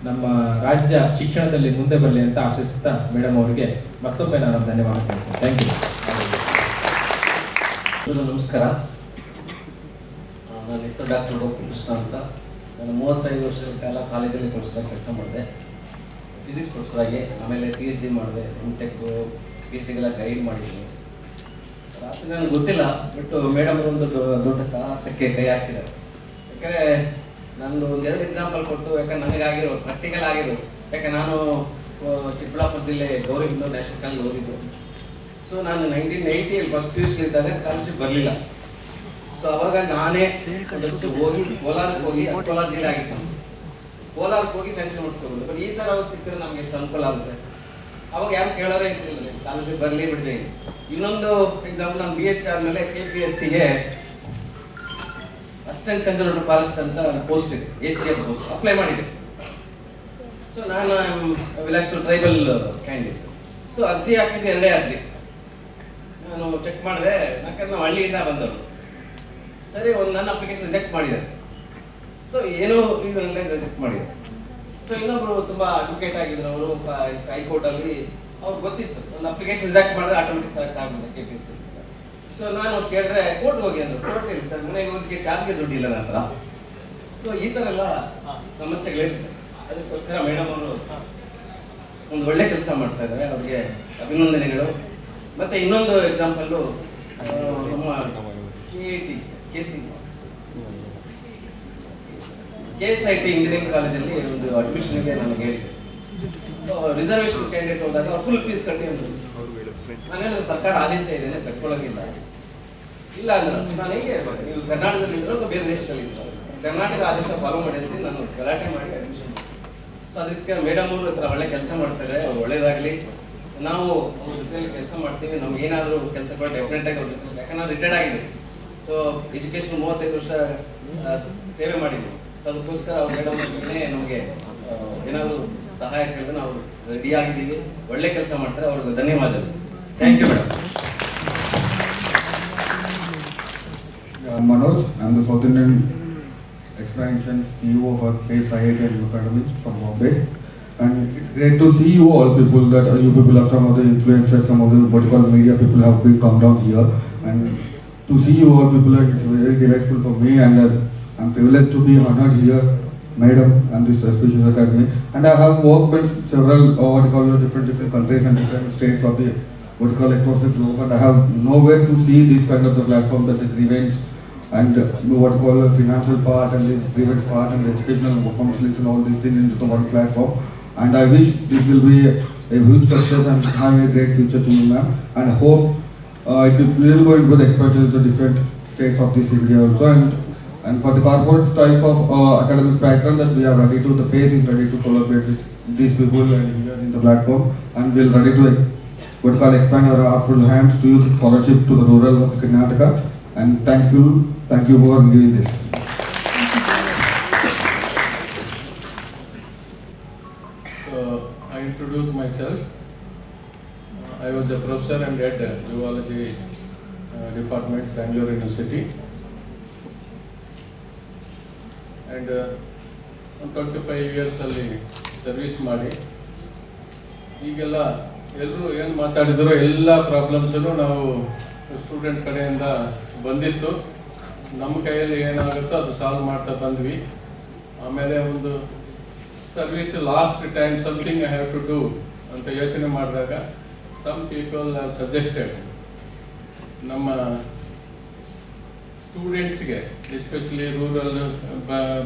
ನಮ್ಮ ರಾಜ್ಯ ಶಿಕ್ಷಣದಲ್ಲಿ ಮುಂದೆ ಬರಲಿ ಅಂತ ಆಶಿಸುತ್ತಾ ಮೇಡಮ್ ಅವರಿಗೆ ಮತ್ತೊಮ್ಮೆ ನಾನು ಧನ್ಯವಾದ ಹೇಳ್ತೀನಿ. Thank you. ನಮಸ್ಕಾರ. ನನ್ನ ಹೆಸರು ಡಾಕ್ಟರ್ ಗೋಕೃಷ್ಣ ಅಂತ. ನಾನು 35 ವರ್ಷಗಳ ಕಾಲ ಕಾಲೇಜಲ್ಲಿ ಪ್ರೊಫೆಸರ್ ಕೆಲಸ ಮಾಡಿದೆ, ಫಿಸಿಕ್ಸ್ ಪ್ರೊಫೆಸರ್ ಆಗಿ. ಆಮೇಲೆ PhD ಮಾಡಿದೆ, MTech PhDಗೆಲ್ಲ ಗೈಡ್ ಮಾಡಿದ್ದೀನಿ. ರಾತ್ರಿ ನನಗೆ ಗೊತ್ತಿಲ್ಲ, ಬಟ್ ಮೇಡಮ್ ಒಂದು ದೊಡ್ಡ ಸಾಹಸಕ್ಕೆ ಕೈ ಹಾಕಿದ್ದಾರೆ. ಯಾಕಂದರೆ ನಂದು 2 ಎಕ್ಸಾಂಪಲ್ ಕೊಟ್ಟು, ಯಾಕಂದ್ರೆ ನನಗಾಗಿರೋ ಪ್ರಾಕ್ಟಿಕಲ್ ಆಗಿರೋ, ಯಾಕೆ ನಾನು ಚಿಕ್ಕಬಳ್ಳಾಪುರ ಜಿಲ್ಲೆ ಗೌರಿಬಿಂದು ನ್ಯಾಷನಲ್ ಕಾಲೇಜ್ ಹೋಗಿದ್ದು. ಸೊ ನಾನು 1980 ಫಸ್ಟ್ PUC ಇದ್ದಾಗ ಸ್ಕಾಲರ್ಶಿಪ್ ಬರಲಿಲ್ಲ. ಸೊ ಅವಾಗ ನಾನೇ ಹೋಗಿ ಕೋಲಾರಕ್ಕೆ ಹೋಗಿ, ಕೋಲಾರ ಜಿಲ್ಲೆ ಆಗಿತ್ತು, ಕೋಲಾರಕ್ಕೆ ಹೋಗಿ ಸ್ಯಾಂಕ್ಷನ್ ಮಾಡಿಸ್ಕೋಬೋದು. ಬಟ್ ಈ ಥರ ಅವ್ರು ಸಿಕ್ಕಿದ್ರೆ ನಮ್ಗೆ ಎಷ್ಟು ಅನುಕೂಲ ಆಗುತ್ತೆ. ಅವಾಗ ಯಾರು ಕೇಳೋರೇ ಇರ್ತಿಲ್ಲ, ಸ್ಕಾಲರ್ಶಿಪ್ ಬರಲಿ ಬಿಡದೆ. ಇನ್ನೊಂದು ಎಕ್ಸಾಂಪಲ್, ನಾನು BSc ಆದಮೇಲೆ KPSCಗೆ ಅಸಿಸ್ಟೆಂಟ್ ಕನ್ಸರ್ವೇಟರ್ ಫಾರೆಸ್ಟ್ ಅಂತ ಪೋಸ್ಟ್ ಇದೆ, ACF ಪೋಸ್ಟ್ ಅಪ್ಲೈ ಮಾಡಿದೆ. ಸೊ ನಾನು ವಿಲಾಕ್ಸೂರ್ ಟ್ರೈಬಲ್ ಕ್ಯಾಂಡಿಡೇಟ್. ಸೊ ಅರ್ಜಿ ಹಾಕಿದ್ದೆ, 2 ಅರ್ಜಿ ನಾನು ಚೆಕ್ ಮಾಡಿದೆ. ಯಾಕಂದ್ರೆ ನಾವು ಹಳ್ಳಿಯಿಂದ ಬಂದವರು. ಸರಿ, ಒಂದು ನನ್ನ ಅಪ್ಲಿಕೇಶನ್ ರಿಜೆಕ್ಟ್ ಮಾಡಿದ್ದಾರೆ. ಸೊ ಏನೋ ಇದರಲ್ಲೇ ರಿಜೆಕ್ಟ್ ಮಾಡಿದ್ದಾರೆ. ಸೊ ಇನ್ನೊಬ್ರು ತುಂಬಾ ಅಡ್ವೊಕೇಟ್ ಆಗಿದ್ರು, ಅವರು ಹೈಕೋರ್ಟಲ್ಲಿ ಅವ್ರಿಗೆ ಗೊತ್ತಿತ್ತು ಒಂದು ಅಪ್ಲಿಕೇಶನ್ ರಿಜೆಕ್ಟ್ ಮಾಡಿದ್ರೆ ಆಟೋಮೆಟಿಕ್ ಸೆಲೆಕ್ಟ್ ಆಗುತ್ತೆ KPSC. ಸೊ ನಾನು ಕೇಳಿದ್ರೆ ಕೋರ್ಟ್ಗೆ ಹೋಗಿ ಅಂದರು. ಕೋರ್ಟ್ ಇಲ್ಲ ಸರ್, ಮನೆಗೆ ಹೋಗಿ ಚಾರ್ಜ್ಗೆ ದುಡ್ಡಿಲ್ಲ ನನ್ನ ಹತ್ರ. ಸೊ ಈ ಥರ ಎಲ್ಲ ಸಮಸ್ಯೆಗಳಿರುತ್ತೆ. ಅದಕ್ಕೋಸ್ಕರ ಮೇಡಮ್ ಅವರು ಒಂದು ಒಳ್ಳೆ ಕೆಲಸ ಮಾಡ್ತಾ ಇದ್ದಾರೆ, ಅವ್ರಿಗೆ ಅಭಿನಂದನೆಗಳು. ಮತ್ತೆ ಇನ್ನೊಂದು ಎಕ್ಸಾಂಪಲ್ಲು, ನಮ್ಮ KSIT ಇಂಜಿನಿಯರಿಂಗ್ ಕಾಲೇಜಲ್ಲಿ ಒಂದು ಅಡ್ಮಿಷನ್ಗೆ ನನಗೆ ಹೇಳಿದೆ. ರಿಸರ್ವೇಶನ್ ಕ್ಯಾಂಡಿಡೇಟ್ ಹೋದಾಗ ಅವ್ರು ಫುಲ್ ಫೀಸ್ ಕಟ್ಟಿ ಅಂದರು. ನಾನು ಹೇಳಿದೆ ಸರ್ಕಾರ ಆದೇಶ ಇದೆ, ಕಟ್ಕೊಳ್ಳೋಂಗಿಲ್ಲ. ಇಲ್ಲ ಅಂದ್ರೆ ನಾನು ಹೇಗೆ, ನೀವು ಕರ್ನಾಟಕದಲ್ಲಿ ಇದ್ರು ಅಥವಾ ಬೇರೆ ದೇಶದಲ್ಲಿ ಇದ್ರು, ಕರ್ನಾಟಕ ಆದೇಶ ಫಾಲೋ ಮಾಡಿ ಅಂತ ನಾನು ಗಲಾಟೆ ಮಾಡಿ ಅಡ್ಮಿಷನ್. ಸೊ ಅದಕ್ಕೆ ಮೇಡಮ್ ಅವರು ಹತ್ರ ಒಳ್ಳೆ ಕೆಲಸ ಮಾಡ್ತಾರೆ, ಅವ್ರು ಒಳ್ಳೇದಾಗಲಿ. ನಾವು ಅವ್ರ ಜೊತೆಯಲ್ಲಿ ಕೆಲಸ ಮಾಡ್ತೀವಿ. ನಮ್ಗೆ ಏನಾದರೂ ಕೆಲಸಗಳು ಡೆಫಿನೆಟ್ ಆಗಿ ಅವ್ರ ಜೊತೆ, ಯಾಕಂದ್ರೆ ನಾನು ರಿಟೈರ್ಡ್ ಆಗಿದೆ. ಸೊ ಎಜುಕೇಶನ್ 35 ವರ್ಷ ಸೇವೆ ಮಾಡಿದ್ವಿ. ಸೊ ಅದಕ್ಕೋಸ್ಕರ ಅವ್ರು ಮೇಡಮ್ ನಮಗೆ ಏನಾದರೂ ಸಹಾಯ ಕೇಳಿದ್ರೆ ನಾವು ರೆಡಿ ಆಗಿದ್ದೀವಿ. ಒಳ್ಳೆ ಕೆಲಸ ಮಾಡ್ತಾರೆ, ಅವ್ರಿಗೆ ಧನ್ಯವಾದಗಳು. Thank you madam. Manoj, I'm the South Indian Expansion CEO for KSIT Academy from Bombay, and it's great to see you all people, that you people have some of the influencers, some of the vertical media people have come down here, and to see you all people, it's very delightful for me. And I'm privileged to be honored here, Madam, and this auspicious academy. And I have worked in several, different countries and different states of the, across the globe. And I have nowhere to see this kind of the platform, that the grievance and the financial part and the grievance part and the educational counseling and all these things into the one platform. And I wish this will be a huge success and have a great future to you, ma'am. And I hope it will go into the expertise the different states of this India also. And for the corporate types of academic background, that we are ready to, the pace is ready to collaborate with these people and here in the platform, and we are ready to expand our artful hands to youth scholarship to the rural of Karnataka. And thank you for giving this. So I introduce myself. I was a professor and head zoology department, Bangalore University. And 25 years ಅಲ್ಲಿ service ಮಾಡಿ ಈಗೆಲ್ಲ ಎಲ್ಲರೂ ಏನು ಮಾತಾಡಿದ್ರು ಎಲ್ಲ ಪ್ರಾಬ್ಲಮ್ಸನ್ನು ನಾವು student ಕಡೆಯಿಂದ ಬಂದಿತ್ತು. ನಮ್ಮ ಕೈಯಲ್ಲಿ ಏನಾಗುತ್ತೋ ಅದು ಸಾಲ್ವ್ ಮಾಡ್ತಾ ಬಂದ್ವಿ. ಆಮೇಲೆ ಒಂದು service last time something I have to do ಅಂತ ಯೋಚನೆ ಮಾಡಿದಾಗ ಸಮ್ ಪೀಪಲ್ ಹ್ಯಾವ್ ಸಜೆಸ್ಟೆಡ್ ನಮ್ಮ ಸ್ಟೂಡೆಂಟ್ಸ್ಗೆ, ಎಸ್ಪೆಷಲಿ ರೂರಲ್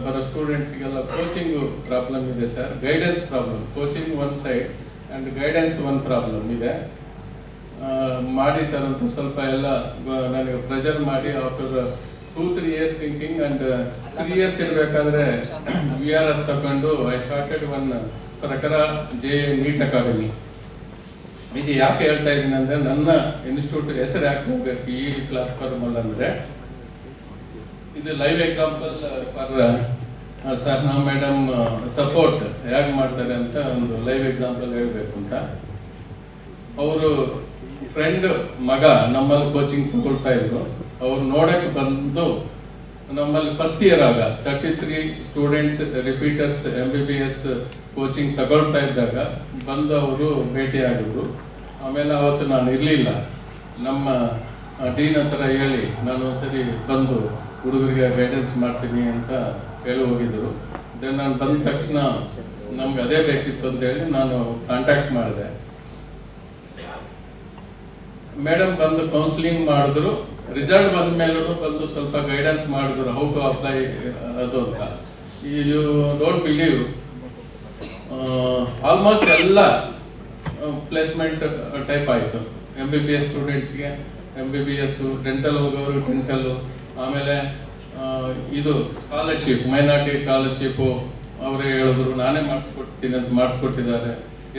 ಬರೋ ಸ್ಟೂಡೆಂಟ್ಸ್ಗೆಲ್ಲ ಕೋಚಿಂಗು ಪ್ರಾಬ್ಲಮ್ ಇದೆ sir, guidance problem, coaching one side and guidance one problem ಇದೆ, ಮಾಡಿ ಸರ್ ಅಂತ ಸ್ವಲ್ಪ ಎಲ್ಲ ನನಗೆ ಪ್ರೆಷರ್ ಮಾಡಿ after 2-3 years thinking and 3 years ಇರಬೇಕಾದ್ರೆ VRS ತಗೊಂಡು ಐ ಸ್ಟಾರ್ಟೆಡ್ ಒನ್ ಪ್ರಕಾರ ನೀಟ್ ಅಕಾಡೆಮಿ. ಇದು ಯಾಕೆ ಹೇಳ್ತಾ ಇದ್ದೀನಿ ಅಂದರೆ, ನನ್ನ ಇನ್ಸ್ಟಿಟ್ಯೂಟ್ ಹೆಸರು ಯಾಕೆ ಹೋಗ್ಬೇಕು ಈ ಪ್ಲಾಟ್ಫಾರ್ಮಲ್ಲಿ ಅಂದರೆ, ಇದು live example for Sahana madam support ಹೇಗೆ ಮಾಡ್ತಾರೆ ಅಂತ ಒಂದು ಲೈವ್ ಎಕ್ಸಾಂಪಲ್ ಹೇಳಬೇಕು ಅಂತ. ಅವರು ಫ್ರೆಂಡ್ ಮಗ ನಮ್ಮಲ್ಲಿ ಕೋಚಿಂಗ್ ತಗೊಳ್ತಾ ಇದ್ರು. ಅವ್ರು ನೋಡಕ್ಕೆ ಬಂದು ನಮ್ಮಲ್ಲಿ ಫಸ್ಟ್ ಇಯರ್ ಆಗ 33 ಸ್ಟೂಡೆಂಟ್ಸ್ ರಿಪೀಟರ್ಸ್ MBBS ಕೋಚಿಂಗ್ ತಗೊಳ್ತಾ ಇದ್ದಾಗ ಬಂದು ಅವರು ಭೇಟಿ ಆಗಿದ್ರು. ಆಮೇಲೆ ಅವತ್ತು ನಾನು ಇರಲಿಲ್ಲ, ನಮ್ಮ ಡೀನ್ ಹತ್ರ ಹೇಳಿ ನಾನು ಒಂದ್ಸರಿ ಬಂದು ಹುಡುಗರಿಗೆ ಗೈಡೆನ್ಸ್ ಮಾಡ್ತೀನಿ ಅಂತ ಹೇಳಿ ಹೋಗಿದ್ರು. ದೆನ್ ನಾನು ಬಂದ ತಕ್ಷಣ ನಮ್ಗೆ ಅದೇ ಬೇಕಿತ್ತು ಅಂತ ಹೇಳಿ ನಾನು ಕಾಂಟ್ಯಾಕ್ಟ್ ಮಾಡಿದೆ. ಮೇಡಮ್ ಬಂದು ಕೌನ್ಸಿಲಿಂಗ್ ಮಾಡಿದ್ರು. ರಿಸಲ್ಟ್ ಬಂದ ಮೇಲೂ ಬಂದು ಸ್ವಲ್ಪ ಗೈಡೆನ್ಸ್ ಮಾಡಿದ್ರು, ಹೌ ಟು ಅಪ್ಲೈ ಅದು ಅಂತ. ಯು ಡೋಂಟ್ ಬಿಲೀವ್, ಆಲ್ಮೋಸ್ಟ್ ಎಲ್ಲ ಪ್ಲೇಸ್ಮೆಂಟ್ ಟೈಪ್ ಆಯಿತು. MBBS ಸ್ಟೂಡೆಂಟ್ಸ್ಗೆ MBBS, ಡೆಂಟಲ್ ಹೋಗೋರು ಡೆಂಟಲ್ಲು, ಆಮೇಲೆ ಇದು ಸ್ಕಾಲರ್ಶಿಪ್, ಮೈನಾರಿಟಿ ಸ್ಕಾಲರ್ಶಿಪ್ಪು ಅವರೇ ಹೇಳಿದ್ರು, ನಾನೇ ಮಾಡಿಸ್ಕೊಡ್ತೀನಿ ಅಂತ ಮಾಡಿಸ್ಕೊಟ್ಟಿದ್ದಾರೆ.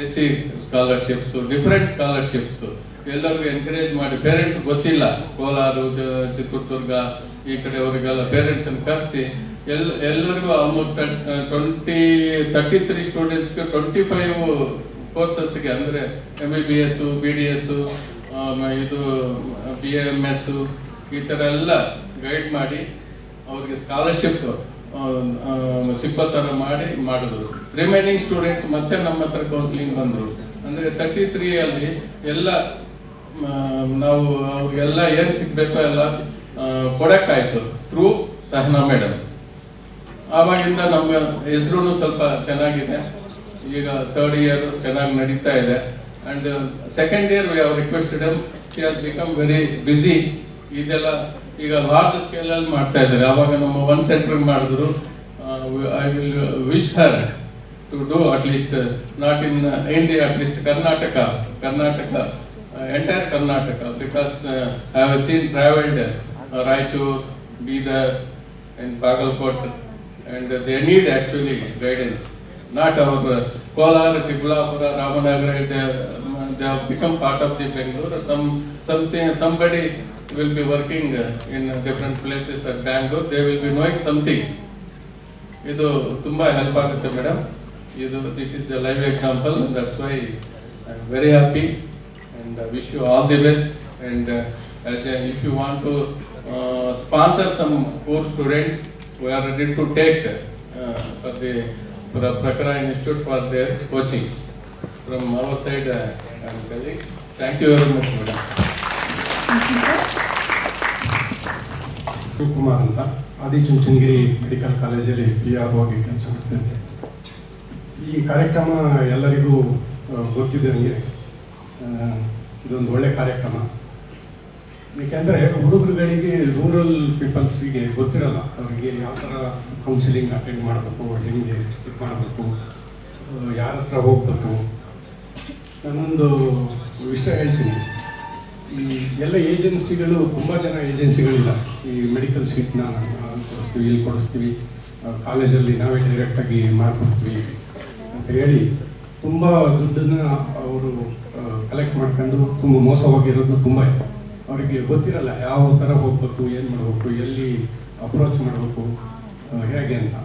SC ಸ್ಕಾಲರ್ಶಿಪ್ಸು, ಡಿಫ್ರೆಂಟ್ ಸ್ಕಾಲರ್ಶಿಪ್ಸು ಎಲ್ಲರಿಗೂ ಎನ್ಕರೇಜ್ ಮಾಡಿ. ಪೇರೆಂಟ್ಸ್ ಗೊತ್ತಿಲ್ಲ, ಕೋಲಾರ, ಚಿತ್ರದುರ್ಗ ಈ ಕಡೆ ಅವರಿಗೆಲ್ಲ ಪೇರೆಂಟ್ಸನ್ನು ಕರೆಸಿ ಎಲ್ಲರಿಗೂ ಆಲ್ಮೋಸ್ಟ್ 33 ಸ್ಟೂಡೆಂಟ್ಸ್ಗೆ 25 ಕೋರ್ಸಸ್ಗೆ ಅಂದರೆ MBBS, BDS, ಇದು BAMS ಈ ಥರ ಎಲ್ಲ ಗೈಡ್ ಮಾಡಿ ಅವ್ರಿಗೆ ಸ್ಕಾಲರ್ಶಿಪ್ ಸಿಕ್ಕೋ ಥರ ಮಾಡಿದ್ರು. ರಿಮೈನಿಂಗ್ ಸ್ಟೂಡೆಂಟ್ಸ್ ಮತ್ತೆ ನಮ್ಮ ಹತ್ರ ಕೌನ್ಸಿಲಿಂಗ್ ಬಂದರು. ಅಂದರೆ 33 ಅಲ್ಲಿ ಎಲ್ಲ ನಾವು ಅವ್ರಿಗೆಲ್ಲ ಏನು ಸಿಗಬೇಕೋ ಎಲ್ಲ ಕೊಡೋಕ್ಕಾಯ್ತು ಥ್ರೂ ಸಹನಾ ಮೇಡಮ್. ಆವಾಗಿಂದ ನಮ್ಮ ಹೆಸರು ಸ್ವಲ್ಪ ಚೆನ್ನಾಗಿದೆ. ಈಗ 3rd year ಚೆನ್ನಾಗಿ ನಡೀತಾ ಇದೆ. And 2nd year we have requested him, she has become very busy. ಇದೆಲ್ಲ ಈಗ ಲಾರ್ಜ್ ಸ್ಕೇಲಲ್ಲಿ ಮಾಡ್ತಾ ಇದ್ದಾರೆ. ಆವಾಗ ನಮ್ಮ ಒಂದು ಸೆಂಟರ್ ಮಾಡಿದ್ರು. I will wish her to do at least not in India, at least Karnataka, entire Karnataka, because I have seen travelled Raichur, Bidar and Bagalkot, and they need actually guidance. Not our Kolar, Chikbulapura, Ramanagara, they have become part of the Bangalore. Somebody will be working in different places at Bangalore. They will be knowing something. Idu tumba help agutte madam. This is the live example, and that's why I am very happy and wish you all the best. And if you want to sponsor some poor students who are ready to take for the Prakara Institute for their coaching, from our side I am telling thank you very much madam. Thank you, sir. Shivakumar ಅಂತ Adichunchanagiri medical ಕಾಲೇಜಲ್ಲಿ PRO ಆಗಿ ಕೆಲಸ ಮಾಡ್ತಿದ್ದೆ. ಈ ಕಾರ್ಯಕ್ರಮ ಎಲ್ಲರಿಗೂ ಗೊತ್ತಿದ್ದಂಗೆ ಇದೊಂದು ಒಳ್ಳೆ ಕಾರ್ಯಕ್ರಮ. ಏಕೆಂದರೆ ಹುಡುಗರುಗಳಿಗೆ ರೂರಲ್ ಪೀಪಲ್ಸಿಗೆ ಗೊತ್ತಿರಲ್ಲ, ಅವರಿಗೆ ಯಾವ ಥರ ಕೌನ್ಸಿಲಿಂಗ್ ಅಟೆಂಡ್ ಮಾಡಬೇಕು, ಹೆಂಗೆ ಇದು ಮಾಡಬೇಕು, ಯಾರ ಹತ್ರ ಹೋಗಬೇಕು. ನಾನೊಂದು ವಿಷಯ ಹೇಳ್ತೀನಿ. ಈ ಎಲ್ಲ ಏಜೆನ್ಸಿಗಳು, ತುಂಬ ಜನ ಏಜೆನ್ಸಿಗಳಿಲ್ಲ. ಈ ಮೆಡಿಕಲ್ ಸೀಟ್ನ ಕೊಡಿಸ್ತೀವಿ, ಇಲ್ಲಿ ಕೊಡಿಸ್ತೀವಿ, ಕಾಲೇಜಲ್ಲಿ ನಾವೇ ಡೈರೆಕ್ಟಾಗಿ ಮಾಡಿಕೊಡ್ತೀವಿ ಅಂತ ಹೇಳಿ ತುಂಬ ದುಡ್ಡನ್ನು ಅವರು ಕಲೆಕ್ಟ್ ಮಾಡ್ಕೊಂಡು ತುಂಬ ಮೋಸವಾಗಿರೋದು ತುಂಬ ಇದೆ. ಅವರಿಗೆ ಗೊತ್ತಿರಲ್ಲ ಯಾವ ಥರ ಹೋಗಬೇಕು, ಏನು ಮಾಡಬೇಕು, ಎಲ್ಲಿ ಅಪ್ರೋಚ್ ಮಾಡಬೇಕು, ಹೇಗೆ ಅಂತ.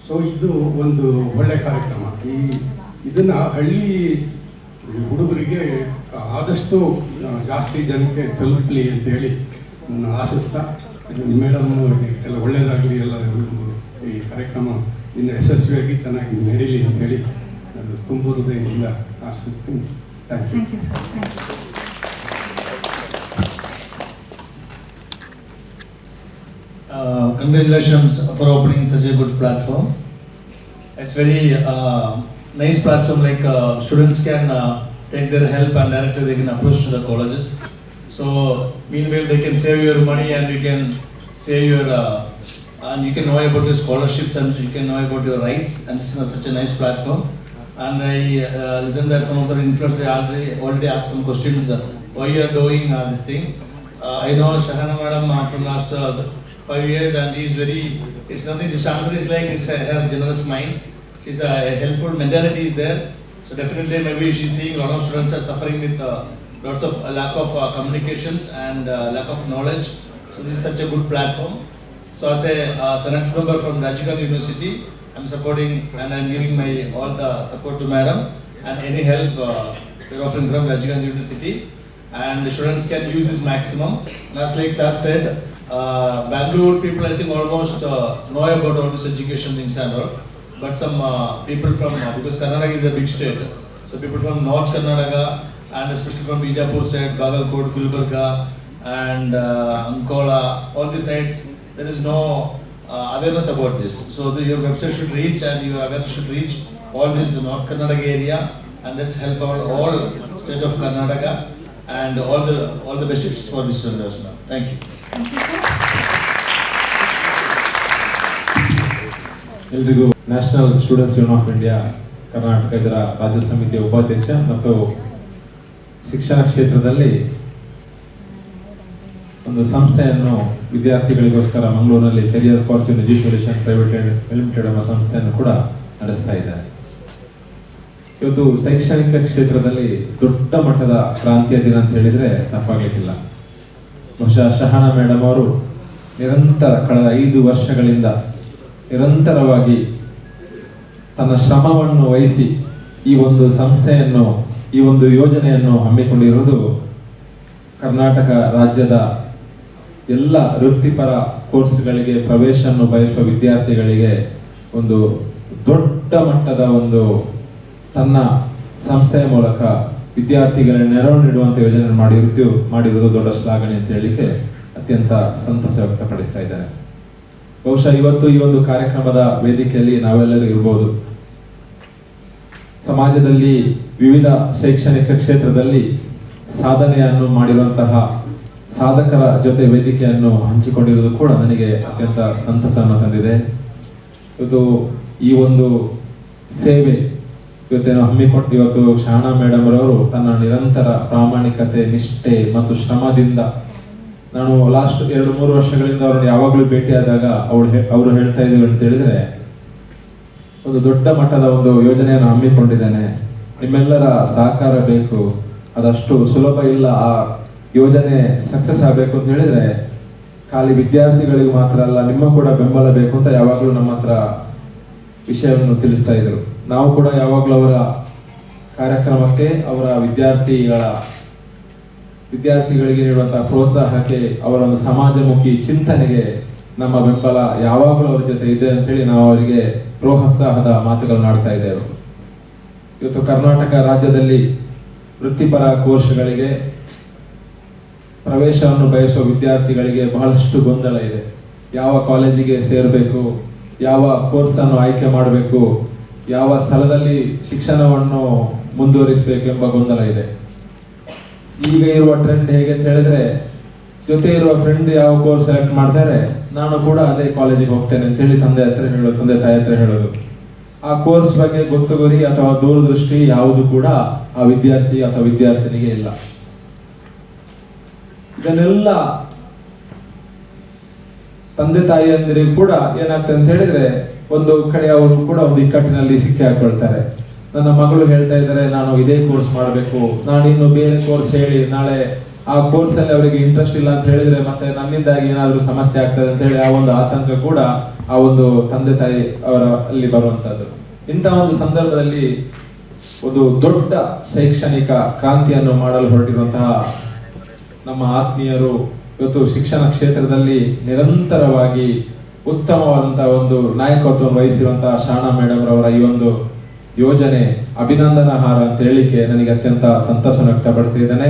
ಸೊ ಇದು ಒಂದು ಒಳ್ಳೆಯ ಕಾರ್ಯಕ್ರಮ. ಇದನ್ನು ಹಳ್ಳಿ ಹುಡುಗರಿಗೆ ಆದಷ್ಟು ಜಾಸ್ತಿ ಜನಕ್ಕೆ ತಲುಪಲಿ ಅಂತ ಹೇಳಿ ನಾನು ಆಶಿಸ್ತಾ, ಮೇಡಮ್ ಎಲ್ಲ ಒಳ್ಳೆಯದಾಗಲಿ, ಎಲ್ಲ ಈ ಕಾರ್ಯಕ್ರಮ ಇನ್ನು ಯಶಸ್ವಿಯಾಗಿ ಚೆನ್ನಾಗಿ ನಡೀಲಿ ಅಂತ ಹೇಳಿ ನಾನು ತುಂಬ ಹೃದಯದಿಂದ ಆಶಿಸ್ತೀನಿ. Thank you. Thank you sir. Thank you. Congratulations for opening such a good platform. It's very nice platform, like students can take their help and directly they can approach to the colleges. So meanwhile they can save your money and you can save your and you can know about your scholarships and you can know about your rights, and this is such a nice platform. And I listened that some of the influencers already asked some questions, why you are doing this thing. I know Shahana madam from last 5 years, and she is very, it's nothing, this answer is like, it's her generous mind, she's a helpful mentality is there. So definitely maybe she's seeing a lot of students are suffering with lots of lack of communications and lack of knowledge. So this is such a good platform. So as a Senate member from Rajiv Gandhi University, I'm supporting and I'm giving my all the support to madam, and any help we're offering from Rajiv Gandhi University, and the students can use this maximum. And as like sir said, Bangalore people I think almost know about all this education things and all, but some people from because Karnataka is a big state, so people from North Karnataka and especially from Bijapur side, Bagalkot, Gulbarga and Ankola, all these sides, there is no awareness about this. So your website should reach and your awareness should reach all this North Karnataka area, and let's help out all state of Karnataka and all the best wishes for this generation. Thank you. ಎಲ್ರಿಗೂ national students union of India Karnataka ಇದರ ರಾಜ್ಯ ಸಮಿತಿಯ ಉಪಾಧ್ಯಕ್ಷ ಮತ್ತು ಶಿಕ್ಷಣ ಕ್ಷೇತ್ರದಲ್ಲಿ ಒಂದು ಸಂಸ್ಥೆಯನ್ನು ವಿದ್ಯಾರ್ಥಿಗಳಿಗೋಸ್ಕರ ಮಂಗಳೂರಿನಲ್ಲಿ career fortune education private limited ಎಂಬ ಸಂಸ್ಥೆಯನ್ನು ಕೂಡ ನಡೆಸ್ತಾ ಇದ್ದಾರೆ. ಇವತ್ತು ಶೈಕ್ಷಣಿಕ ಕ್ಷೇತ್ರದಲ್ಲಿ ದೊಡ್ಡ ಮಟ್ಟದ ಕ್ರಾಂತಿಯ ದಿನ ಅಂತ ಹೇಳಿದ್ರೆ ತಪ್ಪಾಗಲಿಕ್ಕಿಲ್ಲ. ಬಹುಶಃ ಶಹಾನಾ ಮೇಡಮ್ ಅವರು ನಿರಂತರ ಕಳೆದ 5 ವರ್ಷಗಳಿಂದ ನಿರಂತರವಾಗಿ ತನ್ನ ಶ್ರಮವನ್ನು ವಹಿಸಿ ಈ ಒಂದು ಸಂಸ್ಥೆಯನ್ನು, ಈ ಒಂದು ಯೋಜನೆಯನ್ನು ಹಮ್ಮಿಕೊಂಡಿರುವುದು ಕರ್ನಾಟಕ ರಾಜ್ಯದ ಎಲ್ಲ ವೃತ್ತಿಪರ ಕೋರ್ಸ್ಗಳಿಗೆ ಪ್ರವೇಶವನ್ನು ಬಯಸುವ ವಿದ್ಯಾರ್ಥಿಗಳಿಗೆ ಒಂದು ದೊಡ್ಡ ಮಟ್ಟದ ಒಂದು ತನ್ನ ಸಂಸ್ಥೆಯ ಮೂಲಕ ವಿದ್ಯಾರ್ಥಿಗಳ ನೆರವು ನೀಡುವಂಥ ಯೋಜನೆ ಮಾಡಿರುವುದು ದೊಡ್ಡ ಶ್ಲಾಘನೆ ಅಂತ ಹೇಳಿಕ್ಕೆ ಅತ್ಯಂತ ಸಂತಸ ವ್ಯಕ್ತಪಡಿಸ್ತಾ ಇದ್ದಾರೆ. ಬಹುಶಃ ಇವತ್ತು ಈ ಒಂದು ಕಾರ್ಯಕ್ರಮದ ವೇದಿಕೆಯಲ್ಲಿ ನಾವೆಲ್ಲರೂ ಇರ್ಬೋದು. ಸಮಾಜದಲ್ಲಿ ವಿವಿಧ ಶೈಕ್ಷಣಿಕ ಕ್ಷೇತ್ರದಲ್ಲಿ ಸಾಧನೆಯನ್ನು ಮಾಡಿರುವಂತಹ ಸಾಧಕರ ಜೊತೆ ವೇದಿಕೆಯನ್ನು ಹಂಚಿಕೊಂಡಿರುವುದು ಕೂಡ ನನಗೆ ಅತ್ಯಂತ ಸಂತಸವನ್ನು ತಂದಿದೆ. ಇವತ್ತು ಈ ಒಂದು ಸೇವೆ ಇವತ್ತು ಶಹಾನಾ ಮೇಡಮ್ ರವರು ತನ್ನ ನಿರಂತರ ಪ್ರಾಮಾಣಿಕತೆ, ನಿಷ್ಠೆ ಮತ್ತು ಶ್ರಮದಿಂದ, ನಾನು ಲಾಸ್ಟ್ 2-3 ವರ್ಷಗಳಿಂದ ಅವರನ್ನು ಯಾವಾಗಲೂ ಭೇಟಿಯಾದಾಗ ಅವರು ಹೇಳ್ತಾ ಇದ್ದೀವಿ ಅಂತ ಹೇಳಿದ್ರೆ, ಒಂದು ದೊಡ್ಡ ಮಟ್ಟದ ಒಂದು ಯೋಜನೆಯನ್ನು ಹಮ್ಮಿಕೊಂಡಿದ್ದೇನೆ, ನಿಮ್ಮೆಲ್ಲರ ಸಹಕಾರ ಬೇಕು, ಅದಷ್ಟು ಸುಲಭ ಇಲ್ಲ, ಆ ಯೋಜನೆ ಸಕ್ಸಸ್ ಆಗಬೇಕು ಅಂತ ಹೇಳಿದ್ರೆ ಖಾಲಿ ವಿದ್ಯಾರ್ಥಿಗಳಿಗೆ ಮಾತ್ರ ಅಲ್ಲ, ನಿಮ್ಮ ಕೂಡ ಬೆಂಬಲ ಬೇಕು ಅಂತ ಯಾವಾಗಲೂ ನಮ್ಮ ಹತ್ರ ವಿಷಯವನ್ನು ತಿಳಿಸ್ತಾ ಇದ್ರು. ನಾವು ಕೂಡ ಯಾವಾಗಲೂ ಅವರ ಕಾರ್ಯಕ್ರಮಕ್ಕೆ, ಅವರ ವಿದ್ಯಾರ್ಥಿಗಳಿಗೆ ನೀಡುವಂತಹ ಪ್ರೋತ್ಸಾಹಕ್ಕೆ, ಅವರ ಒಂದು ಸಮಾಜಮುಖಿ ಚಿಂತನೆಗೆ ನಮ್ಮ ಬೆಂಬಲ ಯಾವಾಗಲೂ ಅವರ ಜೊತೆ ಇದೆ ಅಂತ ಹೇಳಿ ನಾವು ಅವರಿಗೆ ಪ್ರೋತ್ಸಾಹದ ಮಾತುಗಳನ್ನು ಆಡ್ತಾ ಇದ್ದೇವೆ. ಇವತ್ತು ಕರ್ನಾಟಕ ರಾಜ್ಯದಲ್ಲಿ ವೃತ್ತಿಪರ ಕೋರ್ಸ್ಗಳಿಗೆ ಪ್ರವೇಶವನ್ನು ಬಯಸುವ ವಿದ್ಯಾರ್ಥಿಗಳಿಗೆ ಬಹಳಷ್ಟು ಗೊಂದಲ ಇದೆ. ಯಾವ ಕಾಲೇಜಿಗೆ ಸೇರಬೇಕು, ಯಾವ ಕೋರ್ಸನ್ನು ಆಯ್ಕೆ ಮಾಡಬೇಕು, ಯಾವ ಸ್ಥಳದಲ್ಲಿ ಶಿಕ್ಷಣವನ್ನು ಮುಂದುವರಿಸಬೇಕೆಂಬ ಗೊಂದಲ ಇದೆ. ಈಗ ಇರುವ ಟ್ರೆಂಡ್ ಹೇಗೆ ಅಂತ ಹೇಳಿದ್ರೆ, ಜೊತೆ ಇರುವ ಫ್ರೆಂಡ್ ಯಾವ ಕೋರ್ಸ್ ಸೆಲೆಕ್ಟ್ ಮಾಡ್ತಾರೆ, ನಾನು ಕೂಡ ಅದೇ ಕಾಲೇಜಿಗೆ ಹೋಗ್ತೇನೆ ಅಂತೇಳಿ ತಂದೆ ತಾಯಿ ಹತ್ರ ಹೇಳೋದು. ಆ ಕೋರ್ಸ್ ಬಗ್ಗೆ ಗೊತ್ತುಗುರಿ ಅಥವಾ ದೂರದೃಷ್ಟಿ ಯಾವುದು ಕೂಡ ಆ ವಿದ್ಯಾರ್ಥಿ ಅಥವಾ ವಿದ್ಯಾರ್ಥಿನಿಗೆ ಇಲ್ಲ. ಇದನ್ನೆಲ್ಲ ತಂದೆ ತಾಯಿಯಂದಿರಿಗೂ ಕೂಡ ಏನಾಗ್ತದೆ ಅಂತ ಹೇಳಿದ್ರೆ, ಒಂದು ಕಡೆ ಅವರು ಕೂಡ ಒಂದು ಇಕ್ಕಟ್ಟಿನಲ್ಲಿ ಸಿಕ್ಕಿ ಹಾಕೊಳ್ತಾರೆ. ನನ್ನ ಮಗಳು ಹೇಳ್ತಾ ಇದ್ದಾರೆ ನಾನು ಇದೇ ಕೋರ್ಸ್ ಮಾಡಬೇಕು, ನಾನು ಇನ್ನು ಬೇರೆ ಕೋರ್ಸ್ ಹೇಳಿ ನಾಳೆ ಆ ಕೋರ್ಸ್ ಅಲ್ಲಿ ಅವರಿಗೆ ಇಂಟ್ರೆಸ್ಟ್ ಇಲ್ಲ ಅಂತ ಹೇಳಿದ್ರೆ ಮತ್ತೆ ನನ್ನಿಂದಾಗಿ ಏನಾದರೂ ಸಮಸ್ಯೆ ಆಗ್ತದೆ ಅಂತ ಹೇಳಿ ಆ ಒಂದು ಆತಂಕ ಕೂಡ ಆ ಒಂದು ತಂದೆ ತಾಯಿ ಅವರ ಅಲ್ಲಿ ಬರುವಂತದ್ದು. ಇಂತಹ ಒಂದು ಸಂದರ್ಭದಲ್ಲಿ ಒಂದು ದೊಡ್ಡ ಶೈಕ್ಷಣಿಕ ಕ್ರಾಂತಿಯನ್ನು ಮಾಡಲು ಹೊರಟಿರುವಂತಹ ನಮ್ಮ ಆತ್ಮೀಯರು ಇವತ್ತು ಶಿಕ್ಷಣ ಕ್ಷೇತ್ರದಲ್ಲಿ ನಿರಂತರವಾಗಿ ಉತ್ತಮವಾದಂತಹ ಒಂದು ನಾಯಕತ್ವವನ್ನು ವಹಿಸಿರುವಂತಹ ಶಾಣಾ ಮೇಡಮ್ ರವರ ಈ ಒಂದು ಯೋಜನೆ ಅಭಿನಂದನಾರ್ಹ ಅಂತ ಹೇಳಿಕೆ ನನಗೆ ಅತ್ಯಂತ ಸಂತೋಷ ವ್ಯಕ್ತಪಡ್ತಿದ್ದೇನೆ.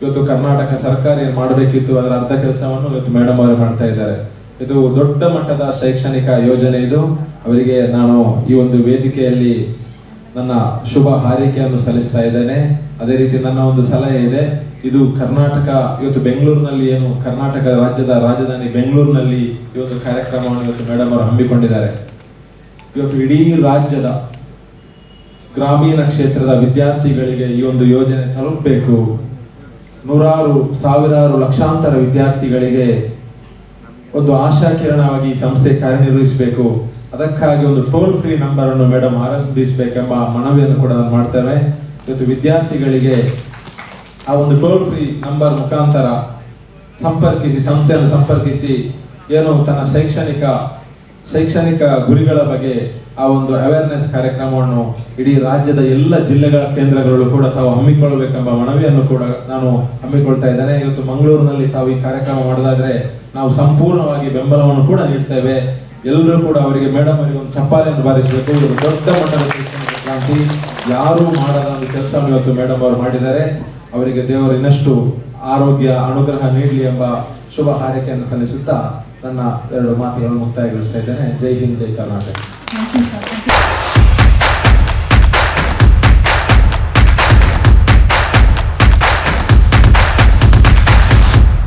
ಇವತ್ತು ಕರ್ನಾಟಕ ಸರ್ಕಾರ ಏನು ಮಾಡಬೇಕಿತ್ತು ಅದರ ಅರ್ಧ ಕೆಲಸವನ್ನು ಇವತ್ತು ಮೇಡಮ್ ಅವರೇ ಮಾಡ್ತಾ ಇದ್ದಾರೆ. ಇದು ದೊಡ್ಡ ಮಟ್ಟದ ಶೈಕ್ಷಣಿಕ ಯೋಜನೆ. ಇದು ಅವರಿಗೆ ನಾನು ಈ ಒಂದು ವೇದಿಕೆಯಲ್ಲಿ ನನ್ನ ಶುಭ ಹಾರೈಕೆಯನ್ನು ಸಲ್ಲಿಸ್ತಾ ಇದ್ದೇನೆ. ಅದೇ ರೀತಿ ನನ್ನ ಒಂದು ಸಲಹೆ ಇದೆ, ಇದು ಕರ್ನಾಟಕ ಇವತ್ತು ಬೆಂಗಳೂರಿನಲ್ಲಿ ಏನು ಕರ್ನಾಟಕ ರಾಜ್ಯದ ರಾಜಧಾನಿ ಬೆಂಗಳೂರಿನಲ್ಲಿ ಈ ಒಂದು ಕಾರ್ಯಕ್ರಮವನ್ನು ಇವತ್ತು ಮೇಡಮ್ ಅವರು ಹಮ್ಮಿಕೊಂಡಿದ್ದಾರೆ. ಇವತ್ತು ಇಡೀ ರಾಜ್ಯದ ಗ್ರಾಮೀಣ ಕ್ಷೇತ್ರದ ವಿದ್ಯಾರ್ಥಿಗಳಿಗೆ ಈ ಒಂದು ಯೋಜನೆ ತಲುಪಬೇಕು. ನೂರಾರು ಸಾವಿರಾರು ಲಕ್ಷಾಂತರ ವಿದ್ಯಾರ್ಥಿಗಳಿಗೆ ಒಂದು ಆಶಾಕಿರಣವಾಗಿ ಈ ಸಂಸ್ಥೆ ಕಾರ್ಯನಿರ್ವಹಿಸಬೇಕು. ಅದಕ್ಕಾಗಿ ಒಂದು ಟೋಲ್ ಫ್ರೀ ನಂಬರ್ ಅನ್ನು ಮೇಡಮ್ ಆರಂಭಿಸಬೇಕೆಂಬ ಮನವಿಯನ್ನು ಕೂಡ ನಾನು ಮಾಡ್ತೇವೆ. ಇವತ್ತು ವಿದ್ಯಾರ್ಥಿಗಳಿಗೆ ಆ ಒಂದು ಟೋಲ್ ಫ್ರೀ ನಂಬರ್ ಮುಖಾಂತರ ಸಂಪರ್ಕಿಸಿ, ಸಂಸ್ಥೆಯನ್ನು ಸಂಪರ್ಕಿಸಿ ಏನು ತನ್ನ ಶೈಕ್ಷಣಿಕ ಗುರಿಗಳ ಬಗ್ಗೆ ಆ ಒಂದು ಅವೇರ್ನೆಸ್ ಕಾರ್ಯಕ್ರಮವನ್ನು ಇಡೀ ರಾಜ್ಯದ ಎಲ್ಲ ಜಿಲ್ಲೆಗಳ ಕೇಂದ್ರಗಳು ಕೂಡ ತಾವು ಹಮ್ಮಿಕೊಳ್ಳಬೇಕೆಂಬ ಮನವಿಯನ್ನು ಕೂಡ ನಾನು ಹಮ್ಮಿಕೊಳ್ತಾ ಇದ್ದೇನೆ. ಇವತ್ತು ಮಂಗಳೂರಿನಲ್ಲಿ ತಾವು ಈ ಕಾರ್ಯಕ್ರಮ ಮಾಡೋದಾದ್ರೆ ನಾವು ಸಂಪೂರ್ಣವಾಗಿ ಬೆಂಬಲವನ್ನು ಕೂಡ ನೀಡ್ತೇವೆ. ಎಲ್ಲರೂ ಕೂಡ ಅವರಿಗೆ ಮೇಡಮ್ ಅವರಿಗೆ ಒಂದು ಚಪ್ಪಾಳೆಯನ್ನು ಬಾರಿಸಬೇಕು. ಇವರು ದೊಡ್ಡ ಮಟ್ಟದ ಶೈಕ್ಷಣಿಕ ಕ್ರಾಂತಿ, ಯಾರು ಮಾಡದ ಒಂದು ಕೆಲಸವನ್ನು ಇವತ್ತು ಮೇಡಮ್ ಅವರು ಮಾಡಿದ್ದಾರೆ. ಅವರಿಗೆ ದೇವರು ಇನ್ನಷ್ಟು ಆರೋಗ್ಯ ಅನುಗ್ರಹ ನೀಡಲಿ ಎಂಬ ಶುಭ ಹಾರೈಕೆಯನ್ನು ಸಲ್ಲಿಸುತ್ತಾ ನನ್ನ ಎರಡು ಮಾತುಗಳನ್ನು ಮುಕ್ತಾಯಗೊಳಿಸ್ತಾ ಇದ್ದೇನೆ. ಜೈ ಹಿಂದ್, ಜೈ Karnataka. Thank you, sir. Thank you.